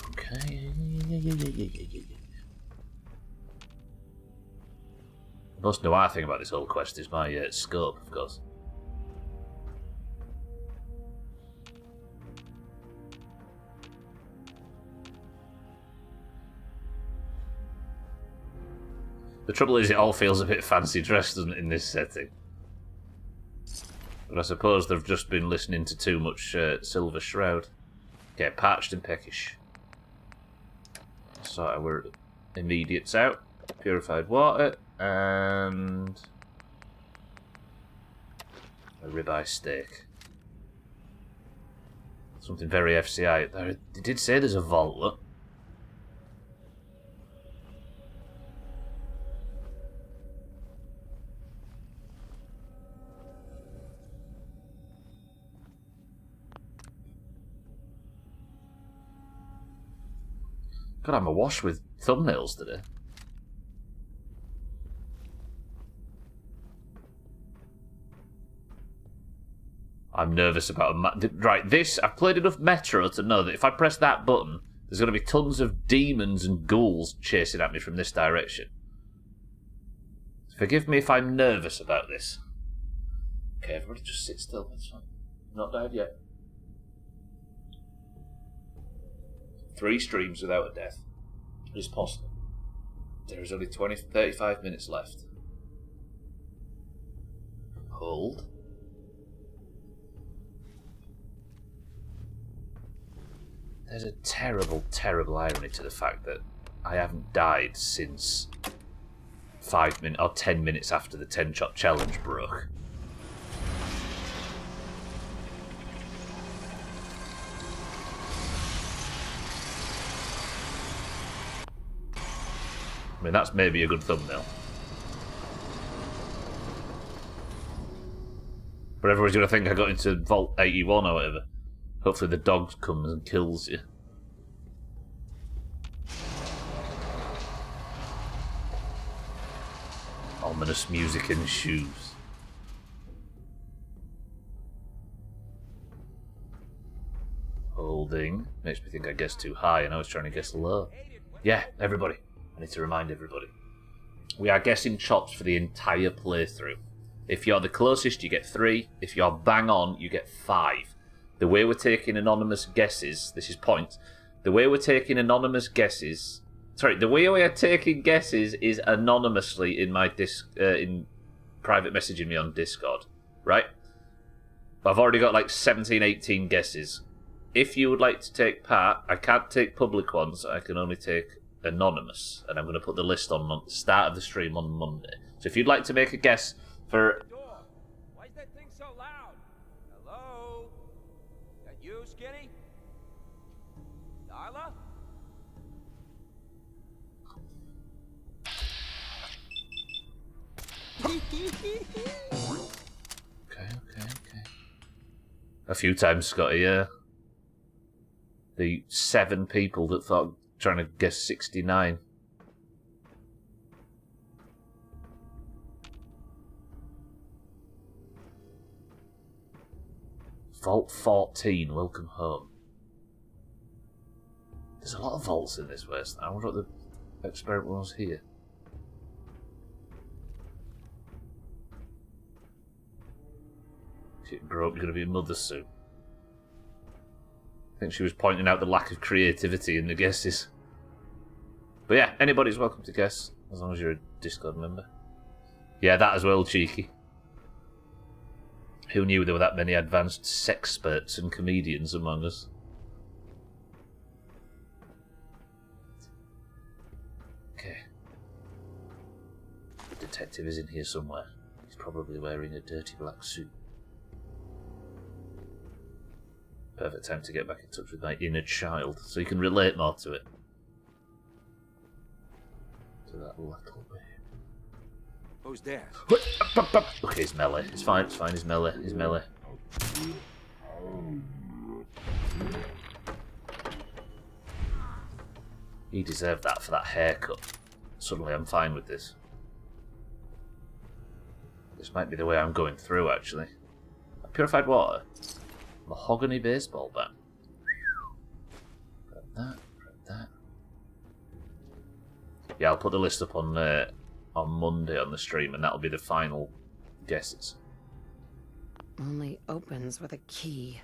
Okay. The most noir thing about this whole quest is my scope, of course. The trouble is, it all feels a bit fancy dressed, doesn't it, in this setting? But I suppose they've just been listening to too much Silver Shroud. Okay, parched and peckish. So our immediates out. Purified water and a ribeye steak. Something very FCI. They did say there's a vault, look. God, I'm awash with thumbnails today. I'm nervous about right, this, I've played enough Metro to know that if I press that button, there's going to be tons of demons and ghouls chasing at me from this direction. Forgive me if I'm nervous about this. Okay, everybody just sit still, that's fine. I'm not died yet. 3 streams without a death is possible. There is only 35 minutes left. Hold. There's a terrible, terrible irony to the fact that I haven't died since 5 minutes or 10 minutes after the 10-shot challenge broke. I mean, that's maybe a good thumbnail. But everyone's going to think I got into Vault 81 or whatever. Hopefully the dog comes and kills you. Ominous music ensues. Holding. Makes me think I guessed too high and I was trying to guess low. Yeah, everybody. I need to remind everybody. We are guessing chops for the entire playthrough. If you're the closest, you get 3. If you're bang on, you get 5. The way we're taking anonymous guesses, this is points. The way we're taking anonymous guesses, the way we are taking guesses is anonymously in my in private messaging me on Discord, right? I've already got like 17, 18 guesses. If you would like to take part, I can't take public ones. I can only take anonymous, and I'm going to put the list on the start of the stream on Monday. So if you'd like to make a guess for... Why is that thing so loud. Hello? That you, Skinny? Darla? Okay. A few times, Scotty, yeah. The 7 people that thought trying to guess 69. Vault 14, welcome home. There's a lot of vaults in this West. I wonder what the experiment was here. She grew up going to be a mother soon. I think she was pointing out the lack of creativity in the guesses. But yeah, anybody's welcome to guess, as long as you're a Discord member. Yeah, that as well, cheeky. Who knew there were that many advanced sexperts and comedians among us? Okay. The detective is in here somewhere. He's probably wearing a dirty black suit. Perfect time to get back in touch with my inner child, so you can relate more to it. To that little bit. Who's there? Okay, he's melee. It's fine, he's melee. He's melee. He deserved that for that haircut. Suddenly I'm fine with this. This might be the way I'm going through, actually. Purified water. Mahogany baseball bat. Grab that, grab that. Yeah, I'll put the list up on Monday on the stream, and that'll be the final guesses. Only opens with a key.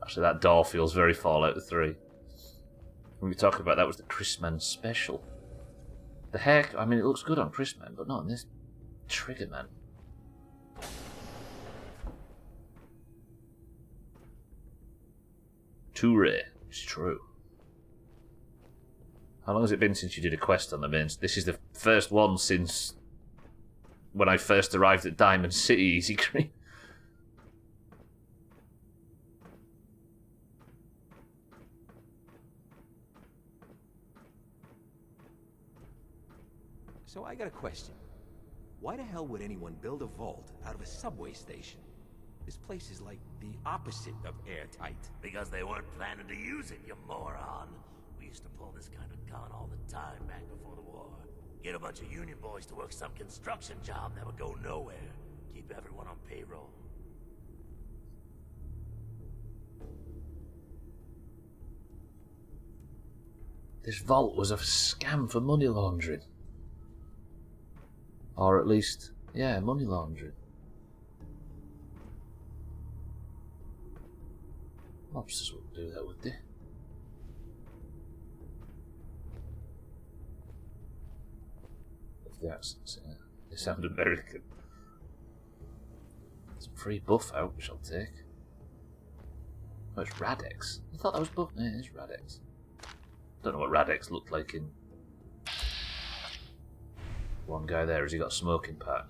Actually, that door feels very Fallout 3. When we talk about that was the Chrisman special. The hair, I mean, it looks good on Chrisman, but not in this Triggerman. Too rare. It's true. How long has it been since you did a quest on the mains? This is the first one since when I first arrived at Diamond City, Easy Cream. So I got a question. Why the hell would anyone build a vault out of a subway station? This place is like the opposite of airtight. Because they weren't planning to use it, you moron. We used to pull this kind of con all the time back before the war. Get a bunch of union boys to work some construction job that would go nowhere. Keep everyone on payroll. This vault was a scam for money laundering. Or at least, yeah, money laundering. Lobsters wouldn't do that, would they? If the accents, yeah. They sound American. Some free buff out, which I'll take. Oh, it's Radex. I thought that was buff. Yeah, it's Radex. Don't know what Radex looked like in... One guy there, has he got a smoking part?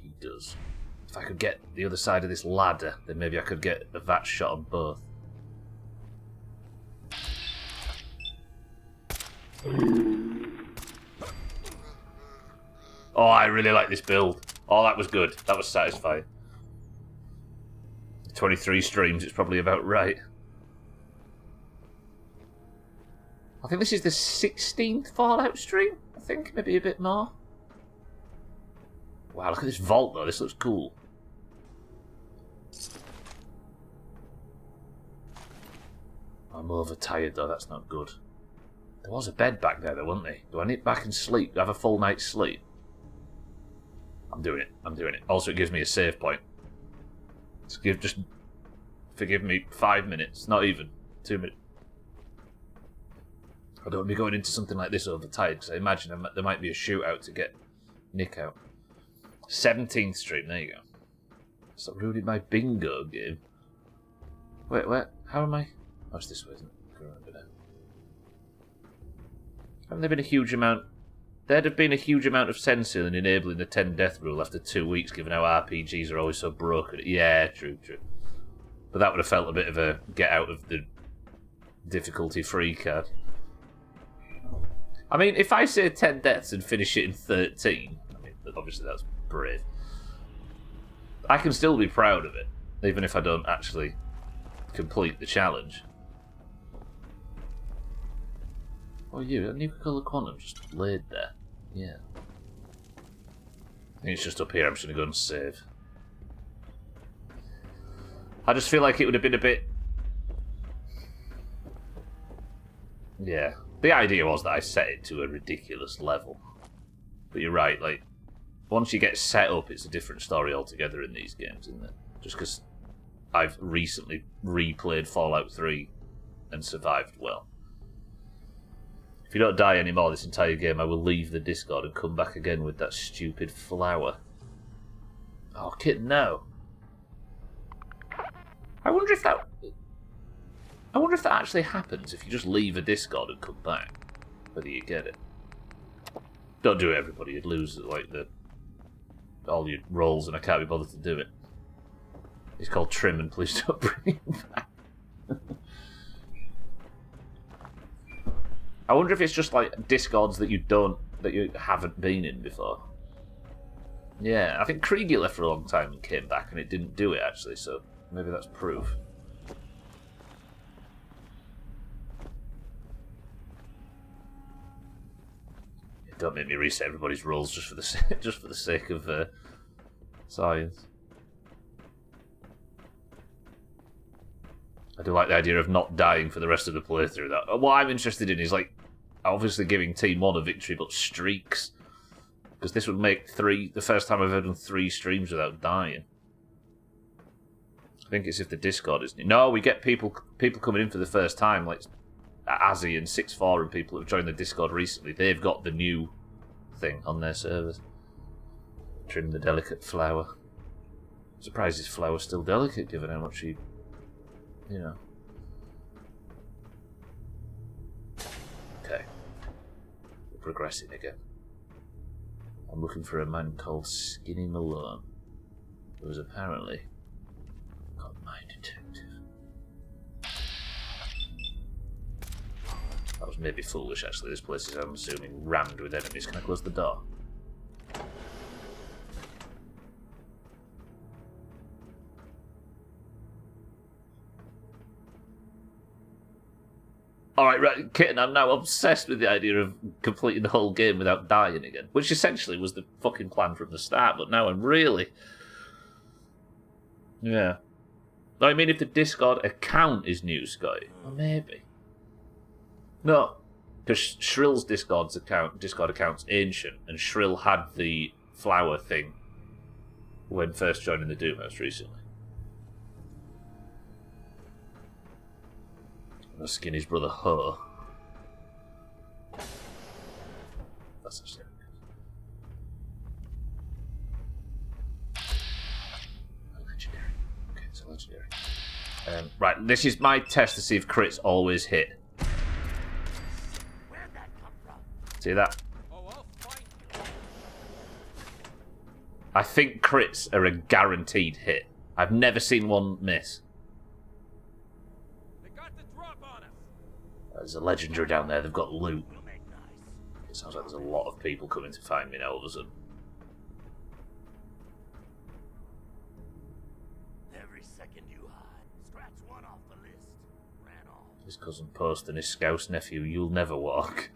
He does. If I could get the other side of this ladder, then maybe I could get a VAT shot on both. Oh, I really like this build. Oh, that was good. That was satisfying. 23 streams, it's probably about right. I think this is the 16th Fallout stream, I think. Maybe a bit more. Wow, look at this vault, though. This looks cool. I'm overtired, though. That's not good. There was a bed back there, though, wasn't there? Do I nip back and sleep? Do I have a full night's sleep? I'm doing it. I'm doing it. Also, it gives me a save point. Just forgive me 5 minutes. Not even. 2 minutes. I don't want to be going into something like this overtired, because I imagine there might be a shootout to get Nick out. 17th stream, there you go. Stop ruining my bingo game. Wait, how am I? Oh, it's this way, isn't it? I can remember now. Haven't there been a huge amount there'd have been a huge amount of sense in enabling the 10 death rule after 2 weeks, given how RPGs are always so broken. Yeah, true. But that would have felt a bit of a get out of the difficulty free card. I mean, if I say 10 deaths and finish it in 13, I mean, obviously that's brave. I can still be proud of it, even if I don't actually complete the challenge. Oh, you, a Nuka-Cola Quantum just laid there. Yeah. I think it's just up here. I'm just going to go and save. I just feel like it would have been a bit... Yeah. The idea was that I set it to a ridiculous level. But you're right, like, once you get set up, it's a different story altogether in these games, isn't it? Just because I've recently replayed Fallout 3 and survived well. If you don't die anymore this entire game, I will leave the Discord and come back again with that stupid flower. Oh, kid, no. I wonder if that actually happens if you just leave a Discord and come back. Whether you get it. Don't do it, everybody. You'd lose like all your rolls, and I can't be bothered to do it. It's called Trim, and please don't bring it back. I wonder if it's just like Discords that you haven't been in before. Yeah, I think Krieger left for a long time and came back, and it didn't do it actually. So maybe that's proof. Don't make me reset everybody's rolls just for the sake of science. I do like the idea of not dying for the rest of the playthrough. That what I'm interested in is like obviously giving Team 1 a victory, but streaks, because this would make the first time I've ever done 3 streams without dying. I think it's if the Discord is new. No, we get people coming in for the first time, like Azzy and 6-4 and people who have joined the Discord recently. They've got the new thing on their servers. Trim the delicate flower. I'm surprised this flower's still delicate given how much you know. Okay. We're progressing again. I'm looking for a man called Skinny Malone, who was apparently got my detective. That was maybe foolish, actually. This place is, I'm assuming, rammed with enemies. Can I close the door? Alright, right, Kitten, I'm now obsessed with the idea of completing the whole game without dying again. Which essentially was the fucking plan from the start, but now I'm really... Yeah. I mean, if the Discord account is new, Scotty, well, maybe. No, because Shrill's Discord account's ancient, and Shrill had the flower thing when first joining the Doomhaus recently. And Skinny's brother Ho. That's actually legendary. Okay, it's a legendary. Right, this is my test to see if crits always hit. See that? I think crits are a guaranteed hit. I've never seen one miss. They got the drop on us. There's a legendary down there. They've got loot. It sounds like there's a lot of people coming to find me now all of a sudden. Every second you hide, scratch one off the list. Ran off. His cousin Post and his Scouse nephew, You'll Never Walk.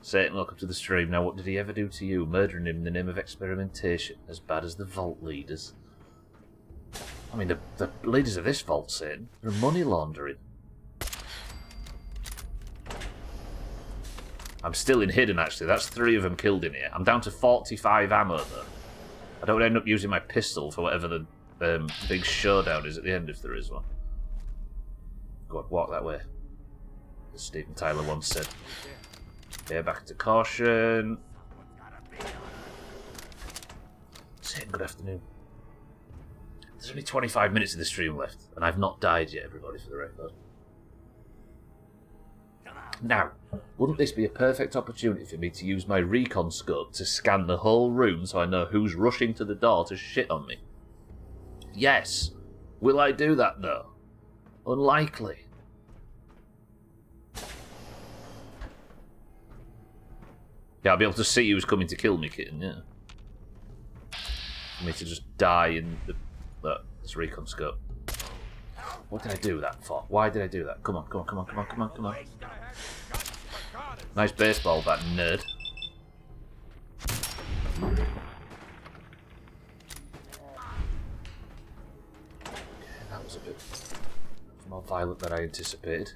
Satan, welcome to the stream. Now, what did he ever do to you? Murdering him in the name of experimentation. As bad as the vault leaders. I mean, the leaders of this vault, Satan, are money laundering. I'm still in hidden, actually. That's 3 of them killed in here. I'm down to 45 ammo, though. I don't end up using my pistol for whatever the big showdown is at the end, if there is one. Go on, walk that way. As Steven Tyler once said. Okay, back into caution. Satan, good afternoon. There's only 25 minutes of the stream left, and I've not died yet, everybody, for the record. Now, wouldn't this be a perfect opportunity for me to use my recon scope to scan the whole room so I know who's rushing to the door to shit on me? Yes. Will I do that, though? Unlikely. Yeah, I'll be able to see who's coming to kill me, kitten, yeah. For me to just die in this recon scope. What did I do that for? Why did I do that? Come on, come on, come on, come on, come on, come on. Nice baseball bat, nerd. That was a bit more violent than I anticipated.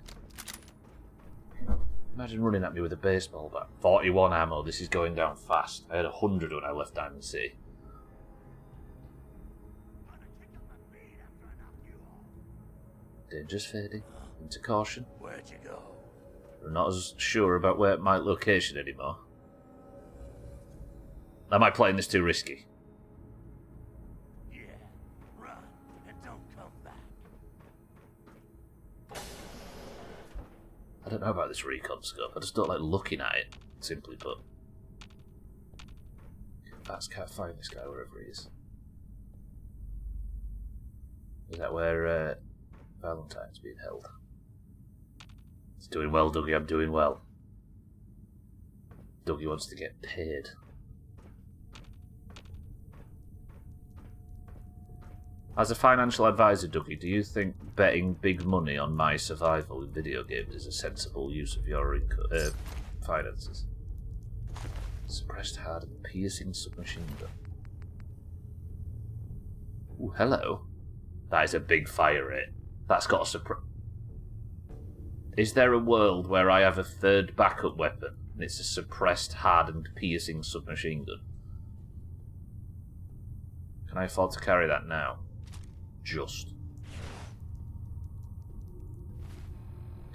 Imagine running at me with a baseball bat. 41 ammo, this is going down fast. I had 100 when I left Diamond City. Danger's fading into caution. Where'd you go? We're not as sure about where my location anymore. Am I playing this too risky? Yeah, run and don't come back. I don't know about this recon scope. I just don't like looking at it, simply put. Bats can't find this guy wherever he is. Is that where Valentine's being held? It's doing well, Dougie. I'm doing well. Dougie wants to get paid. As a financial advisor, Dougie, do you think betting big money on my survival in video games is a sensible use of your finances? Suppressed hard and piercing submachine gun. Ooh, hello. That is a big fire rate. That's got a suppress. Is there a world where I have a third backup weapon and it's a suppressed, hardened, piercing submachine gun? Can I afford to carry that now? Just.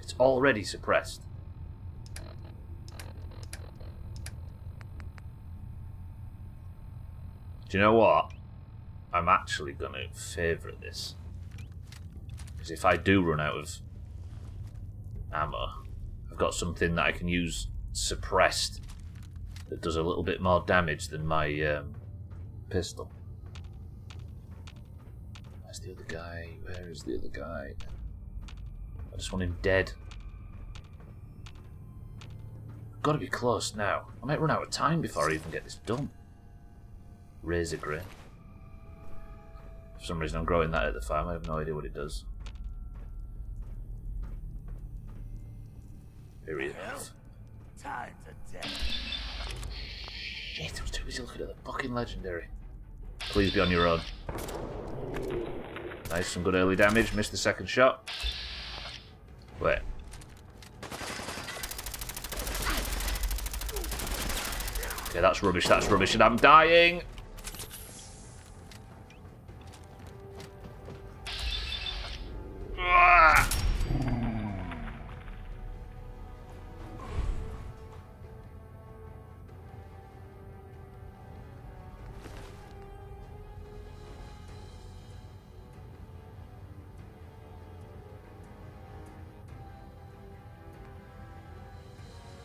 It's already suppressed. Do you know what? I'm actually going to favourite this. Because if I do run out of ammo, I've got something that I can use suppressed that does a little bit more damage than my pistol. Where's the other guy? Where is the other guy? I just want him dead. Got to be close now. I might run out of time before I even get this done. Razor grain. For some reason I'm growing that at the farm. I have no idea what it does. Here he is. Time to death. Shit, I was too busy looking at the fucking legendary. Please be on your own. Nice, some good early damage. Missed the second shot. Wait. Okay, that's rubbish, and I'm dying! Ah!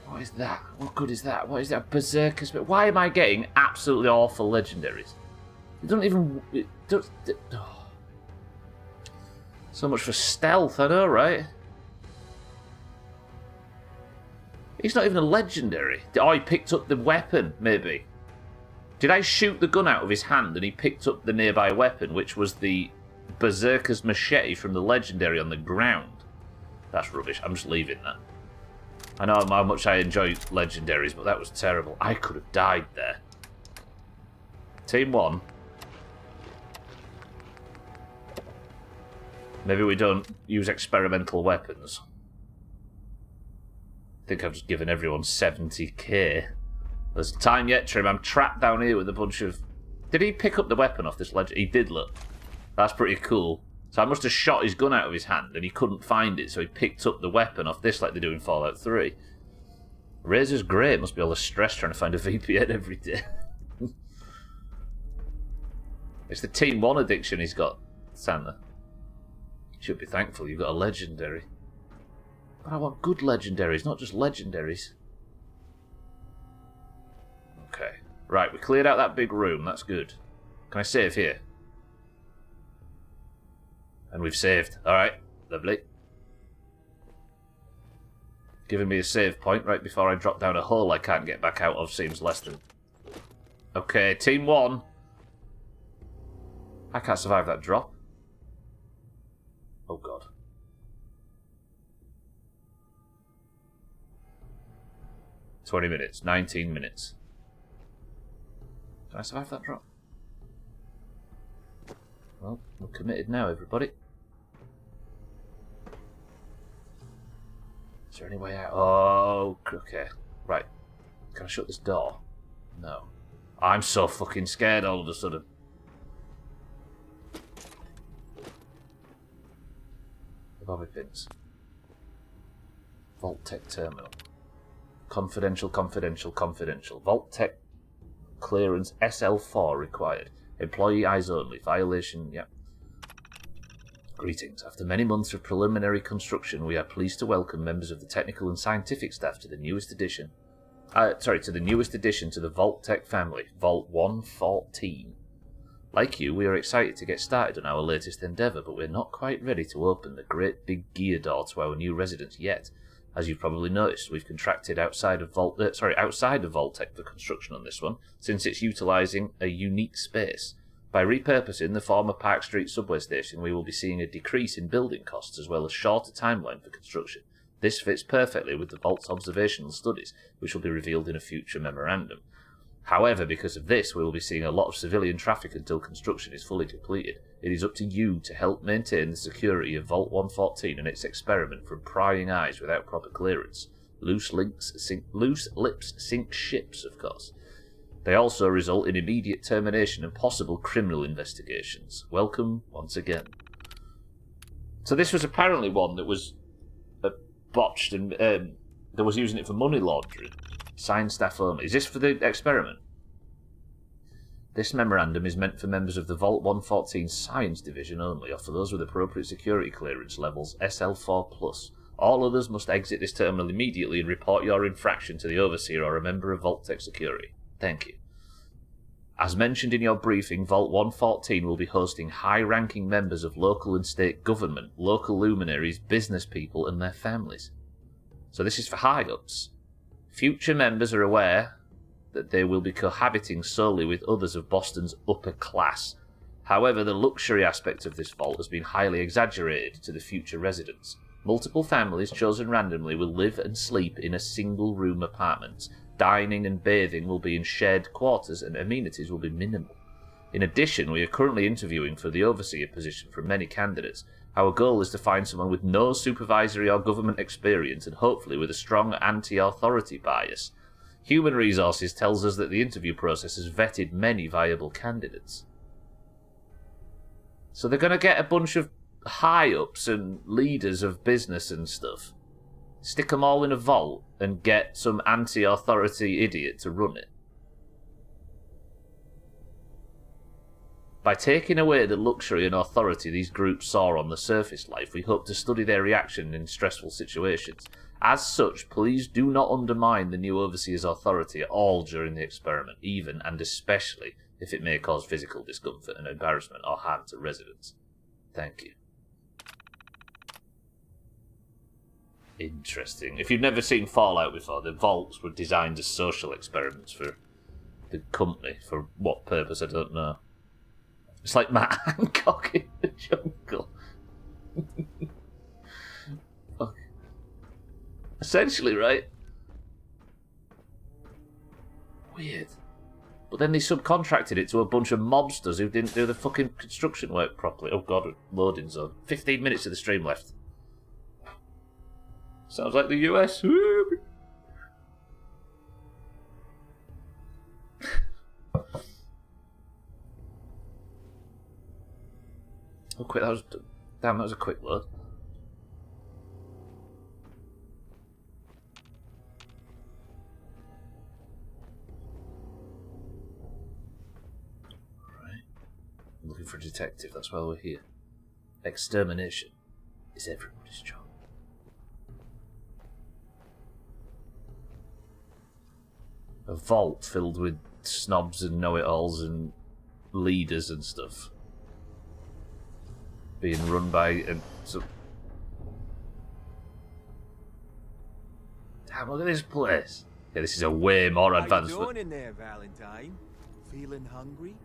What is that? What good is that? What is that? Berserkers? Why am I getting absolutely awful legendaries? It doesn't even... Oh. So much for stealth, I know, right? He's not even a legendary. Oh, he picked up the weapon, maybe. Did I shoot the gun out of his hand and he picked up the nearby weapon, which was the Berserker's machete from the legendary on the ground? That's rubbish. I'm just leaving that. I know how much I enjoy legendaries, but that was terrible. I could have died there. Team 1. Maybe we don't use experimental weapons. I think I've just given everyone 70k. There's time yet, Trim. I'm trapped down here with a bunch of... Did he pick up the weapon off this legend? He did, look. That's pretty cool. So I must have shot his gun out of his hand and he couldn't find it, so he picked up the weapon off this like they do in Fallout 3. Razor's great. Must be all the stress trying to find a VPN every day. It's the Team 1 addiction he's got, Santa. You should be thankful you've got a legendary. But I want good legendaries, not just legendaries. Okay. Right, we cleared out that big room. That's good. Can I save here? And we've saved. Alright. Lovely. Giving me a save point right before I drop down a hole I can't get back out of seems less than... Okay, Team 1. I can't survive that drop. Oh, God. $20 minutes. 19 minutes. Can I survive that drop? Well, we're committed now, everybody. Is there any way out? Oh, okay. Right. Can I shut this door? No. I'm so fucking scared all of a sudden. The bobby pins. Vault Tech Terminal. Confidential, confidential, confidential. Vault Tech clearance SL4 required. Employee eyes only. Violation, yep. Greetings. After many months of preliminary construction, we are pleased to welcome members of the technical and scientific staff to the newest addition. To the newest addition to the Vault Tech family, Vault 114. Like you, we are excited to get started on our latest endeavour, but we're not quite ready to open the great big gear door to our new residence yet. As you've probably noticed, we've contracted outside of Vault Tech for construction on this one, since it's utilising a unique space. By repurposing the former Park Street subway station, we will be seeing a decrease in building costs as well as shorter timeline for construction. This fits perfectly with the Vault's observational studies, which will be revealed in a future memorandum. However, because of this, we will be seeing a lot of civilian traffic until construction is fully completed. It is up to you to help maintain the security of Vault 114 and its experiment from prying eyes without proper clearance. Loose lips sink ships, of course. They also result in immediate termination and possible criminal investigations. Welcome once again. So this was apparently one that was botched and that was using it for money laundering. Signed staff only. Is this for the experiment? This memorandum is meant for members of the Vault 114 Science Division only, or for those with appropriate security clearance levels SL4+. All others must exit this terminal immediately and report your infraction to the Overseer or a member of Vault Tech Security. Thank you. As mentioned in your briefing, Vault 114 will be hosting high-ranking members of local and state government, local luminaries, business people, and their families. So this is for high-ups. Future members are aware that they will be cohabiting solely with others of Boston's upper class. However, the luxury aspect of this vault has been highly exaggerated to the future residents. Multiple families chosen randomly will live and sleep in a single-room apartment. Dining and bathing will be in shared quarters and amenities will be minimal. In addition, we are currently interviewing for the overseer position from many candidates. Our goal is to find someone with no supervisory or government experience and hopefully with a strong anti-authority bias. Human Resources tells us that the interview process has vetted many viable candidates. So they're going to get a bunch of high-ups and leaders of business and stuff, stick them all in a vault and get some anti-authority idiot to run it. By taking away the luxury and authority these groups saw on the surface life, we hope to study their reaction in stressful situations. As such, please do not undermine the new Overseer's authority at all during the experiment, even and especially if it may cause physical discomfort and embarrassment or harm to residents. Thank you. Interesting. If you've never seen Fallout before, the vaults were designed as social experiments for the company. For what purpose, I don't know. It's like Matt Hancock in the jungle. Fuck. Essentially, right? Weird. But then they subcontracted it to a bunch of mobsters who didn't do the fucking construction work properly. Oh god, loading zone. 15 minutes of the stream left. Sounds like the US. Oh, quick! Damn, that was a quick load. Right, I'm looking for a detective. That's why we're here. Extermination is everybody's job. A vault filled with snobs and know-it-alls and leaders and stuff. Being run by... Damn, look at this place. Yeah, this is a way more advanced... How you doing in there, Valentine? Feeling hungry?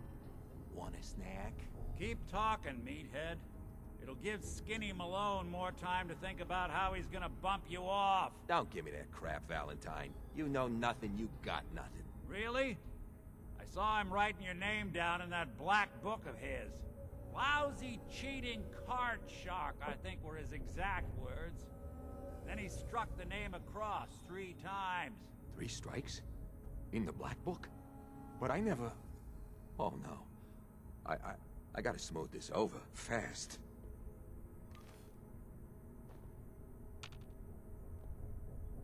Want a snack? Keep talking, meathead. It'll give Skinny Malone more time to think about how he's gonna bump you off. Don't give me that crap, Valentine. You know nothing, you got nothing. Really? I saw him writing your name down in that black book of his. Lousy, cheating card shark, I think were his exact words. Then he struck the name across 3 times. 3 strikes? In the black book? But I never... Oh no. I gotta smooth this over, fast.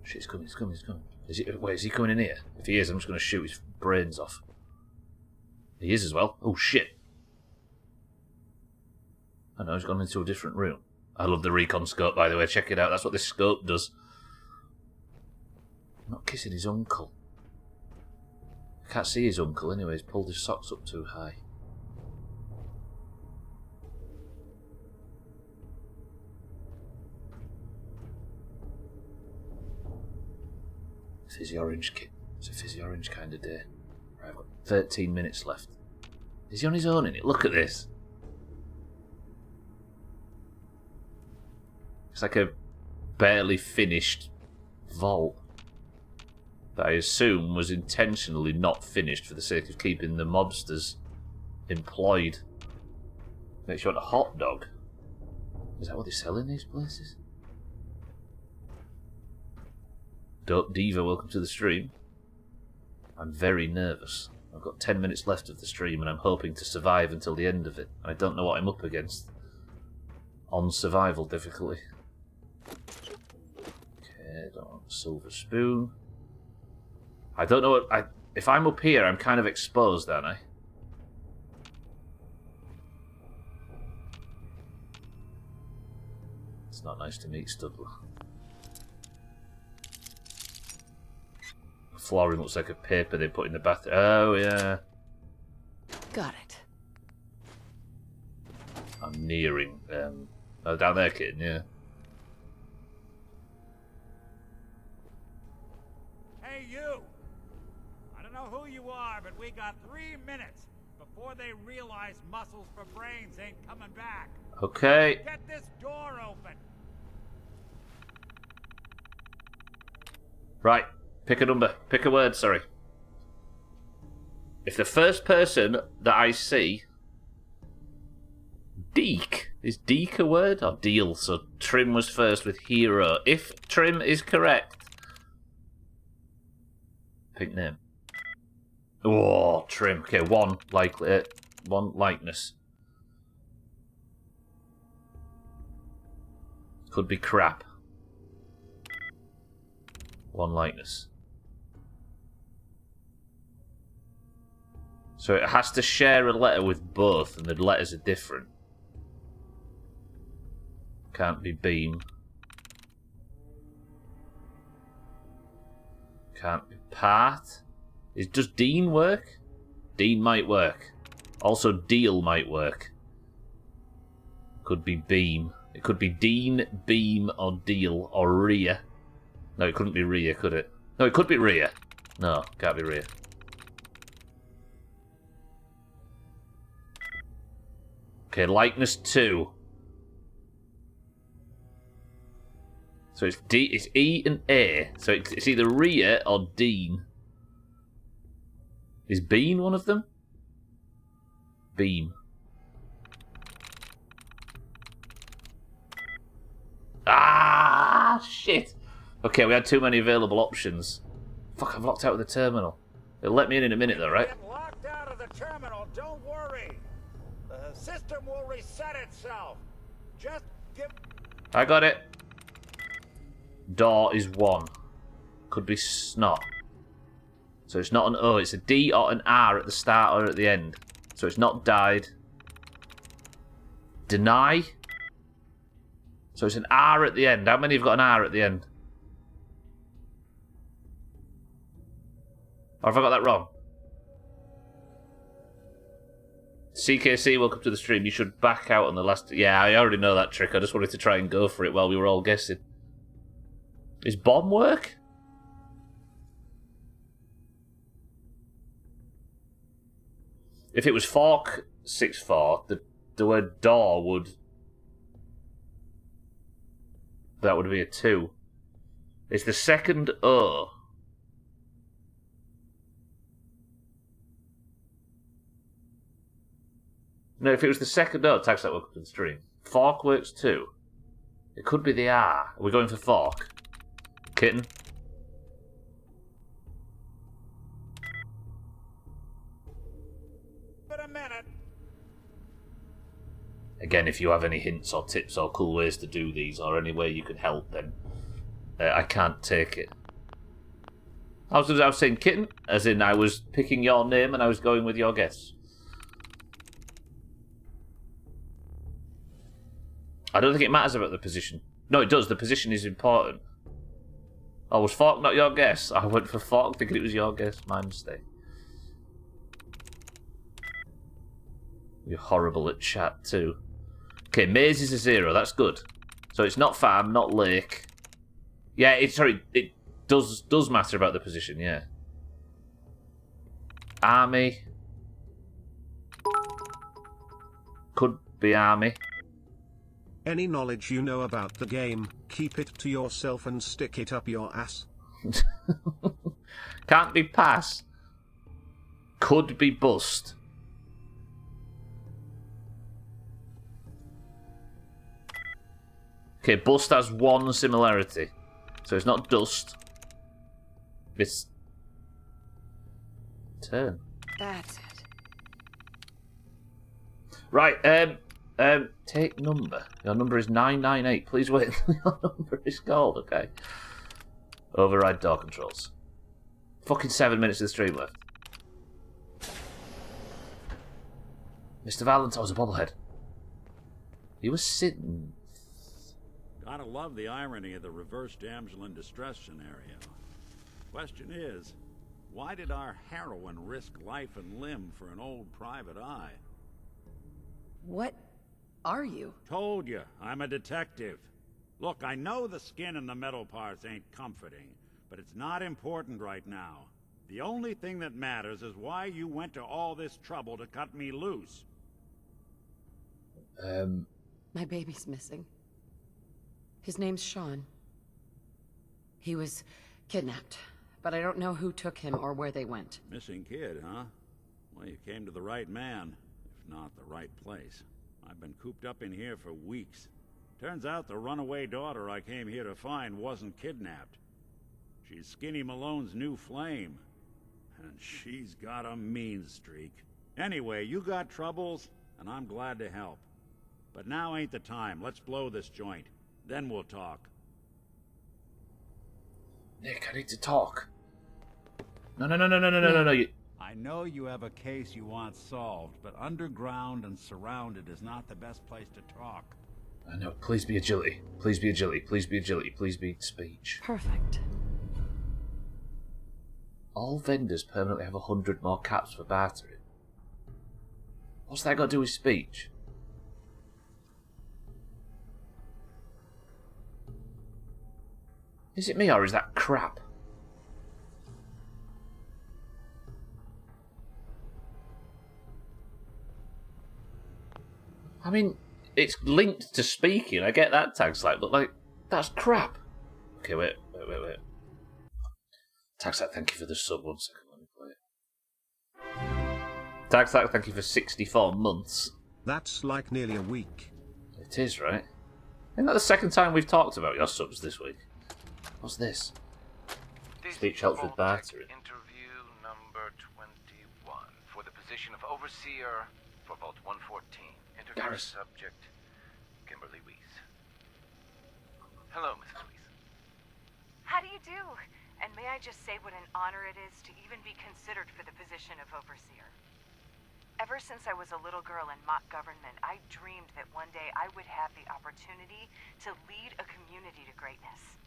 Shit, he's coming, he's coming, he's coming. Wait, is he coming in here? If he is, I'm just going to shoot his brains off. He is as well. Oh, shit. I know, he's gone into a different room. I love the recon scope, by the way. Check it out. That's what this scope does. I'm not kissing his uncle. I can't see his uncle anyway. He's pulled his socks up too high. Fizzy orange kid. It's a fizzy orange kind of day. Right, I've got 13 minutes left. Is he on his own in it? Look at this. It's like a barely finished vault that I assume was intentionally not finished for the sake of keeping the mobsters employed. Makes you want a hot dog. Is that what they sell in these places? Dope Diva, welcome to the stream. I'm very nervous. I've got 10 minutes left of the stream and I'm hoping to survive until the end of it. I don't know what I'm up against on survival difficulty. Okay, don't want the silver spoon. I don't know what... if I'm up here, I'm kind of exposed, aren't I? It's not nice to meet Studler. The flooring looks like a paper they put in the bathroom. Oh, yeah. Got it. I'm nearing... oh, down there, kid, yeah. Hey, you! I don't know who you are, but we got 3 minutes before they realize muscles for brains ain't coming back. Okay. Get this door open. Right. Pick a number. Pick a word, sorry. If the first person that I see... Deek. Is Deek a word? Or deal? So Trim was first with hero. If Trim is correct... Pick name. Oh, Trim. Okay, one likeness. Could be crap. One likeness. So it has to share a letter with both, and the letters are different. Can't be Beam. Can't be Part. Does Dean work? Dean might work. Also, Deal might work. Could be Beam. It could be Dean, Beam, or Deal, or Rhea. No, it couldn't be Rhea, could it? No, it could be Rhea. No, can't be Rhea. Okay, likeness 2. So it's it's E and A. So it's either Rhea or Dean. Is Bean one of them? Beam. Ah, shit. Okay, we had too many available options. Fuck, I've locked out of the terminal. It'll let me in a minute though, right? Get locked out of the terminal, don't worry. The system will reset itself. Just give... I got it. Door is 1. Could be snot. So it's not an O, it's a D or an R at the start or at the end. So it's not died. Deny. So it's an R at the end. How many have got an R at the end? Or have I got that wrong? CKC, welcome to the stream. You should back out on the last... Yeah, I already know that trick. I just wanted to try and go for it while we were all guessing. Is bomb work? If it was fork 6-4, the word door would... That would be a 2. It's the second O. No, if it was the second O, tax that welcome to the stream. Fork works too. It could be the R. Are we going for fork? Kitten? But a minute. Again, if you have any hints or tips or cool ways to do these, or any way you can help, then I can't take it. I was saying kitten, as in I was picking your name and I was going with your guess. I don't think it matters about the position. No, it does. The position is important. Oh, was fork not your guess? I went for fork thinking it was your guess. My mistake. You're horrible at chat too. Okay, maze is a 0. That's good. So it's not farm, not lake. Yeah, it does matter about the position. Yeah. Army. Could be army. Any knowledge you know about the game, keep it to yourself and stick it up your ass. Can't be pass. Could be bust. Okay, bust has one similarity. So it's not dust. It's... turn. That's it. Right, take number. Your number is 998. Please wait until your number is called, okay? Override door controls. Fucking 7 minutes of the stream left. Mr. Valentine's a bobblehead. He was sitting... Gotta love the irony of the reverse damsel in distress scenario. Question is, why did our heroine risk life and limb for an old private eye? What are you? Told you, I'm a detective. Look, I know the skin and the metal parts ain't comforting, but it's not important right now. The only thing that matters is why you went to all this trouble to cut me loose. My baby's missing. His name's Sean. He was kidnapped, but I don't know who took him or where they went. Missing kid, huh? Well, you came to the right man, if not the right place. I've been cooped up in here for weeks. Turns out the runaway daughter I came here to find wasn't kidnapped. She's Skinny Malone's new flame. And she's got a mean streak. Anyway, you got troubles, and I'm glad to help. But now ain't the time. Let's blow this joint. Then we'll talk. Nick, I need to talk. No. I know you have a case you want solved, but underground and surrounded is not the best place to talk. I know. Please be agility. Please be agility. Please be agility. Please be speech. Perfect. All vendors permanently have 100 more caps for bartering. What's that got to do with speech? Is it me or is that crap? I mean, it's linked to speaking. I get that tag slide, but like, that's crap. Okay, wait. Tag slide, thank you for the sub. 1 second, let me play it. Tag slide, thank you for 64 months. That's like nearly a week. It is, right? Isn't that the second time we've talked about your subs this week? What's this? Speech helps with bartering. Interview number 21 for the position of overseer for Vault 114. Interview Garrus. subject Kimberly Weiss. Hello, Mrs. Weiss. How do you do? And may I just say what an honor it is to even be considered for the position of overseer. Ever since I was a little girl in mock government, I dreamed that one day I would have the opportunity to lead a community to greatness.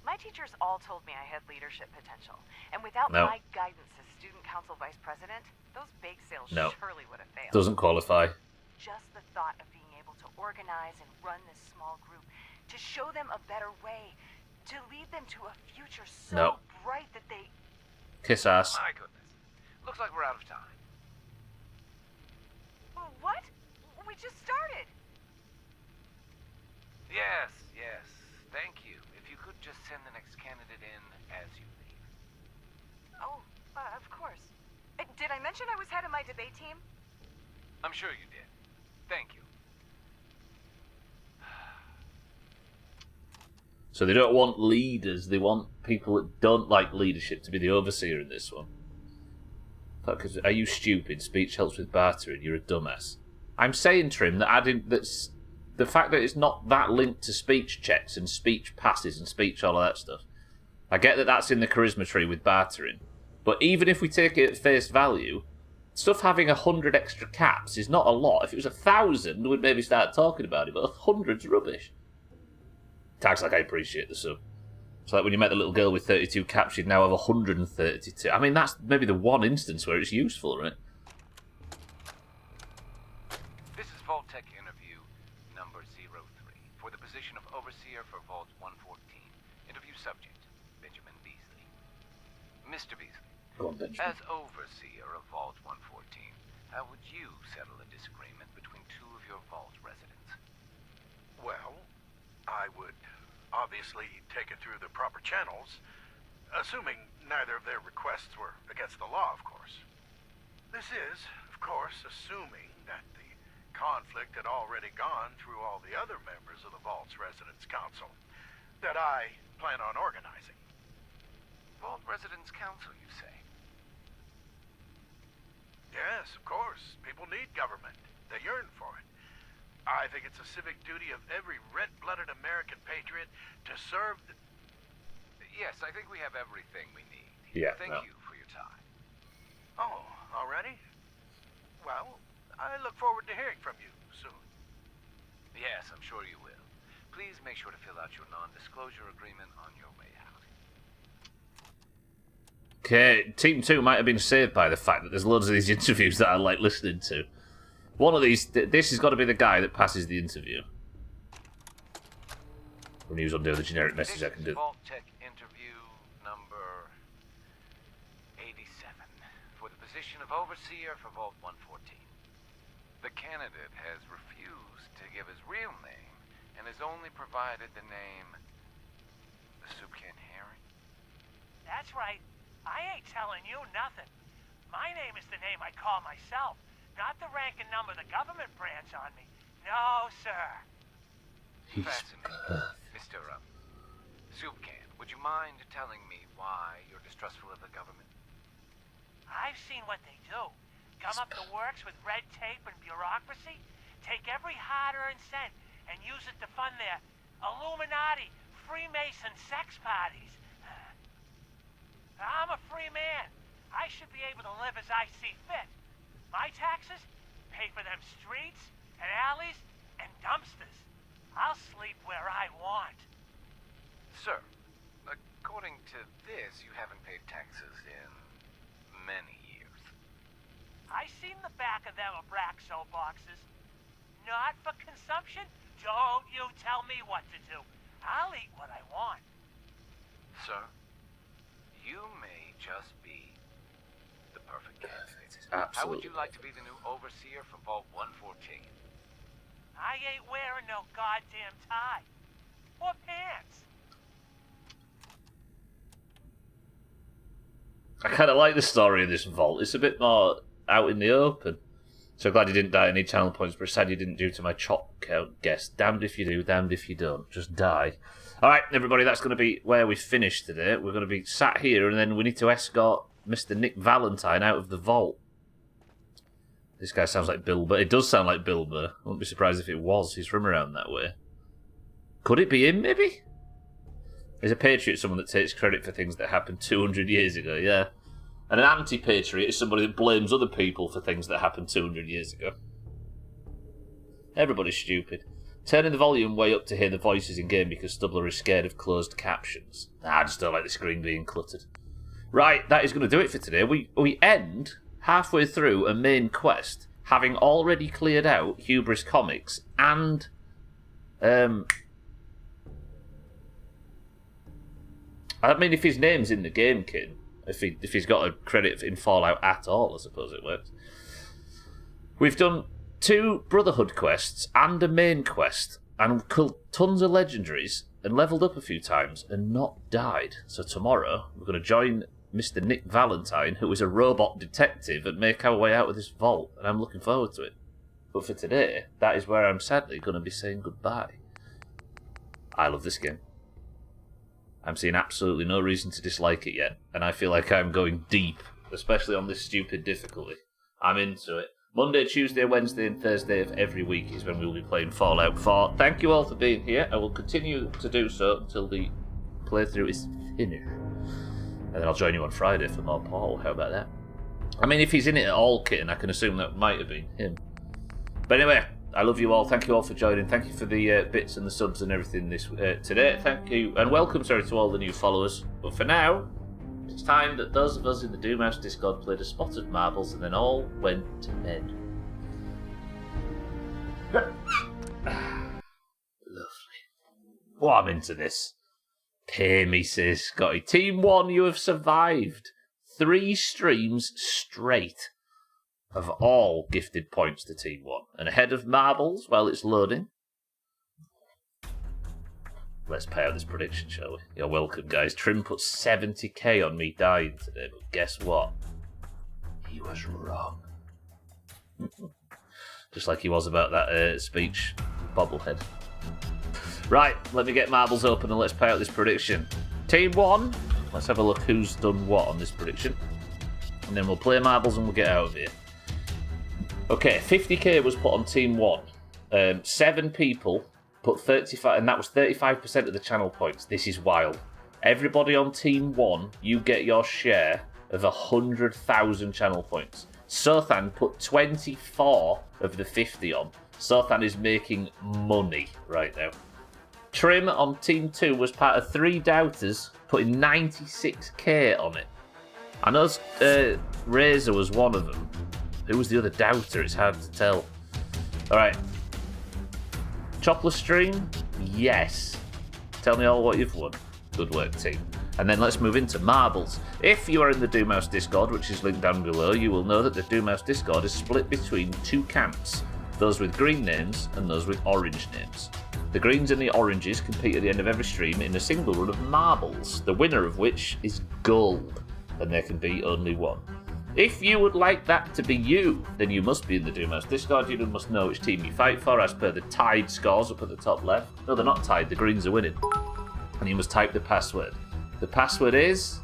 My teachers all told me I had leadership potential, and without No. my guidance as student council vice president, those bake sales No. surely would have failed. Doesn't qualify. Just the thought of being able to organize and run this small group, to show them a better way, to lead them to a future so No. bright that they... Kiss ass. My goodness. Looks like we're out of time. What? We just started. Yes, yes. Thank you. If you could just send the next candidate in as you leave. Oh, of course. Did I mention I was head of my debate team? I'm sure you did. Thank you. So they don't want leaders, they want people that don't like leadership to be the overseer in this one. Because are you stupid? Speech helps with bartering. You're a dumbass. I'm saying, Trim, that's the fact that it's not that linked to speech checks and speech passes and speech all of that stuff. I get that that's in the charisma tree with bartering, but even if we take it at face value, stuff having 100 extra caps is not a lot. If it was 1,000, we'd maybe start talking about it, but 100's rubbish. Tags like I appreciate the sub. It's like when you met the little girl with 32 caps, you'd now have 132. I mean, that's maybe the one instance where it's useful, right? This is Vault-Tec interview number 03 for the position of Overseer for Vault 114. Interview subject, Benjamin Beasley. Mr. Beasley, Go on, Benjamin. as Overseer of Vault 114, how would you settle a disagreement between two of your Vault residents? Well, I would obviously take it through the proper channels, assuming neither of their requests were against the law, of course. This is, of course, assuming that the conflict had already gone through all the other members of the Vault's Residence Council that I plan on organizing. Vault Residence Council, you say? Yes, of course. People need government. They yearn for it. I think it's a civic duty of every red-blooded American patriot to serve the... Yes, I think we have everything we need. Yeah, Thank no. you for your time. Oh, already? Well, I look forward to hearing from you soon. Yes, I'm sure you will. Please make sure to fill out your non-disclosure agreement on your way out. Okay, Team 2 might have been saved by the fact that there's loads of these interviews that I like listening to. One of these, this has got to be the guy that passes the interview. When he was on the generic message I can do. Vault-Tec interview number 87 for the position of Overseer for Vault 114. The candidate has refused to give his real name and has only provided the name Soup Can Harry. That's right. I ain't telling you nothing. My name is the name I call myself, not the rank and number the government brands on me. No, sir. Fascinating. Mr. Soup Can, would you mind telling me why you're distrustful of the government? I've seen what they do. Come up the works with red tape and bureaucracy, take every hard-earned cent and use it to fund their Illuminati, Freemason sex parties. I'm a free man. I should be able to live as I see fit. My taxes pay for them streets and alleys and dumpsters. I'll sleep where I want. Sir, according to this, you haven't paid taxes in many years. I seen the back of them Abraxo boxes. Not for consumption? Don't you tell me what to do. I'll eat what I want. Sir, you may just be the perfect candidate. Absolutely. How would you like to be the new Overseer for Vault 114? I ain't wearing no goddamn tie. Or pants. I kind of like the story of this vault. It's a bit more out in the open. So glad you didn't die any channel points, but sad you didn't due to my chop count guess. Damned if you do, damned if you don't. Just die. Alright, everybody, that's going to be where we finish today. We're going to be sat here, and then we need to escort Mr. Nick Valentine out of the vault. This guy sounds like Bill Burr. It does sound like Bill Burr. I wouldn't be surprised if it was. He's from around that way. Could it be him, maybe? Is a patriot someone that takes credit for things that happened 200 years ago? Yeah. And an anti-patriot is somebody that blames other people for things that happened 200 years ago. Everybody's stupid. Turning the volume way up to hear the voices in game because Stubbler is scared of closed captions. I just don't like the screen being cluttered. Right, that is going to do it for today. We end halfway through a main quest, having already cleared out Hubris Comics and I mean, if his name's in the game, Kin, if he's got a credit in Fallout at all, I suppose it works. We've done 2 Brotherhood quests and a main quest, and killed tons of legendaries, and leveled up a few times, and not died. So tomorrow, we're going to join Mr. Nick Valentine, who is a robot detective, and make our way out of this vault, and I'm looking forward to it. But for today, that is where I'm sadly going to be saying goodbye. I love this game. I'm seeing absolutely no reason to dislike it yet, and I feel like I'm going deep, especially on this stupid difficulty. I'm into it. Monday, Tuesday, Wednesday, and Thursday of every week is when we will be playing Fallout 4. Thank you all for being here. I will continue to do so until the playthrough is finished. And then I'll join you on Friday for more Paul. How about that? I mean, if he's in it at all, Kitten, I can assume that might have been him. But anyway, I love you all. Thank you all for joining. Thank you for the bits and the subs and everything this today. Thank you, and welcome, sorry, to all the new followers. But for now, it's time that those of us in the Doomhaus Discord played a spot of marbles and then all went to bed. Lovely. Oh, I'm into this. Pay me, says Scotty. Team 1, you have survived 3 streams straight of all gifted points to Team 1. And ahead of marbles while it's loading. Let's pay out this prediction, shall we? You're welcome, guys. Trim put 70k on me dying today, but guess what? He was wrong. Just like he was about that speech bobblehead. Right, let me get marbles open and let's pay out this prediction. Team 1, let's have a look who's done what on this prediction. And then we'll play marbles and we'll get out of here. Okay, 50k was put on Team 1. 7 people put 35, and that was 35% of the channel points. This is wild. Everybody on Team 1, you get your share of 100,000 channel points. Sothan put 24 of the 50 on. Sothan is making money right now. Trim on Team 2 was part of 3 doubters, putting 96k on it. I know Razor was one of them. Who was the other doubter? It's hard to tell. Alright. Chopper stream? Yes. Tell me all what you've won. Good work, team. And then let's move into marbles. If you are in the Doomhaus Discord, which is linked down below, you will know that the Doomhaus Discord is split between 2 camps. Those with green names and those with orange names. The greens and the oranges compete at the end of every stream in a single run of marbles, the winner of which is gold, and there can be only one. If you would like that to be you, then you must be in the Doomhaus Discord. You must know which team you fight for as per the tied scores up at the top left. No, they're not tied, the greens are winning. And you must type the password. The password is...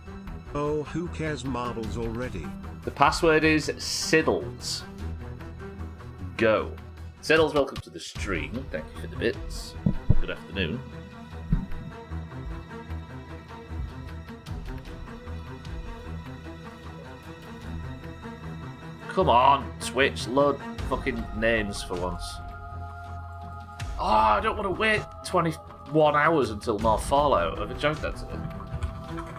Oh, who cares marbles already? The password is Siddles. Go. Siddles, welcome to the stream. Thank you for the bits. Good afternoon. Come on, Twitch, load fucking names for once. Oh, I don't want to wait 21 hours until more Fallout. I've enjoyed that today.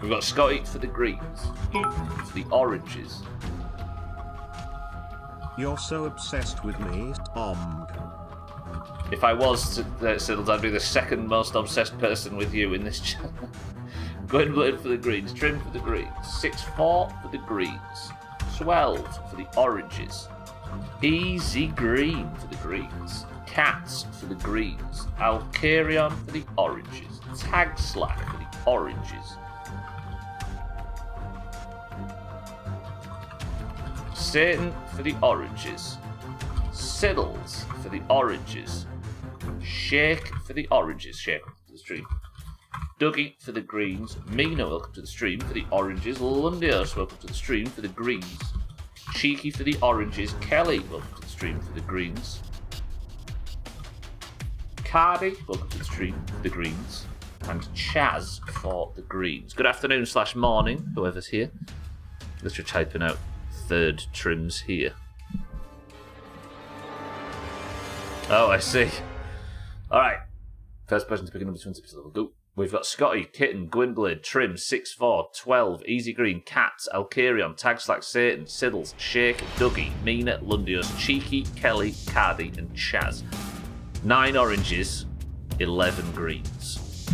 We've got Scotty for the greens, for the oranges. You're so obsessed with me, If I was, Siddles, I'd be the second most obsessed person with you in this channel. Gwynblade for the greens, Trim for the greens, 6-4 for the greens, 12 for the oranges, Easy Green for the greens, Cats for the greens, Alcarion for the oranges, Tag Slack for the oranges, Satan for the oranges, Siddles for the oranges, Shake for the oranges, Shake to the stream, Dougie for the greens, Mina, welcome to the stream for the oranges, Lundios, welcome to the stream for the greens, Cheeky for the oranges, Kelly, welcome to the stream for the greens, Cardi, welcome to the stream for the greens, and Chaz for the greens. Good afternoon / morning, whoever's here. Let's just typing out third Trims here. Oh, I see. Alright. First person to pick a number 20 level. Go. We've got Scotty, Kitten, Gwynblade, Trim, 6'4", 12, Easy Green, Cats, Alcarion, Tagslack, Satan, Siddles, Shake, Dougie, Mina, Lundios, Cheeky, Kelly, Cardi, and Chaz. 9 oranges, 11 greens.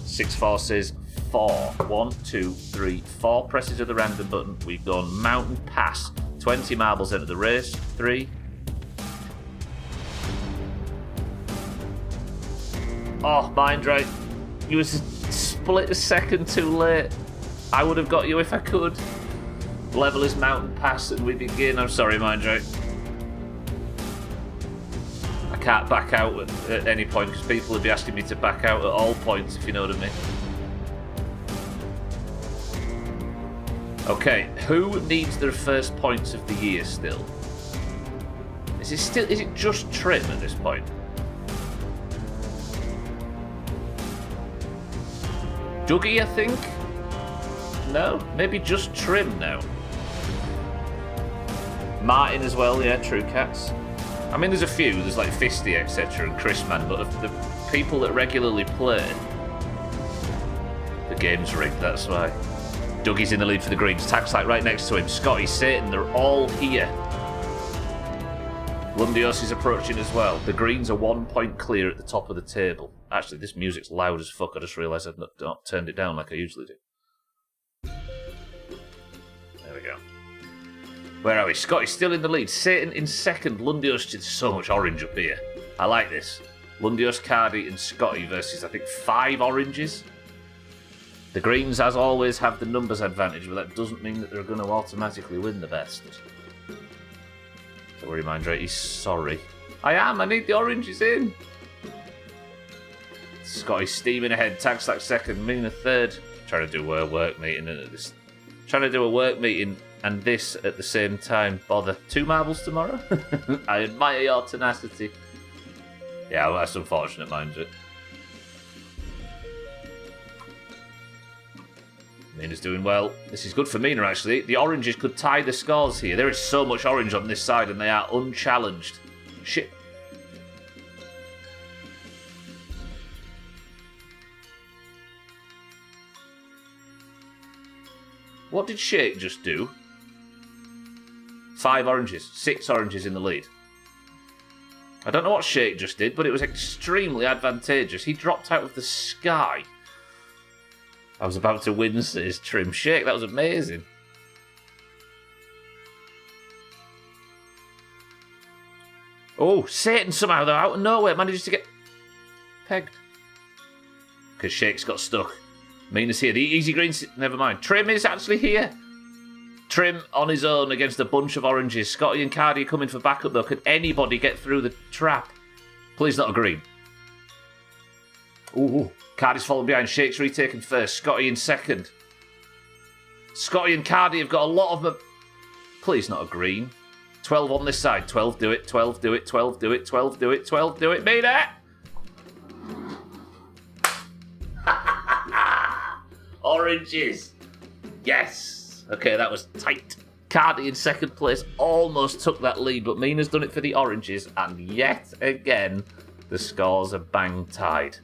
6 forces, 4. 1, 2, 3, 4 presses of the random button. We've gone Mountain Pass. 20 marbles into the race. 3. Oh, mind right. You was a split a second too late. I would have got you if I could. Level is Mountain Pass and we begin. I'm sorry, mind right. I can't back out at any point because people would be asking me to back out at all points, if you know what I mean. Okay, who needs their first points of the year still? Is it just Trim at this point? Dougie, I think? No? Maybe just Trim now. Martin as well, yeah, True Cats. I mean, there's a few. There's like Fisty, etc. and Chrisman, but of the people that regularly play, the game's rigged, that's why. Dougie's in the lead for the Greens. Taxlight right next to him. Scotty, Satan, they're all here. Lundios is approaching as well. The Greens are 1 point clear at the top of the table. Actually, this music's loud as fuck. I just realised I've not turned it down like I usually do. There we go. Where are we? Scotty's still in the lead. Satan in second. Lundios, there's so much orange up here. I like this. Lundios, Cardi and Scotty versus, I think, 5 oranges. The Greens, as always, have the numbers advantage, but that doesn't mean that they're going to automatically win the best. Don't worry, Mindray, he's sorry. I need the oranges in. Scotty steaming ahead, Tagslack second, Mina third. Trying to do a work meeting and this at the same time. Bother. 2 marbles tomorrow? I admire your tenacity. Yeah, well, that's unfortunate, Mindray. Mina's doing well. This is good for Mina, actually. The oranges could tie the scores here. There is so much orange on this side, and they are unchallenged. Shit. What did Shake just do? 5 oranges. 6 oranges in the lead. I don't know what Shake just did, but it was extremely advantageous. He dropped out of the sky. I was about to win, says Trim. Shake, that was amazing. Oh, Satan somehow, though, out of nowhere, manages to get pegged. Because Shake's got stuck. Mina's here. The Easy Green, never mind. Trim is actually here. Trim on his own against a bunch of oranges. Scotty and Cardi are coming for backup, though. Could anybody get through the trap? Please not a green. Ooh. Cardi's falling behind. Shake's retaken first. Scotty in second. Scotty and Cardi have got a lot of them. Please not a green. 12 on this side. 12 do it. 12 do it. 12 do it. 12 do it. 12 do it. Made it! Oranges. Yes. Okay, that was tight. Cardi in second place almost took that lead, but Mina's done it for the oranges, and yet again, the scores are bang tied.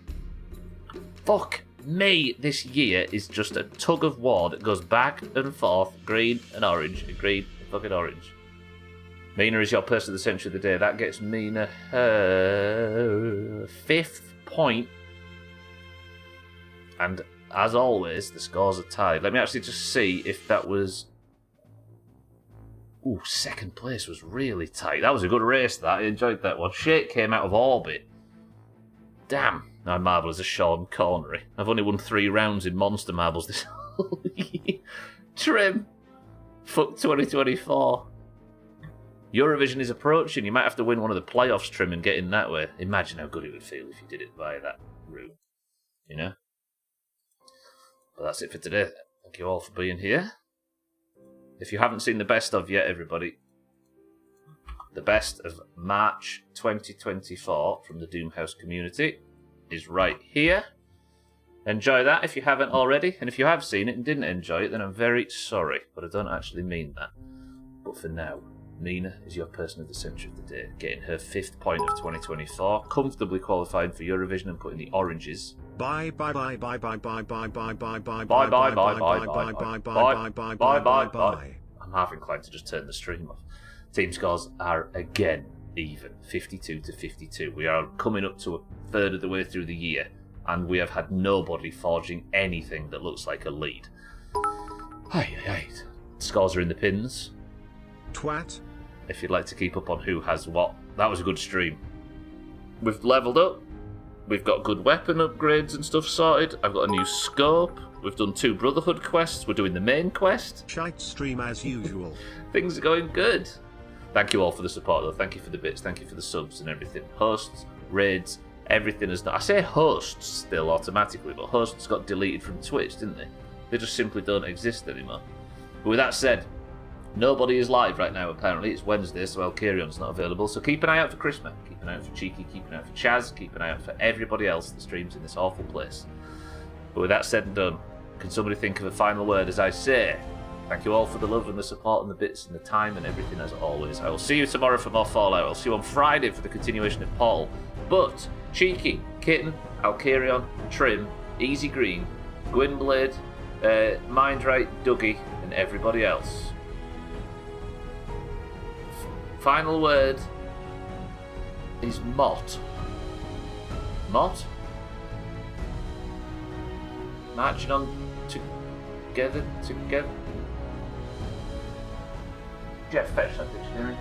Fuck me, this year is just a tug of war that goes back and forth, green and orange, and green and fucking orange. Mina is your person of the century of the day. That gets Mina her 5th point. And as always, the scores are tied. Let me actually just see if that was... Ooh, second place was really tight. That was a good race, that. I enjoyed that one. Shake came out of orbit. Damn. I marvel as a Sean Connery. I've only won 3 rounds in Monster Marbles this whole year. Trim. Fuck 2024. Eurovision is approaching. You might have to win one of the playoffs, Trim, and get in that way. Imagine how good it would feel if you did it via that route. You know? But that's it for today. Thank you all for being here. If you haven't seen the best of yet, everybody, the best of March 2024 from the Doomhaus community is right here. Enjoy that if you haven't already, and if you have seen it and didn't enjoy it, then I'm very sorry, but I don't actually mean that. But for now, Mina is your person of the centre of the day, getting her 5th point of 2024, comfortably qualifying for Eurovision and putting the oranges. Bye bye bye bye bye bye bye bye bye bye Bye bye bye bye bye bye bye bye bye bye. I'm half inclined to just turn the stream off. Team scores are again even, 52 to 52. We are coming up to a third of the way through the year, and we have had nobody forging anything that looks like a lead. Aye. Scores are in the pins. Twat. If you'd like to keep up on who has what, that was a good stream. We've leveled up. We've got good weapon upgrades and stuff sorted. I've got a new scope. We've done 2 Brotherhood quests. We're doing the main quest. Shite stream as usual. Things are going good. Thank you all for the support, though. Thank you for the bits. Thank you for the subs and everything. Hosts, raids, everything is done. I say hosts still automatically, but hosts got deleted from Twitch, didn't they? They just simply don't exist anymore. But with that said, nobody is live right now, apparently. It's Wednesday, so Alcarion's not available. So keep an eye out for Christmas. Keep an eye out for Cheeky. Keep an eye out for Chaz. Keep an eye out for everybody else that streams in this awful place. But with that said and done, can somebody think of a final word as I say, thank you all for the love and the support and the bits and the time and everything as always. I will see you tomorrow for more Fallout. I'll see you on Friday for the continuation of Portal. But Cheeky, Kitten, Alcarion, Trim, Easy Green, Gwynblade, Mindright, Dougie, and everybody else. Final word is Mott. Mott? Marching on together. Jeff, fetch that dictionary.